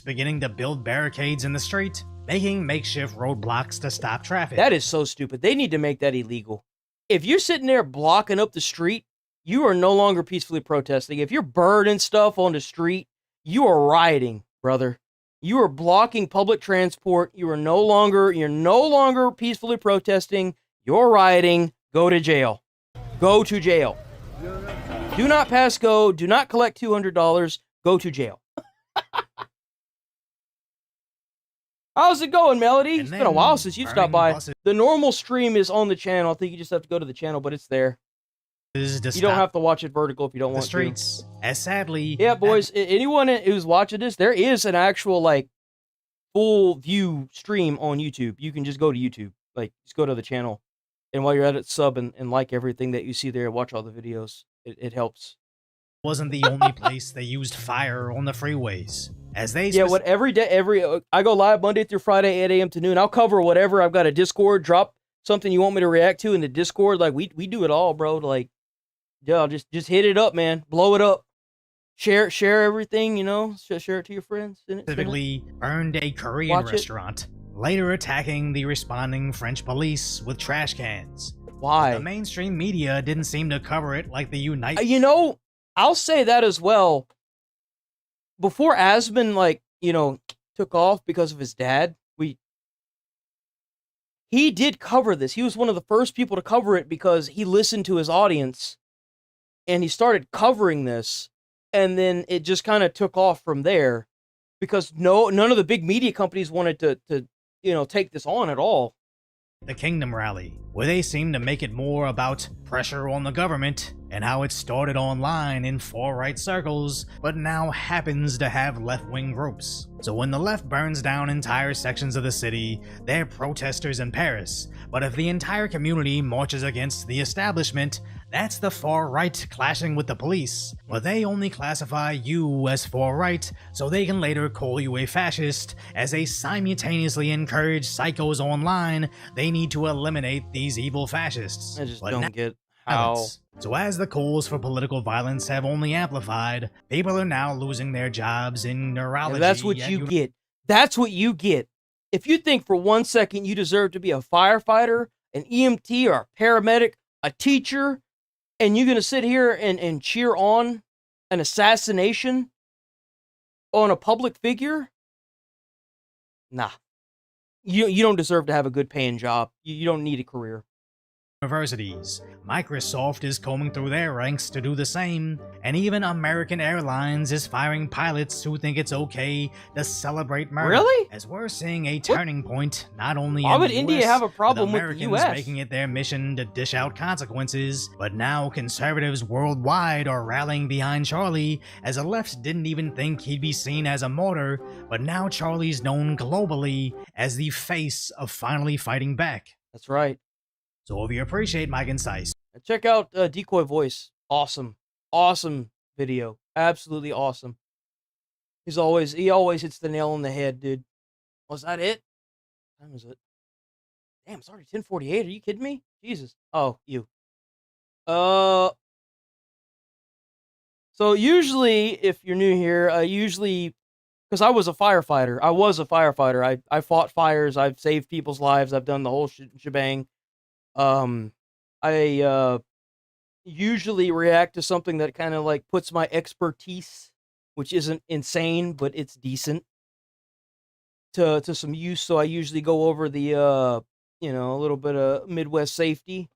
Beginning to build barricades in the street, making makeshift roadblocks to stop traffic. That is so stupid. They need to make that illegal. If you're sitting there blocking up the street, you are no longer peacefully protesting. If you're burning stuff on the street, you are rioting, brother. You are blocking public transport. You're no longer peacefully protesting. You're rioting. Go to jail. Go to jail. Do not pass go. Do not collect $200. Go to jail. How's it going, Melody? It's been a while since you stopped by. The normal stream is on the channel. I think you just have to go to the channel, but it's there. You don't have to watch it vertical if you don't want streets, to. As sadly... Yeah, boys, anyone who's watching this, there is an actual, like, full view stream on YouTube. You can just go to YouTube. Like, just go to the channel. And while you're at it, sub and like everything that you see there. Watch all the videos. It helps. Wasn't the only place they used fire on the freeways. As they every day, I go live Monday through Friday, 8 a.m. to noon. I'll cover whatever. I've got a Discord. Drop something you want me to react to in the Discord. Like, we do it all, bro. Like, yeah, just hit it up, man. Blow it up. Share everything, you know. Share it to your friends. Specifically burned a Korean restaurant, later attacking the responding French police with trash cans. Why? The mainstream media didn't seem to cover it like the United... You know, I'll say that as well. Before Asman, like, you know, took off because of his dad, he did cover this. He was one of the first people to cover it because he listened to his audience and he started covering this, and then it just kind of took off from there because none of the big media companies wanted to you know, take this on at all. The Kingdom Rally, where they seem to make it more about pressure on the government and how it started online in far-right circles, but now happens to have left-wing groups. So when the left burns down entire sections of the city, they're protesters in Paris. But if the entire community marches against the establishment, that's the far-right clashing with the police. But they only classify you as far-right, so they can later call you a fascist. As they simultaneously encourage psychos online, they need to eliminate these evil fascists. I just don't get how... So as the calls for political violence have only amplified, people are now losing their jobs in neurology. And that's what you get. That's what you get. if you think for 1 second you deserve to be a firefighter, an EMT, or a paramedic, a teacher, and you're going to sit here and cheer on an assassination on a public figure, nah. You don't deserve to have a good paying job. You don't need a career. Universities. Microsoft is combing through their ranks to do the same, and even American Airlines is firing pilots who think it's okay to celebrate murder. Really? As we're seeing a turning point, not only Why in would the India US, have a problem with the Americans US? making it their mission to dish out consequences, but now conservatives worldwide are rallying behind Charlie, as the left didn't even think he'd be seen as a martyr, but now Charlie's known globally as the face of finally fighting back. That's right. So if you appreciate my concise, Check out Decoy Voice. Awesome. Awesome video. Absolutely awesome. He always hits the nail on the head, dude. Was that it? What time is it? Damn, it's already 10:48. Are you kidding me? Jesus. Oh, you. So usually, if you're new here, because I was a firefighter. I fought fires. I've saved people's lives. I've done the whole shebang. I usually react to something that kind of like puts my expertise, which isn't insane, but it's decent, to some use. So I usually go over the a little bit of Midwest safety,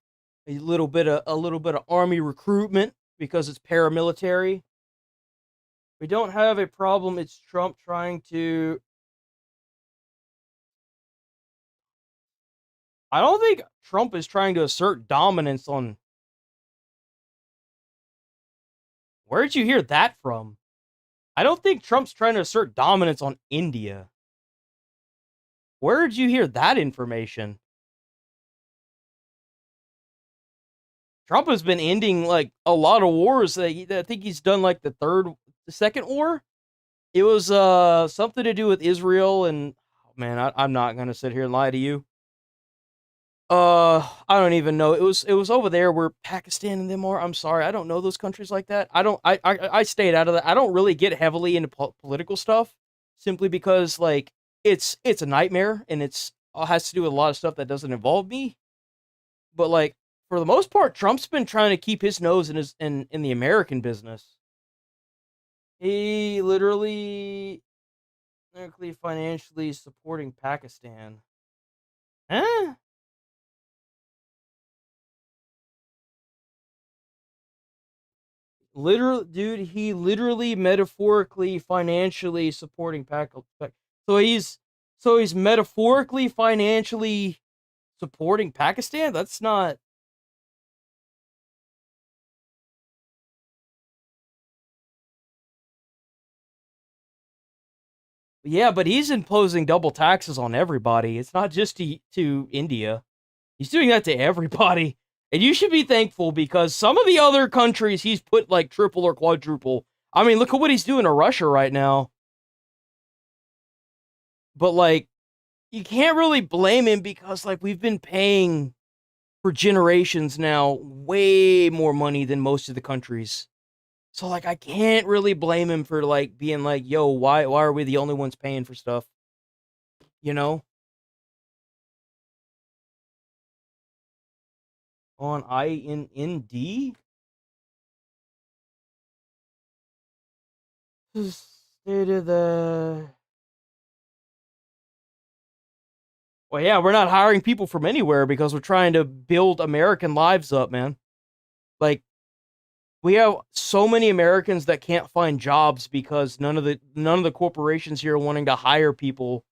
a little bit of Army recruitment because it's paramilitary. We don't have a problem. It's Trump trying to. I don't think Trump is trying to assert dominance on. Where did you hear that from? I don't think Trump's trying to assert dominance on India. Where did you hear that information? Trump has been ending like a lot of wars. I think he's done like the second war. It was something to do with Israel, and man, I'm not gonna sit here and lie to you. I don't even know. It was over there where Pakistan and them are. I'm sorry, I don't know those countries like that. I stayed out of that. I don't really get heavily into political stuff, simply because like it's a nightmare, and it has to do with a lot of stuff that doesn't involve me. But like for the most part, Trump's been trying to keep his nose in the American business. He literally financially supporting Pakistan. Huh? He literally metaphorically financially supporting Pakistan. So he's metaphorically financially supporting Pakistan? That's not. Yeah, but he's imposing double taxes on everybody. It's not just to India. He's doing that to everybody. And you should be thankful, because some of the other countries he's put like triple or quadruple. I mean, look at what he's doing to Russia right now. But like, you can't really blame him, because like we've been paying for generations now way more money than most of the countries. So like, I can't really blame him for like being like, yo, why are we the only ones paying for stuff? You know? On INND? Stated the. Well, yeah, we're not hiring people from anywhere because we're trying to build American lives up, man. Like, we have so many Americans that can't find jobs because none of the corporations here are wanting to hire people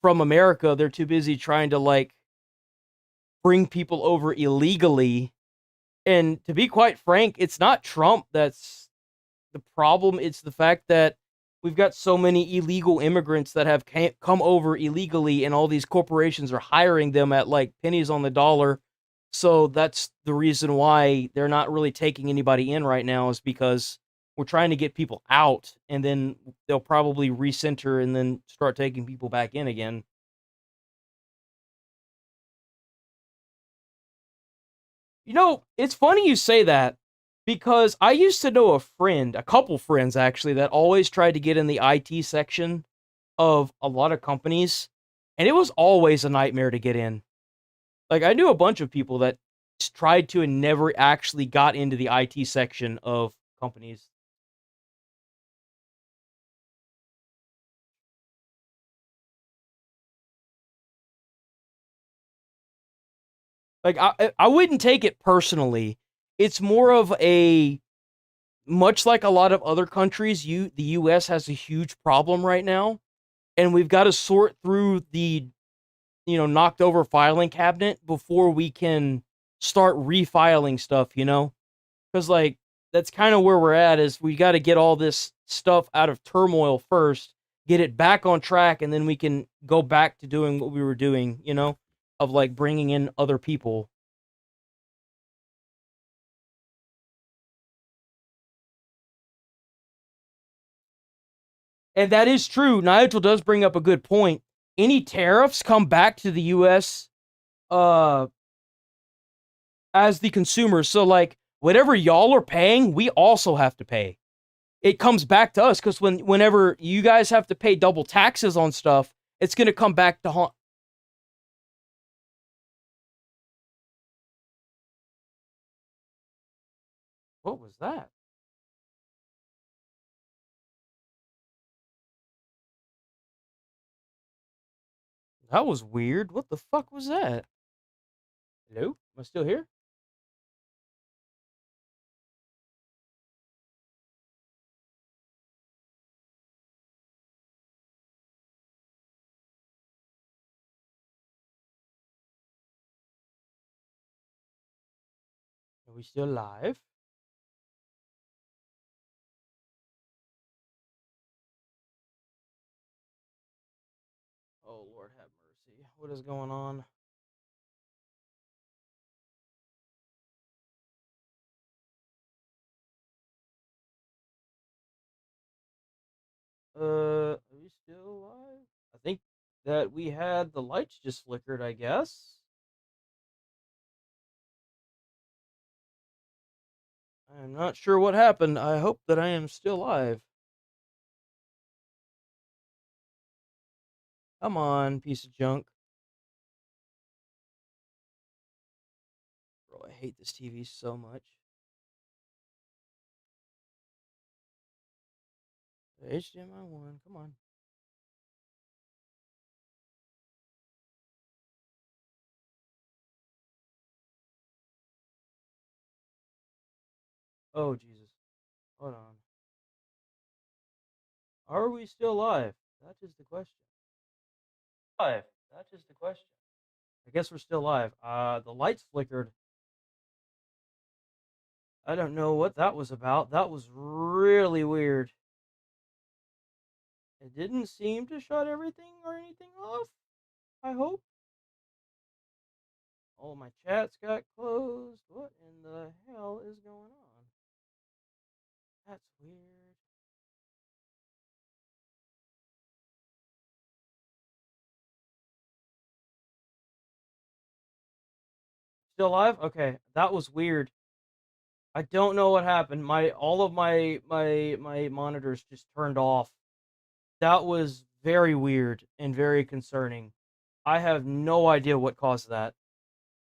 from America. They're too busy trying to like bring people over illegally. And to be quite frank, it's not Trump that's the problem. It's the fact that we've got so many illegal immigrants that have come over illegally, and all these corporations are hiring them at like pennies on the dollar. So that's the reason why they're not really taking anybody in right now, is because we're trying to get people out, and then they'll probably recenter and then start taking people back in again. You know, it's funny you say that, because I used to know a couple friends actually, that always tried to get in the IT section of a lot of companies. and it was always a nightmare to get in. Like, I knew a bunch of people that tried to and never actually got into the IT section of companies. Like, I wouldn't take it personally. It's more of a, much like a lot of other countries, the US has a huge problem right now, and we've got to sort through the, knocked over filing cabinet before we can start refiling stuff, Because, like, that's kind of where we're at, is we got to get all this stuff out of turmoil first, get it back on track, and then we can go back to doing what we were doing, of, like, bringing in other people. And that is true. Nigel does bring up a good point. Any tariffs come back to the U.S. As the consumer. So, like, whatever y'all are paying, we also have to pay. It comes back to us, because whenever you guys have to pay double taxes on stuff, it's going to come back to haunt. What was that? That was weird. What the fuck was that? Hello? Am I still here? Are we still live? Oh, Lord have mercy. What is going on? Are we still live? I think that we had the lights just flickered, I guess. I'm not sure what happened. I hope that I am still live. Come on, piece of junk. Bro, I hate this TV so much. HDMI 1, come on. Oh, Jesus. Hold on. Are we still live? That is the question. Live. That is the question. I guess we're still live. The lights flickered. I don't know what that was about. That was really weird. It didn't seem to shut everything or anything off, I hope. All my chats got closed. What in the hell is going on? That's weird. Still alive? Okay, that was weird. I don't know what happened. All of my monitors just turned off. That was very weird and very concerning. I have no idea what caused that.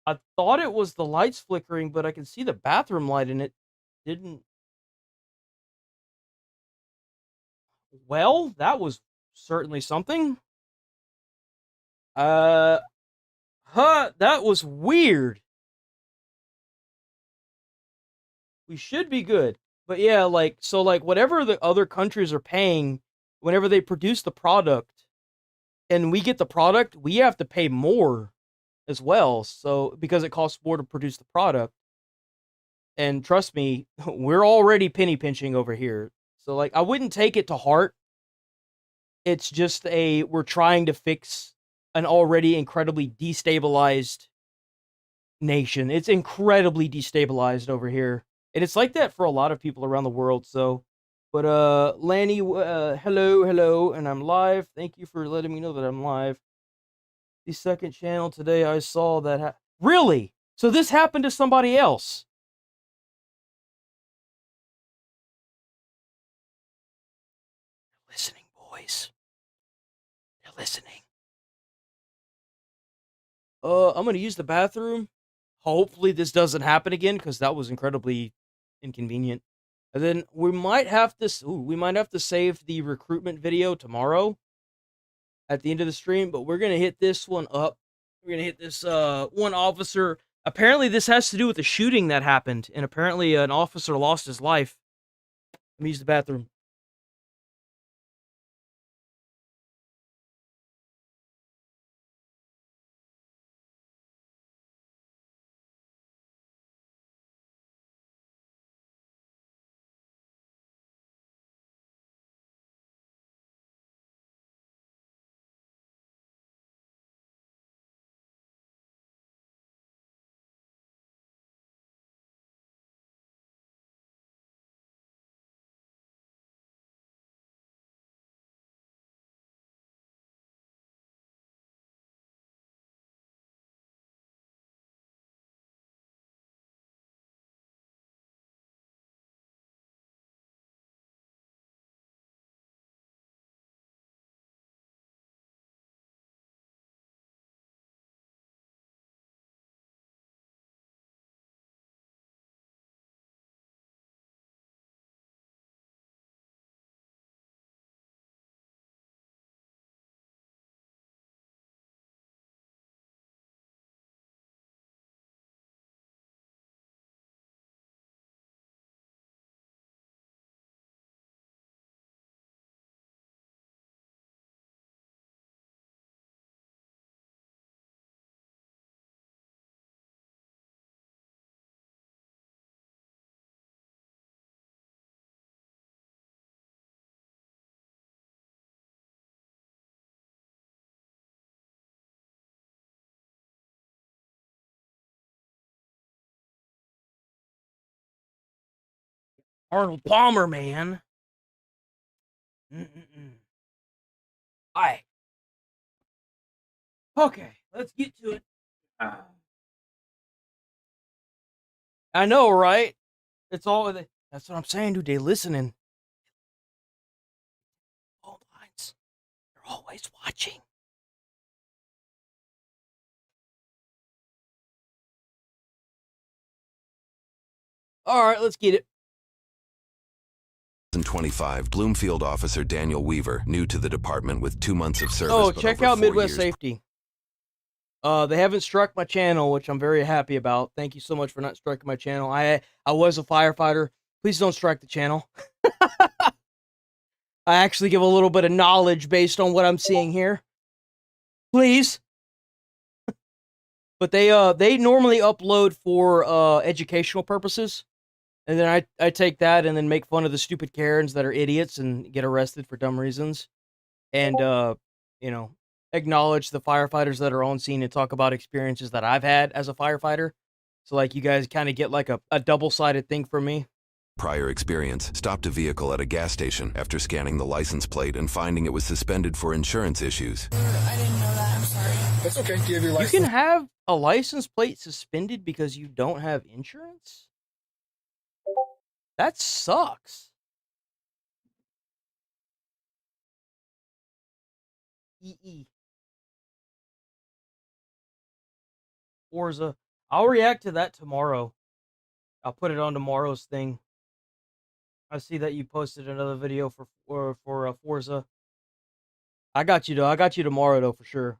I thought it was the lights flickering, but I can see the bathroom light and it didn't. Well, that was certainly something. That was weird. We should be good. But yeah, like, so, like, whatever the other countries are paying, whenever they produce the product and we get the product, we have to pay more as well. So, because it costs more to produce the product. And trust me, we're already penny pinching over here. So, like, I wouldn't take it to heart. It's just we're trying to fix an already incredibly destabilized nation. It's incredibly destabilized over here. And it's like that for a lot of people around the world. So, but Lanny, hello, and I'm live. Thank you for letting me know that I'm live. The second channel today, I saw that. Really? So this happened to somebody else? They're listening, boys. They're listening. I'm gonna use the bathroom. Hopefully this doesn't happen again, because that was incredibly inconvenient. And then we might have to save the recruitment video tomorrow at the end of the stream, but we're gonna hit this one up. We're gonna hit this one officer. Apparently this has to do with the shooting that happened, and apparently an officer lost his life. Let me use the bathroom. Arnold Palmer, man. Alright. Okay, let's get to it. I know, right? It's all that's what I'm saying, dude. They listening. All lines. They're always watching. Alright, let's get it. 2025, Bloomfield officer Daniel Weaver, new to the department with 2 months of service. Oh, but check over out 4 Midwest years. Safety. They haven't struck my channel, which I'm very happy about. Thank you so much for not striking my channel. I was a firefighter. Please don't strike the channel. I actually give a little bit of knowledge based on what I'm seeing here. Please. But they normally upload for educational purposes. And then I take that and then make fun of the stupid Karens that are idiots and get arrested for dumb reasons. And you know, acknowledge the firefighters that are on scene and talk about experiences that I've had as a firefighter. So like you guys kind of get like a double-sided thing from me. Prior experience, stopped a vehicle at a gas station after scanning the license plate and finding it was suspended for insurance issues. I didn't know that. I'm sorry. That's okay. Do you have your license? You can have a license plate suspended because you don't have insurance? That sucks. Forza. I'll react to that tomorrow. I'll put it on tomorrow's thing. I see that you posted another video for Forza. I got you though. I got you tomorrow though for sure.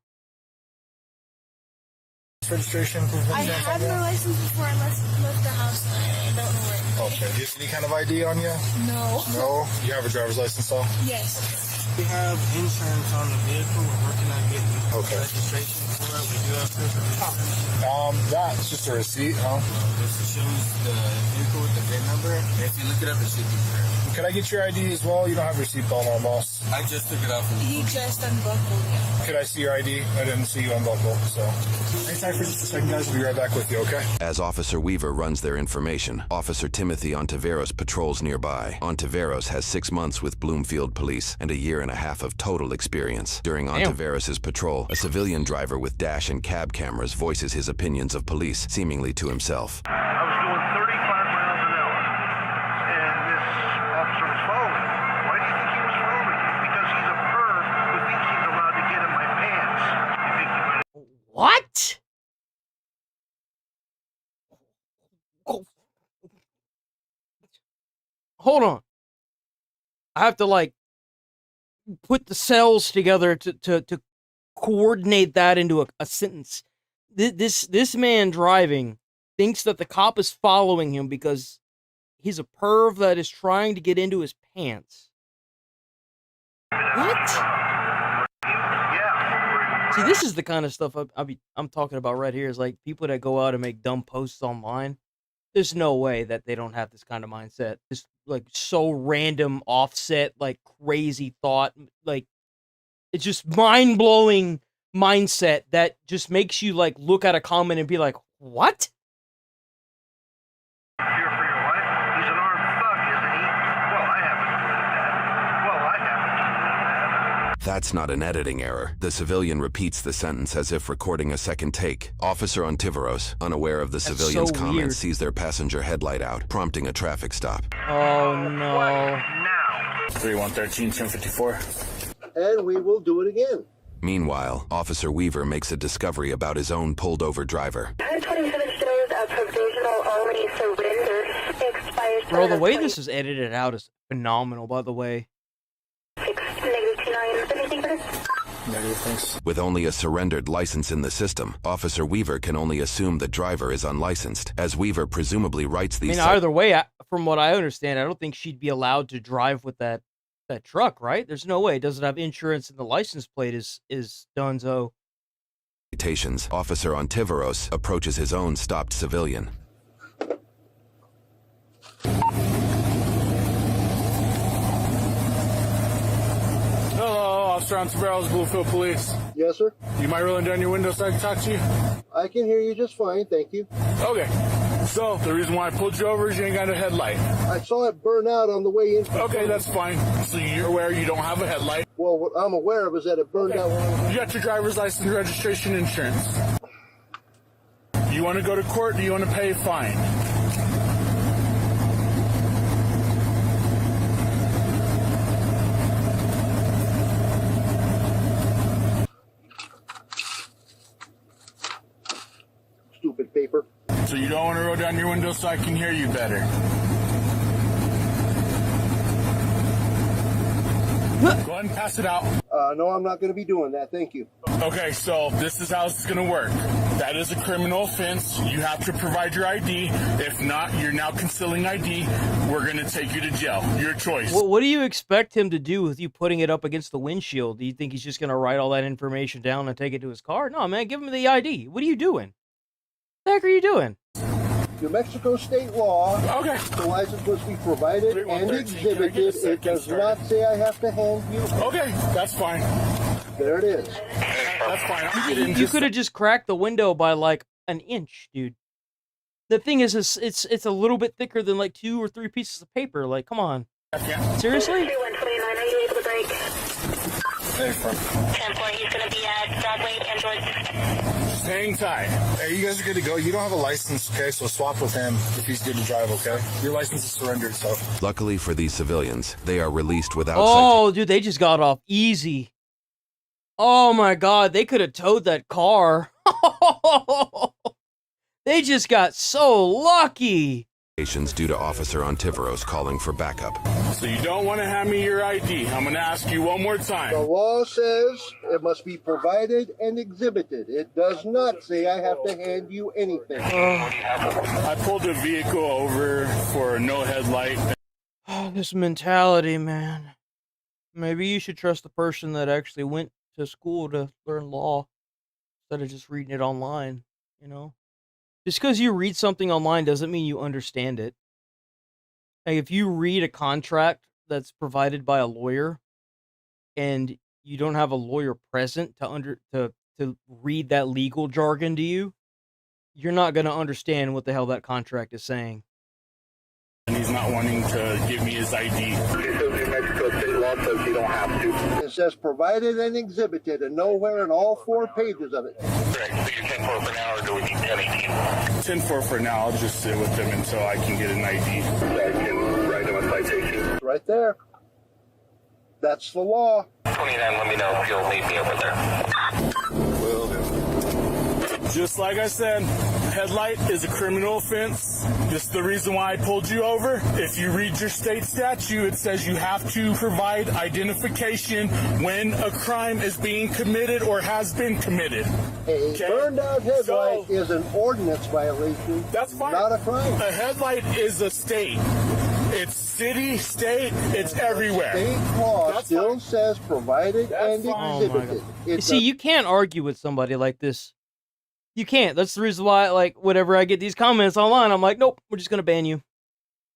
Registration. I had my license before I left the house. I don't know where. Okay. Do you have any kind of ID on you? No. No. You have a driver's license though? Yes. We have insurance on the vehicle. We're working on getting okay. registration for it. We do have proof of insurance. That's just a receipt, huh? This shows the vehicle with the VIN number. If you look it up, it should be correct. Can I get your ID as well? You don't have your seatbelt on, boss. I just took it off. He just unbuckled it. Could I see your ID? I didn't see you unbuckle, so. Hang tight for just a second, guys. We'll be right back with you, okay? As Officer Weaver runs their information, Officer Timothy Ontiveros patrols nearby. Ontiveros has 6 months with Bloomfield Police and a year and a half of total experience. During Ontiveros' patrol, a civilian driver with dash and cab cameras voices his opinions of police, seemingly to himself. I was doing 35 miles an hour, and this officer was following me. Why do you think he was following me? Because he's a perv who thinks he's allowed to get in my pants. You think he might... What? I have to like put the cells together to coordinate that into a sentence. This man driving thinks that the cop is following him because he's a perv that is trying to get into his pants. What? See, this is the kind of stuff I'm talking about right here. Is like people that go out and make dumb posts online. There's no way that they don't have this kind of mindset. This like so random, offset, like crazy thought. Like it's just mind-blowing mindset that just makes you like look at a comment and be like, what? Fear for your life? He's an armed thug, isn't he? Well, I happen to believe that. Well, I happen to believe that. That's not an editing error. The civilian repeats the sentence as if recording a second take. Officer Ontiveros, unaware of the civilian's comments, sees their passenger headlight out, prompting a traffic stop. Oh no. Now. 3113, 1054. And we will do it again. Meanwhile, Officer Weaver makes a discovery about his own pulled-over driver. 27 shows a provisional only surrender expires. Bro, the way this is edited out is phenomenal, by the way. Negative, thanks. With only a surrendered license in the system, Officer Weaver can only assume the driver is unlicensed, as Weaver presumably writes these... either way, from what I understand, I don't think she'd be allowed to drive with that truck, right? There's no way. It doesn't have insurance and the license plate is donezo. Officer Ontiveros approaches his own stopped civilian. Hello, Officer Ontiveros, Bluefield Police. Yes, sir. You mind rolling down your window so I can talk to you? I can hear you just fine, thank you. Okay. So, the reason why I pulled you over is you ain't got a headlight. I saw it burn out on the way in. Okay, that's fine. So you're aware you don't have a headlight? Well, what I'm aware of is that it burned out. You got your driver's license, registration, insurance. You want to go to court, or do you want to pay a fine? Stupid paper. So you don't want to roll down your window so I can hear you better? Go ahead and pass it out. No, I'm not going to be doing that. Thank you. Okay, so this is how it's going to work. That is a criminal offense. You have to provide your ID. If not, you're now concealing ID. We're going to take you to jail. Your choice. What do you expect him to do with you putting it up against the windshield? Do you think he's just going to write all that information down and take it to his car? No, man, give him the ID. What are you doing? What the heck are you doing? New Mexico state law. Okay. The license must be provided and exhibited. It does not say I have to hand you. Okay, that's fine. There it is. That's fine. You could have just cracked the window by like an inch, dude. The thing is it's a little bit thicker than like 2 or 3 pieces of paper. Like, come on. Seriously? 129, are you able to break? 10-4, he's going to be at Broadway and George. Just hang tight. Hey, you guys are good to go. You don't have a license, okay? So swap with him if he's good to drive, okay? Your license is surrendered, so. Luckily for these civilians, they are released without Oh, dude, they just got off easy. Oh my god, they could have towed that car. They just got so lucky. due to Officer Ontiveros calling for backup. So you don't want to hand me your ID. I'm going to ask you one more time. The law says it must be provided and exhibited. It does not say I have to hand you anything. I pulled a vehicle over for no headlight. This mentality, man. Maybe you should trust the person that actually went to school to learn law instead of just reading it online, you know? Just because you read something online doesn't mean you understand it. Like, if you read a contract that's provided by a lawyer and you don't have a lawyer present to read that legal jargon to you, you're not going to understand what the hell that contract is saying. And he's not wanting to give me his ID. You don't have to. It says provided and exhibited, and nowhere in all 4 pages of it. Correct. So you're 10-4 for now, or do we need 10-18? 10-4 for now. I'll just sit with them until I can get an ID. I can write them a citation. It's right there. That's the law. 29, let me know if you'll meet me over there. Will do. Just like I said, headlight is a criminal offense. This is the reason why I pulled you over. If you read your state statute, it says you have to provide identification when a crime is being committed or has been committed. A burned out headlight is an ordinance violation. That's fine. Not a crime. A headlight is a state. It's city, state, it's everywhere. State law still says provided and exhibited. You see, you can't argue with somebody like this. You can't. That's the reason why, like, whenever I get these comments online, I'm like, nope, we're just gonna ban you.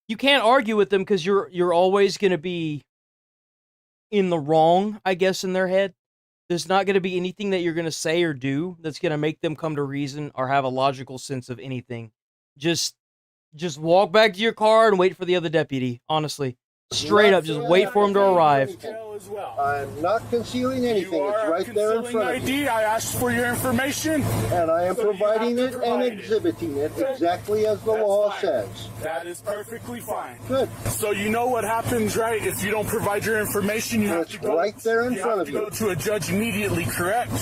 You can't argue with them because you're always gonna be in the wrong, I guess, in their head. There's not gonna be anything that you're gonna say or do that's gonna make them come to reason or have a logical sense of anything. Just walk back to your car and wait for the other deputy. Honestly, straight up, just wait for him to arrive. I'm not concealing anything. It's right there in front of you. I asked for your information. And I am providing it and exhibiting it exactly as the law says. That is perfectly fine. Good. So you know what happens, right? If you don't provide your information, you have to go right there in front of you. Go to a judge immediately, correct?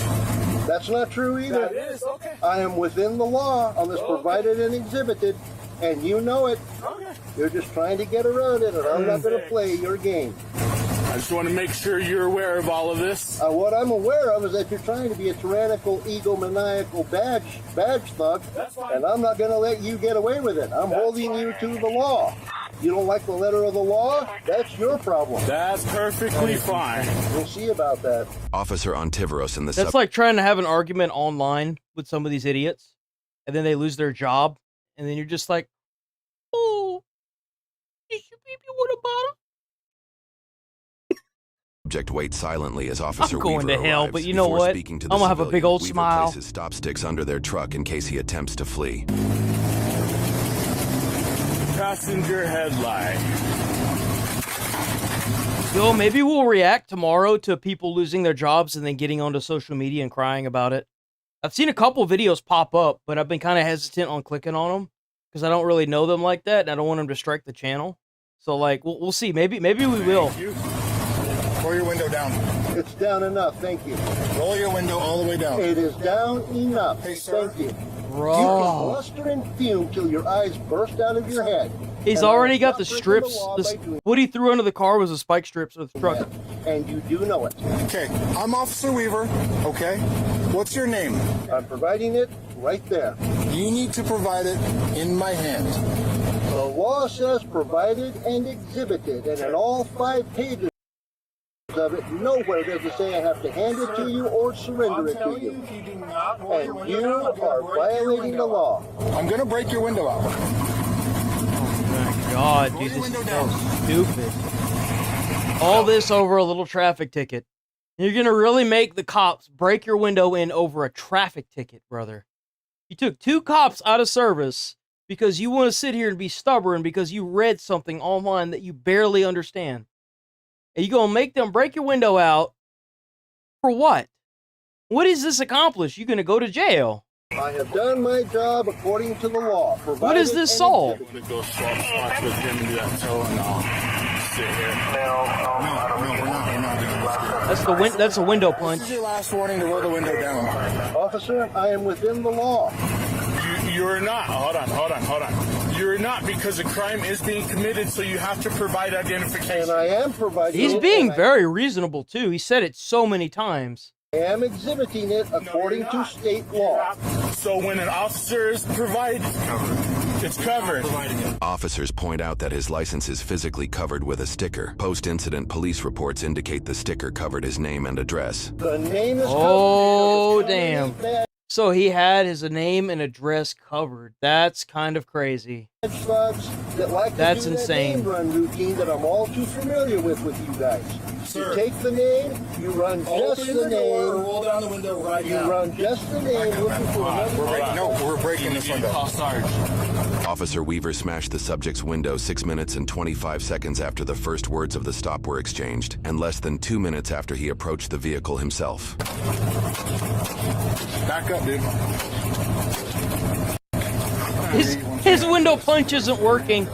That's not true either. That is, okay. I am within the law on this provided and exhibited, and you know it. Okay. You're just trying to get around it, and I'm not going to play your game. I just want to make sure you're aware of all of this. What I'm aware of is that you're trying to be a tyrannical, egomaniacal badge thug, and I'm not going to let you get away with it. I'm holding you to the law. You don't like the letter of the law? That's your problem. That's perfectly fine. We'll see about that. Officer Ontiveros in the That's like trying to have an argument online with some of these idiots, and then they lose their job, and then you're just like, oh, did you baby want a bottle? subject waits silently as Officer I'm going Weaver to hell, arrives but you know before what? speaking to I'm the gonna have a civilian. big old Weaver smile. places stop sticks under their truck in case he attempts to flee. Passenger headlight. So maybe we'll react tomorrow to people losing their jobs and then getting onto social media and crying about it. I've seen a couple videos pop up, but I've been kind of hesitant on clicking on them because I don't really know them like that, and I don't want them to strike the channel. So, like, we'll see. Maybe we will. Roll your window down. It's down enough, thank you. Roll your window all the way down. It is down enough, thank you. Bro. You can bluster and fume till your eyes burst out of your head. He's already got the strips. What he threw under the car was the spike strips of the truck. And you do know it. Okay, I'm Officer Weaver, okay? What's your name? I'm providing it right there. You need to provide it in my hand. The law says provided and exhibited, and in all 5 pages of it, nowhere does it say I have to hand it to you or surrender it to you. And you are violating the law. I'm going to break your window out. God, dude, this is so stupid. All this over a little traffic ticket. You're gonna really make the cops break your window in over a traffic ticket, brother. You took 2 cops out of service because you want to sit here and be stubborn because you read something online that you barely understand. And you gonna make them break your window out for what? What does this accomplish? You're gonna go to jail. I have done my job according to the law. What is this solve? Go swap spots with him and do that tow, and I'll sit here. No, we're not. That's a window punch. This is your last warning to roll the window down. Officer, I am within the law. You're not. Hold on. You're not, because a crime is being committed, so you have to provide identification. And I am providing He's it, being very reasonable, too. He said it so many times. I am exhibiting it according to state law. So when an officer is provided, it's covered. Officers point out that his license is physically covered with a sticker. Post-incident police reports indicate the sticker covered his name and address. The name is covered. Oh, damn. So he had his name and address covered. That's kind of crazy. That's insane. That name run routine that I'm all too familiar with you guys. Sir, you take the name, you run just the name. Roll down the window right now. You run just the name. Looking for another. We're breaking this window. Officer Weaver smashed the subject's window 6 minutes and 25 seconds after the first words of the stop were exchanged, and less than 2 minutes after he approached the vehicle himself. Back up, dude. His window punch isn't working.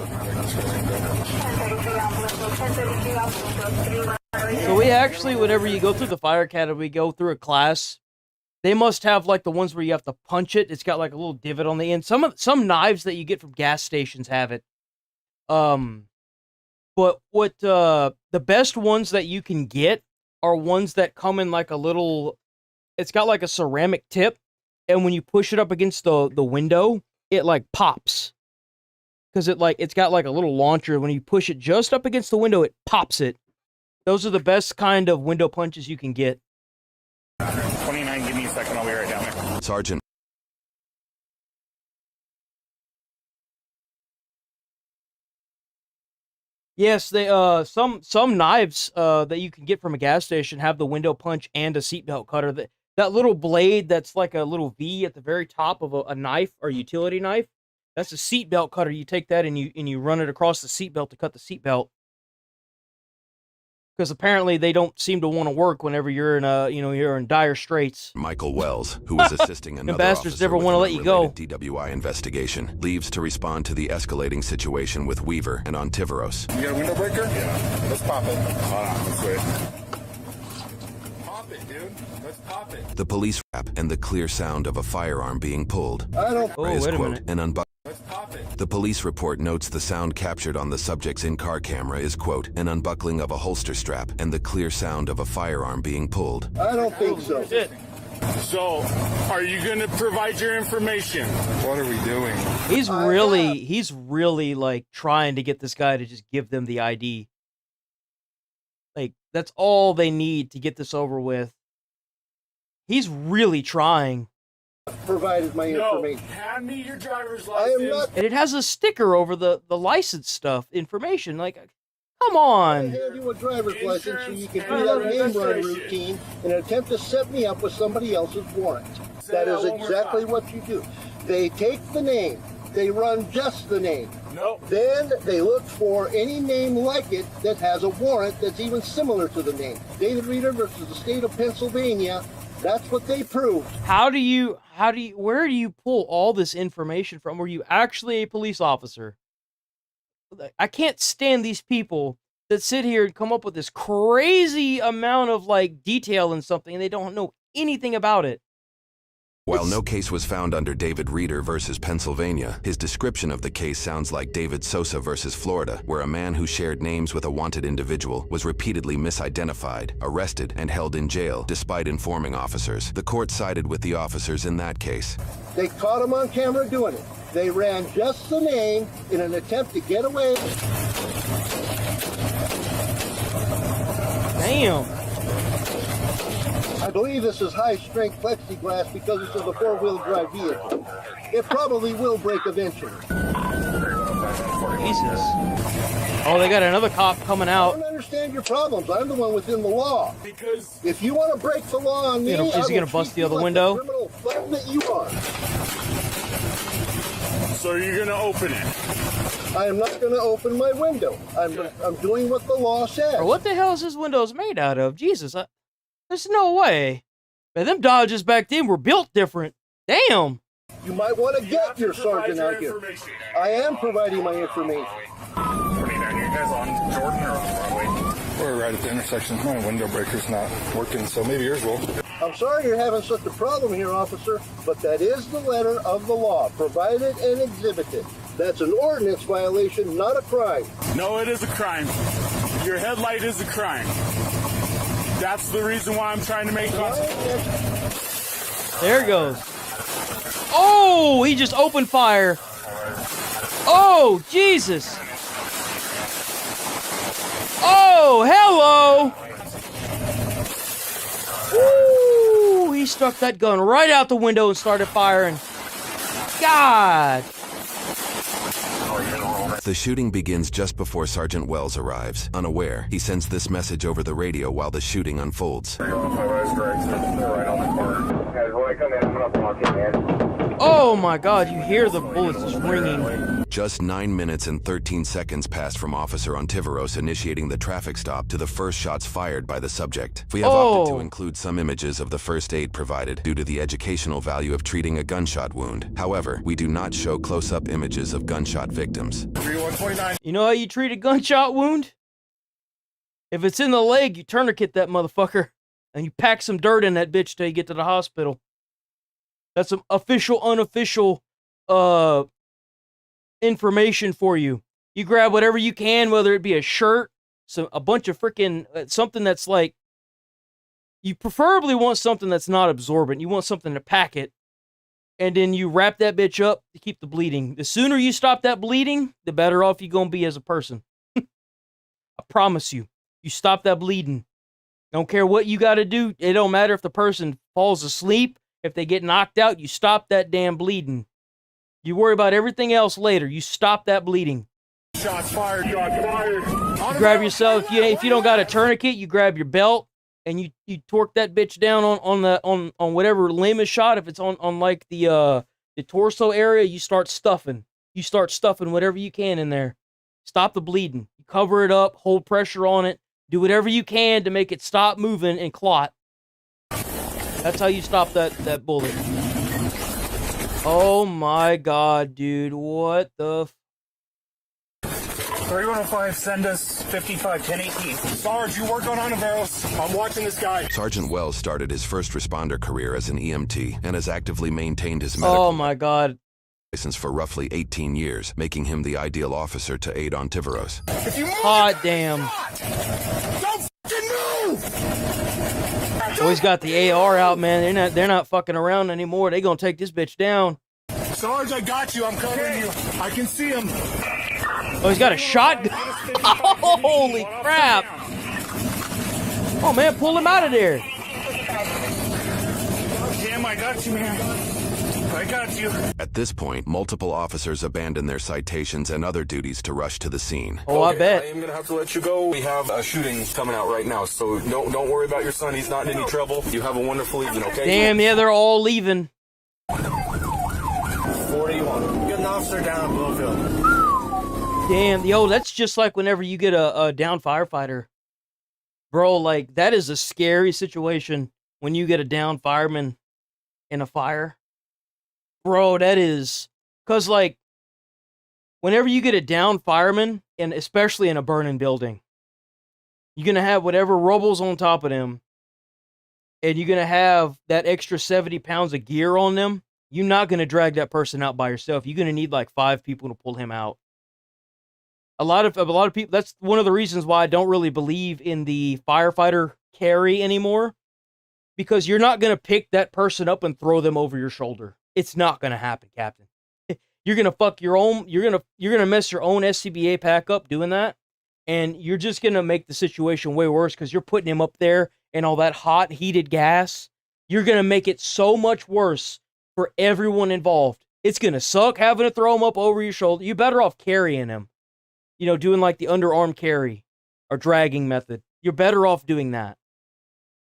So we actually, whenever you go through the fire academy, we go through a class They must have like the ones where you have to punch it. It's got like a little divot on the end. Some knives that you get from gas stations have it. But what the best ones that you can get are ones that come in like a little. It's got like a ceramic tip, and when you push it up against the window, it like pops. Because it's got like a little launcher. When you push it just up against the window, it pops it. Those are the best kind of window punches you can get. 29, give me a second, I'll be right down there. Sergeant. Yes, they some knives that you can get from a gas station have the window punch and a seatbelt cutter. That little blade that's like a little V at the very top of a knife or utility knife, that's a seatbelt cutter. You take that and you run it across the seatbelt to cut the seatbelt. Because apparently they don't seem to want to work whenever you're in you're in dire straits. Michael Wells, who was assisting another bastards officer never with want to an let you go. unrelated DWI investigation, leaves to respond to the escalating situation with Weaver and Ontiveros. You got a window breaker? Yeah. Let's pop it. Hold on, let's wait. Pop it, dude. Let's pop it. The police rap and the clear sound of a firearm being pulled. Oh, is, wait a quote, minute. an unbuckled. The police report notes the sound captured on the subject's in-car camera is, quote, an unbuckling of a holster strap and the clear sound of a firearm being pulled. I don't think so. So, are you going to provide your information? What are we doing? He's really like trying to get this guy to just give them the ID. Like, that's all they need to get this over with. He's really trying. Provided my information. Hand me your driver's I am license. not. And it has a sticker over the license stuff, information. Like, come on. I hand you a driver's license so you can do that name run routine in an attempt to set me up with somebody else's warrant. That is exactly what you do. They take the name. They run just the name. Nope. Then they look for any name like it that has a warrant that's even similar to the name. David Reeder versus the state of Pennsylvania. That's what they proved. Where do you pull all this information from? Were you actually a police officer? I can't stand these people that sit here and come up with this crazy amount of like detail in something and they don't know anything about it. While no case was found under David Reeder versus Pennsylvania, his description of the case sounds like David Sosa versus Florida, where a man who shared names with a wanted individual was repeatedly misidentified, arrested, and held in jail, despite informing officers. The court sided with the officers in that case. They caught him on camera doing it. They ran just the name in an attempt to get away. Damn. I believe this is high-strength plexiglass because this is a four-wheel drive vehicle. It probably will break eventually. Jesus. Oh, they got another cop coming I out. don't understand your problems. I'm the one within the law. Because if you want to break the law on me, Is he gonna bust the other window? Criminal thug that you are. So you're going to open it? I am not going to open my window. I'm doing what the law says. Or what the hell is this windows made out of? Jesus, there's no way. Man, them Dodges back then were built different. Damn. You might want to get your sergeant out here. I am providing my information. 29, you guys on Jordan or on Broadway? We're right at the intersection. My window breaker's not working, so maybe yours will. I'm sorry you're having such a problem here, officer, but that is the letter of the law, provided and exhibited. That's an ordinance violation, not a crime. No, it is a crime. Your headlight is a crime. That's the reason why I'm trying to make contact. There it goes. Oh, he just opened fire. Oh, Jesus. Oh, hello. Woo, he stuck that gun right out the window and started firing. God. The shooting begins just before Sergeant Wells arrives. Unaware, he sends this message over the radio while the shooting unfolds. Oh my God, you hear the bullets just ringing. Just 9 minutes and 13 seconds passed from Officer Ontiveros initiating the traffic stop to the first shots fired by the subject. We have opted to include some images of the first aid provided due to the educational value of treating a gunshot wound. However, we do not show close-up images of gunshot victims. 3129. You know how you treat a gunshot wound? If it's in the leg, you tourniquet that motherfucker, and you pack some dirt in that bitch till you get to the hospital. That's some official, unofficial information for you. You grab whatever you can, whether it be a shirt, a bunch of freaking something that's like, you preferably want something that's not absorbent. You want something to pack it, and then you wrap that bitch up to keep the bleeding. The sooner you stop that bleeding, the better off you're gonna be as a person. I promise you. You stop that bleeding. Don't care what you got to do. It don't matter if the person falls asleep. If they get knocked out, you stop that damn bleeding. You worry about everything else later. You stop that bleeding. Shots fired. Shots fired. You grab yourself. If you don't got a tourniquet, you grab your belt and you torque that bitch down on whatever limb is shot. If it's on like the torso area, you start stuffing. You start stuffing whatever you can in there. Stop the bleeding. You cover it up. Hold pressure on it. Do whatever you can to make it stop moving and clot. That's how you stop that bullet. Oh my god, dude. What the 3105, send us 55 1018. Sarge, you work on Ontiveros. I'm watching this guy. Sergeant Wells started his first responder career as an EMT and has actively maintained his medical license for roughly 18 years, making him the ideal officer to aid Ontiveros. Hot damn. Don't fucking move! Always got the AR out, man. They're not fucking around anymore. They gonna take this bitch down. Sarge, I got you. I'm covering you. I can see him. Oh, he's got a shotgun. Holy crap. Oh, man, pull him out of there. Damn, I got you, man. I got you. At this point, multiple officers abandon their citations and other duties to rush to the scene. Oh, I bet. I am going to have to let you go. We have a shooting coming out right now, so don't worry about your son. He's not in any trouble. You have a wonderful evening, okay? Damn, yeah, they're all leaving. 41. Get an officer down at Bloomfield. Damn, yo, that's just like whenever you get a down firefighter. Bro, like, that is a scary situation when you get a down fireman in a fire. Bro, that is... Because, like, whenever you get a down fireman, and especially in a burning building, you're going to have whatever rubble's on top of them, and you're going to have that extra 70 pounds of gear on them. You're not going to drag that person out by yourself. You're going to need, like, 5 people to pull him out. A lot of people, that's one of the reasons why I don't really believe in the firefighter carry anymore, because you're not going to pick that person up and throw them over your shoulder. It's not going to happen, Captain. You're going to fuck your own, you're going to mess your own SCBA pack up doing that, and you're just going to make the situation way worse because you're putting him up there and all that hot, heated gas. You're going to make it so much worse for everyone involved. It's going to suck having to throw him up over your shoulder. You're better off carrying him. You know, doing like the underarm carry or dragging method. You're better off doing that.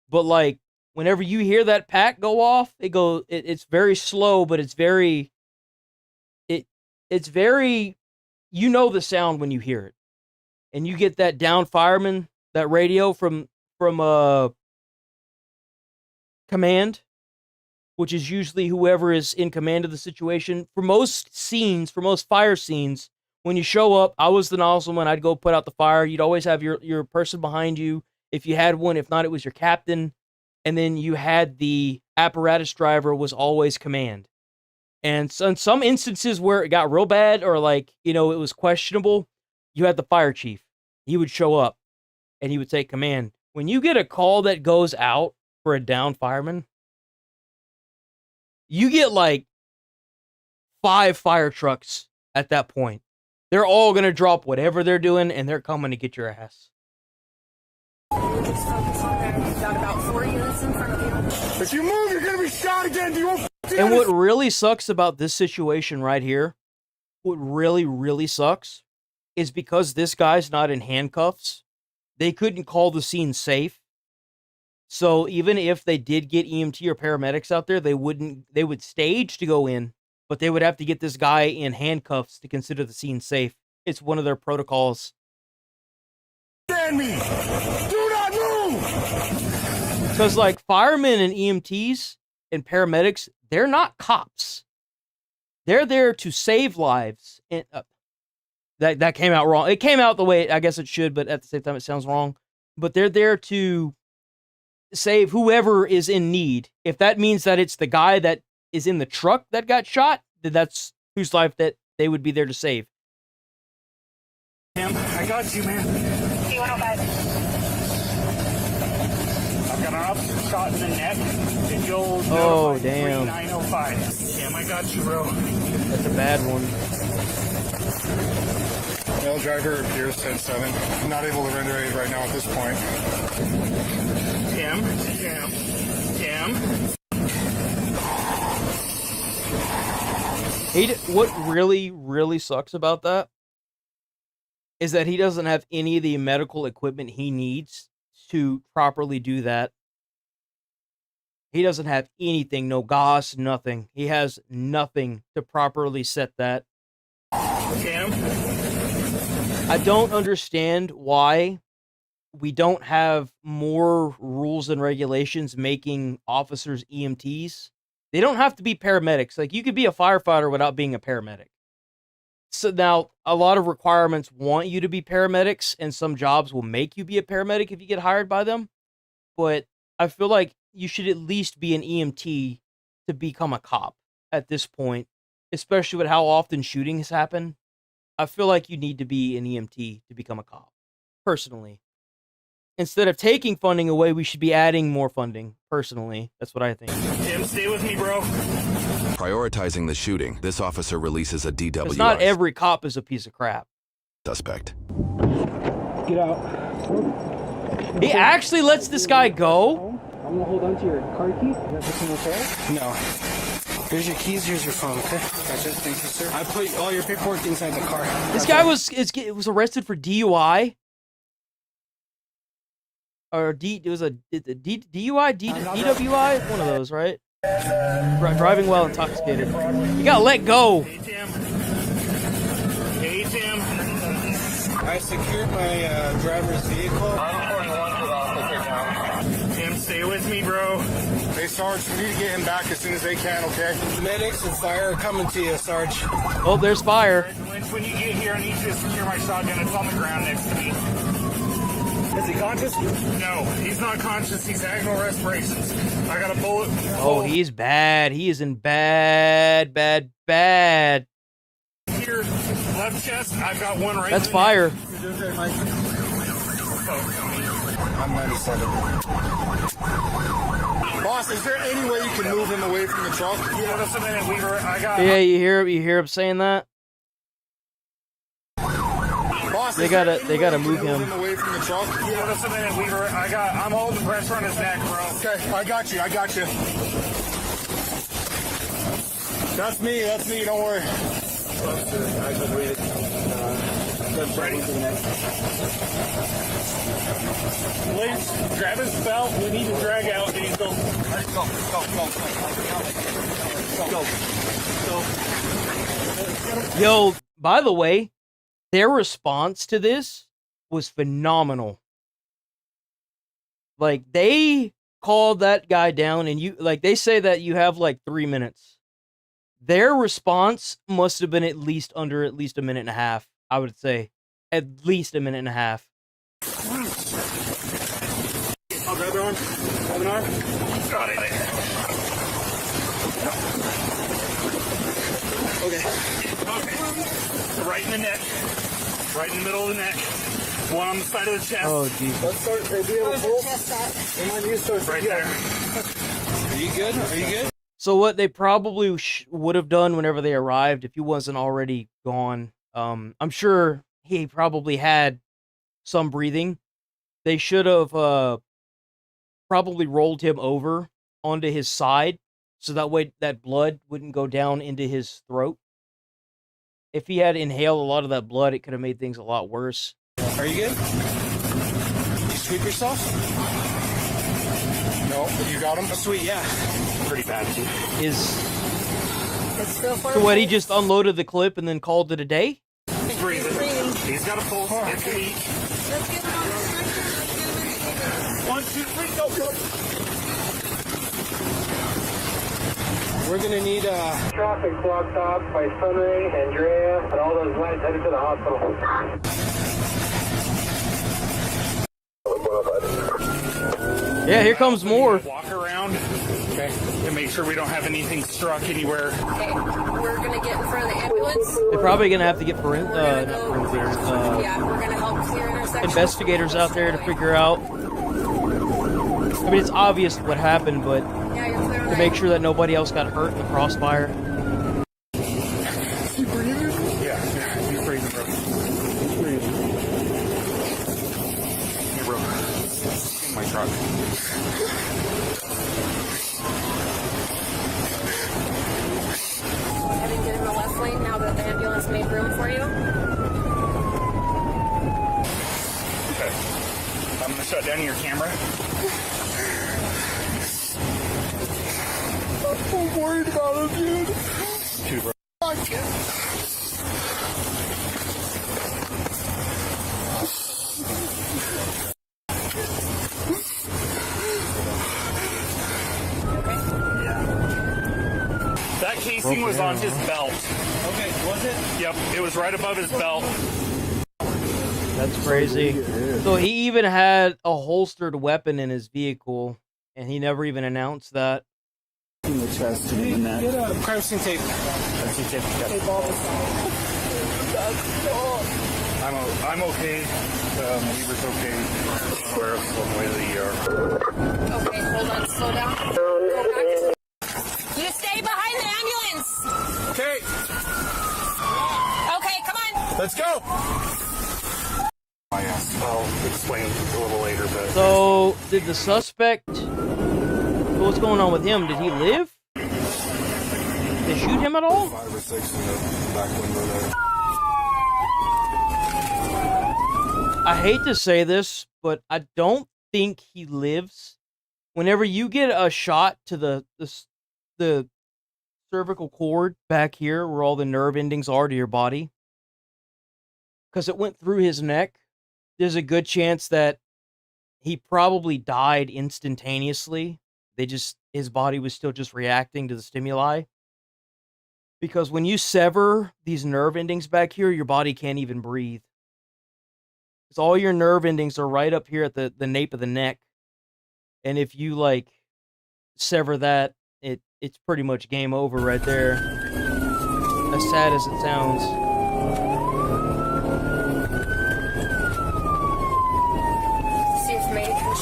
But like, whenever you hear that pack go off, it's very slow, but it's very, you know the sound when you hear it. And you get that down fireman, that radio from command, which is usually whoever is in command of the situation. For most scenes, for most fire scenes, when you show up, I was the nozzleman. I'd go put out the fire. You'd always have your person behind you, if you had one. If not, it was your captain. And then you had the apparatus driver was always command. And so in some instances where it got real bad or like, you know, it was questionable, you had the fire chief. He would show up and he would take command. When you get a call that goes out for a down fireman, you get like 5 fire trucks at that point. They're all going to drop whatever they're doing, and they're coming to get your ass. Just focus on there. You've got about 4 units in front of you. If you move, you're going to be shot again. Do you want And what really sucks about this situation right here, what really, really sucks, is because this guy's not in handcuffs, they couldn't call the scene safe. So even if they did get EMT or paramedics out there, they would stage to go in, but they would have to get this guy in handcuffs to consider the scene safe. It's one of their protocols. Stand me! Do not move! Because, like, firemen and EMTs and paramedics, they're not cops. They're there to save lives. And that came out wrong. It came out the way I guess it should, but at the same time, it sounds wrong. But they're there to save whoever is in need. If that means that it's the guy that is in the truck that got shot, then that's whose life that they would be there to save. I got you, man. I've got an officer shot in the neck. And you'll Oh, damn. 3905. Damn, I got you, bro. That's a bad one. Male driver appears 10-7. I'm not able to render aid right now at this point. Tim. What really sucks about that is that he doesn't have any of the medical equipment he needs to properly do that. He doesn't have anything, no gauze, nothing. He has nothing to properly set that. Tim? I don't understand why we don't have more rules and regulations making officers EMTs. They don't have to be paramedics. Like, you could be a firefighter without being a paramedic. So now, a lot of requirements want you to be paramedics, and some jobs will make you be a paramedic if you get hired by them. But I feel like you should at least be an EMT to become a cop at this point, especially with how often shootings happen. I feel like you need to be an EMT to become a cop, personally. Instead of taking funding away, we should be adding more funding, personally. That's what I think. Tim, stay with me, bro. Prioritizing the shooting, this officer releases a DWI. Because not every cop is a piece of crap. Suspect. Get out. He actually lets this guy go? I'm gonna hold on to your car key. Is everything okay? No. Here's your keys, here's your phone, okay? Gotcha, thank you, sir. I put all your paperwork inside the car. This guy was arrested for DUI. Or DUI, DWI? One of those, right? Driving while intoxicated. You got let go. Hey, Tim. I secured my driver's vehicle. I'm 41 to the officer now. Tim, stay with me, bro. Hey, Sarge, we need to get him back as soon as they can, okay? Medics and fire are coming to you, Sarge. Oh, there's fire. When you get here, I need you to secure my shotgun. It's on the ground next to me. Is he conscious? No, he's not conscious. He's agonal respirations. I got a bullet. Oh, he's bad. He is in bad. Here, left chest. I've got one right. That's fire. You're doing great, Mike. I'm 97. Boss, is there any way you can move him away from the truck? Yeah, just a minute, Weaver. I got. Yeah, you hear him saying that? Boss, they gotta move him. Away from the truck? Yeah, just a minute, Weaver. I'm holding pressure on his neck, bro. Okay, I got you. That's me, don't worry. I can read it. Ready? Please, grab his belt. We need to drag out Diesel. Go. Yo, by the way, their response to this was phenomenal. Like, they called that guy down, and they say that you have like 3 minutes. Their response must have been at least a minute and a half, I would say. At least a minute and a half. I'll grab your arm. Grab an arm. Got it. Okay. Right in the neck. Right in the middle of the neck. One on the side of the chest. Oh, Jesus. Let's start. Do you have a pulse? Right there. Are you good? So what they probably would have done whenever they arrived, if he wasn't already gone, I'm sure he probably had some breathing. They should have probably rolled him over onto his side, so that way that blood wouldn't go down into his throat. If he had inhaled a lot of that blood, it could have made things a lot worse. Are you good? You sweep yourself? No, you got him? Sweet, yeah. Pretty bad, too. So what, he just unloaded the clip and then called it a day? He's breathing. He's got a pulse. It's a leak. Let's get him on the stretcher. 1, 2, 3, go. We're gonna need Traffic blocked off by Sunray, Andrea, and all those lights headed to the hospital. Yeah, here comes more. Walk around. Okay. And make make sure we don't have anything struck anywhere. Okay, we're gonna get in front of the ambulance. They're probably gonna have to get Yeah, we're gonna help clear intersections. investigators out there to figure out. I mean, it's obvious what happened, but Yeah, you're clear on to make sure that nobody else got hurt in the crossfire. You breathing? Yeah, you breathing, bro. Here, bro. In my truck. Go ahead and get in the left lane now that the ambulance made room for you. Okay. I'm gonna shut down your camera. I'm worried about him, dude. Two, bro. That casing was on his belt. Okay, was it? Yep, it was right above his belt. That's crazy. So he even had a holstered weapon in his vehicle, and he never even announced that. In the chest and in that. Get a crime scene tape. Crime scene tape. I'm okay. Neighbor's okay. Where else on the way to the ER? Okay, hold on, slow down. Go back. You stay behind the ambulance. Okay. Okay, come on. Let's go. I'll explain a little later, but... So, did the suspect... What's going on with him? Did he live? Did they shoot him at all? 5 or 6 in the back window there. I hate to say this, but I don't think he lives. Whenever you get a shot to the cervical cord back here, where all the nerve endings are to your body, because it went through his neck, there's a good chance that he probably died instantaneously. His body was still just reacting to the stimuli. Because when you sever these nerve endings back here, your body can't even breathe. Because all your nerve endings are right up here at the nape of the neck. And if you, sever that, it's pretty much game over right there. As sad as it sounds. See if May can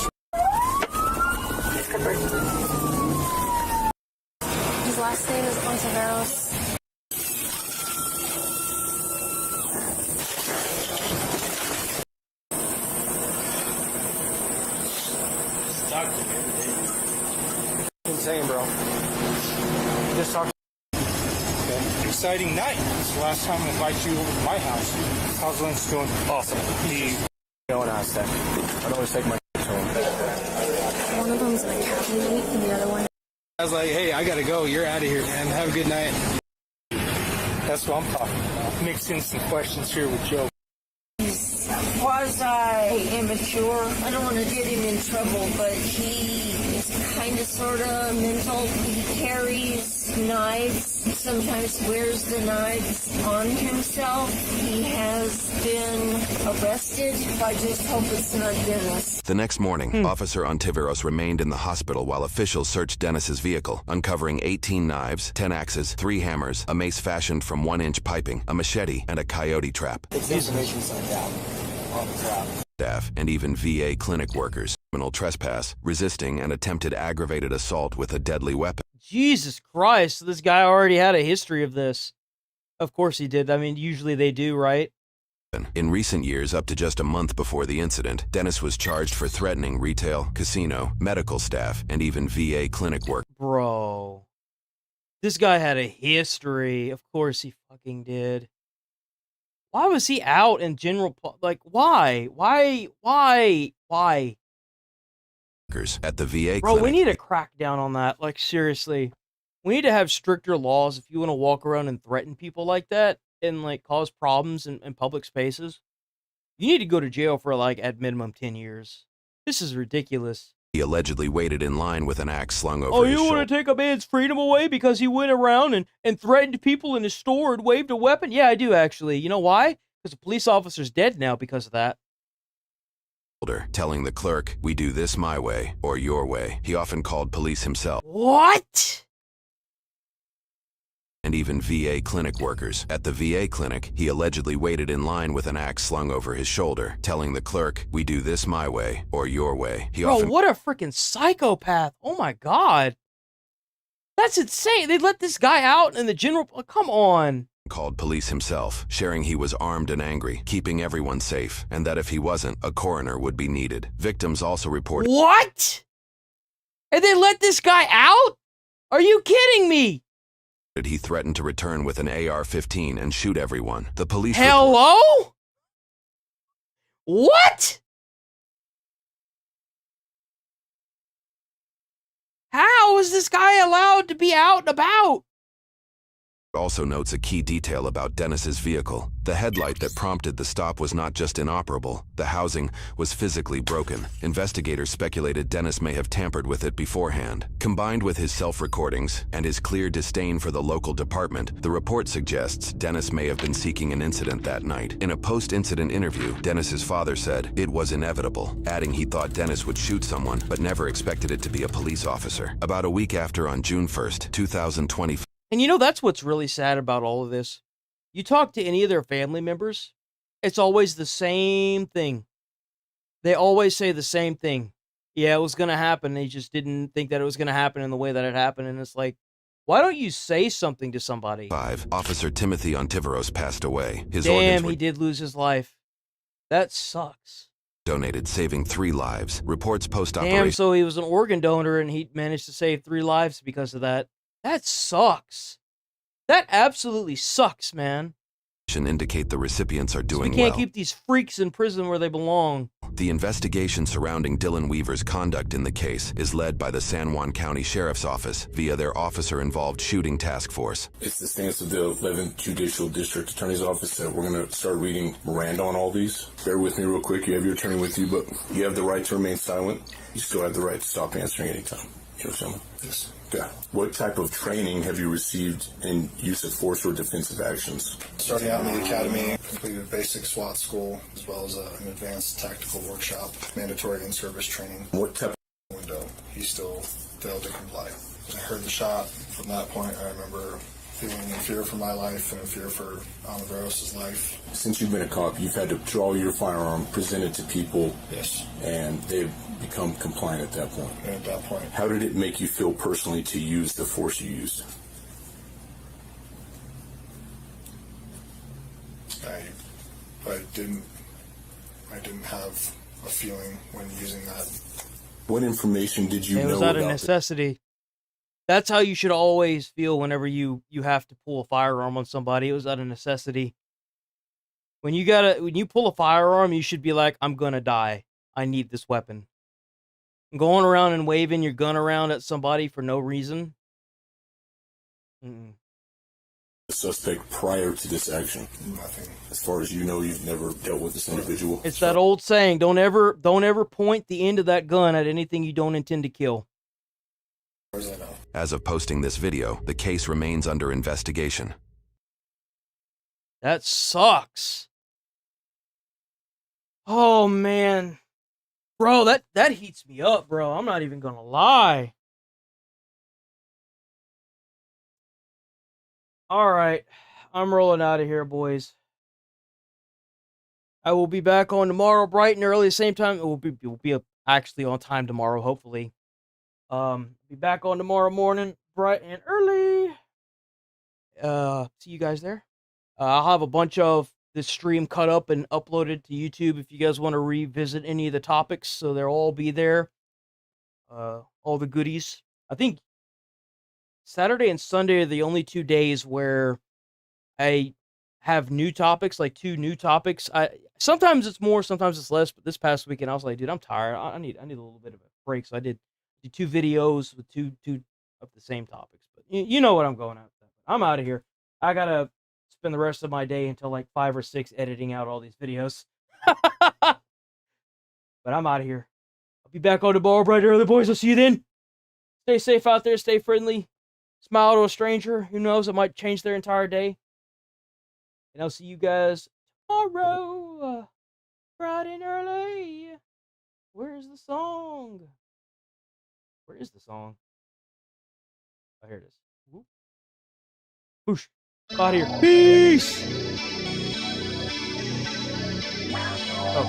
His last name is Ontiveros. Insane, bro. Just talk. Okay. Exciting night. It's the last time I invite you over to my house. How's Lynch doing? Awesome. No one asked that. I'd always take my to him. One of them's an academy and the other one. I was like, hey, I gotta go. You're out of here, man. Have a good night. That's what I'm talking about. Mix in some questions here with Joe. He's quasi-immature. I don't want to get him in trouble, but he is kind of sort of mental. He carries knives, sometimes wears the knives on himself. He has been arrested. I just hope it's not Dennis. The next morning, Officer Ontiveros remained in the hospital while officials searched Dennis's vehicle, uncovering 18 knives, 10 axes, 3 hammers, a mace fashioned from 1-inch piping, a machete, and a coyote trap. It's information signed out on the trap. Staff and even VA clinic workers, criminal trespass, resisting an attempted aggravated assault with a deadly weapon. Jesus Christ, this guy already had a history of this. Of course he did. I mean, usually they do, right? In recent years, up to just a month before the incident, Dennis was charged for threatening retail, casino, medical staff, and even VA clinic work. Bro. This guy had a history. Of course he fucking did. Why was he out in general? Why? At the VA Bro, clinic. we need to crack down on that. Seriously. We need to have stricter laws if you want to walk around and threaten people like that and, cause problems in public spaces. You need to go to jail for, at minimum 10 years. This is ridiculous. He allegedly waited in line with an axe slung over Oh, his you shoulder. want to take a man's freedom away because he went around and threatened people in his store and waved a weapon? Yeah, I do, actually. You know why? Because a police officer's dead now because of that. Telling the clerk, "We do this my way or your way." He often called police himself. What? and even VA clinic workers. At the VA clinic, he allegedly waited in line with an axe slung over his shoulder, telling the clerk, "We do this my way or your way." Bro, what a freaking psychopath. Oh my God. That's insane. They let this guy out in the general... Come on. Called police himself, sharing he was armed and angry, keeping everyone safe, and that if he wasn't, a coroner would be needed. Victims also reported... What? And they let this guy out? Are you kidding me? He threatened to return with an AR-15 and shoot everyone. The police... Hello? What? How is this guy allowed to be out and about? Also notes a key detail about Dennis's vehicle. The headlight that prompted the stop was not just inoperable. The housing was physically broken. Investigators speculated Dennis may have tampered with it beforehand. Combined with his self-recordings and his clear disdain for the local department, the report suggests Dennis may have been seeking an incident that night. In a post-incident interview, Dennis's father said it was inevitable, adding he thought Dennis would shoot someone, but never expected it to be a police officer. About a week after, on June 1st, 2020, and you know, that's what's really sad about all of this. You talk to any of their family members, it's always the same thing. They always say the same thing. Yeah, it was going to happen. They just didn't think that it was going to happen in the way that it happened. And it's like, why don't you say something to somebody? 5. Officer Timothy Ontiveros passed away. His Damn, organs were he did lose his life. That sucks. donated, saving 3 lives. Reports post-operation... Damn, so he was an organ donor and he managed to save 3 lives because of that. That sucks. That absolutely sucks, man. indicate the recipients are doing We can't well. keep these freaks in prison where they belong. The investigation surrounding Dylan Weaver's conduct in the case is led by the San Juan County Sheriff's Office via their officer-involved shooting task force. It's the stance of the 11th Judicial District Attorney's Office that we're going to start reading Miranda on all these. Bear with me real quick. You have your attorney with you, but you have the right to remain silent. You still have the right to stop answering anytime. You understand me? Yes. Yeah. What type of training have you received in use of force or defensive actions? Starting out in the academy, completed basic SWAT school, as well as an advanced tactical workshop, mandatory in-service training. What type of window? He still failed to comply. I heard the shot. From that point, I remember feeling in fear for my life and in fear for Oliveros' life. Since you've been a cop, you've had to draw your firearm, present it to people. Yes. And they've become compliant at that point. And at that point. How did it make you feel personally to use the force you used? I didn't have a feeling when using that. What information did you know about it? Was out of necessity. That's how you should always feel whenever you have to pull a firearm on somebody. It was out of necessity. When you pull a firearm, you should be like, I'm gonna die. I need this weapon. Going around and waving your gun around at somebody for no reason. The suspect prior to this action? Nothing. As far as you know, you've never dealt with this individual? It's that old saying, don't ever point the end of that gun at anything you don't intend to kill. As of posting this video, the case remains under investigation. That sucks. Oh, man. Bro, that heats me up, bro. I'm not even gonna lie. All right. I'm rolling out of here, boys. I will be back on tomorrow bright and early, same time. It will be actually on time tomorrow, hopefully. Be back on tomorrow morning, bright and early. See you guys there. I'll have a bunch of this stream cut up and uploaded to YouTube if you guys want to revisit any of the topics, so they'll all be there. All the goodies. I think Saturday and Sunday are the only 2 days where I have new topics, like 2 new topics. Sometimes it's more, sometimes it's less, but this past weekend I was like, dude, I'm tired. I need a little bit of a break, so I did 2 videos with two of the same topics. But you know what I'm going at. I'm out of here. I gotta spend the rest of my day until like 5 or 6 editing out all these videos. But I'm out of here. I'll be back on tomorrow bright and early, boys. I'll see you then. Stay safe out there. Stay friendly. Smile to a stranger. Who knows? It might change their entire day. And I'll see you guys tomorrow. Bright and early. Where's the song? Where is the song? Oh, here it is. Whoop. Whoosh. Out here. Peace. Oh,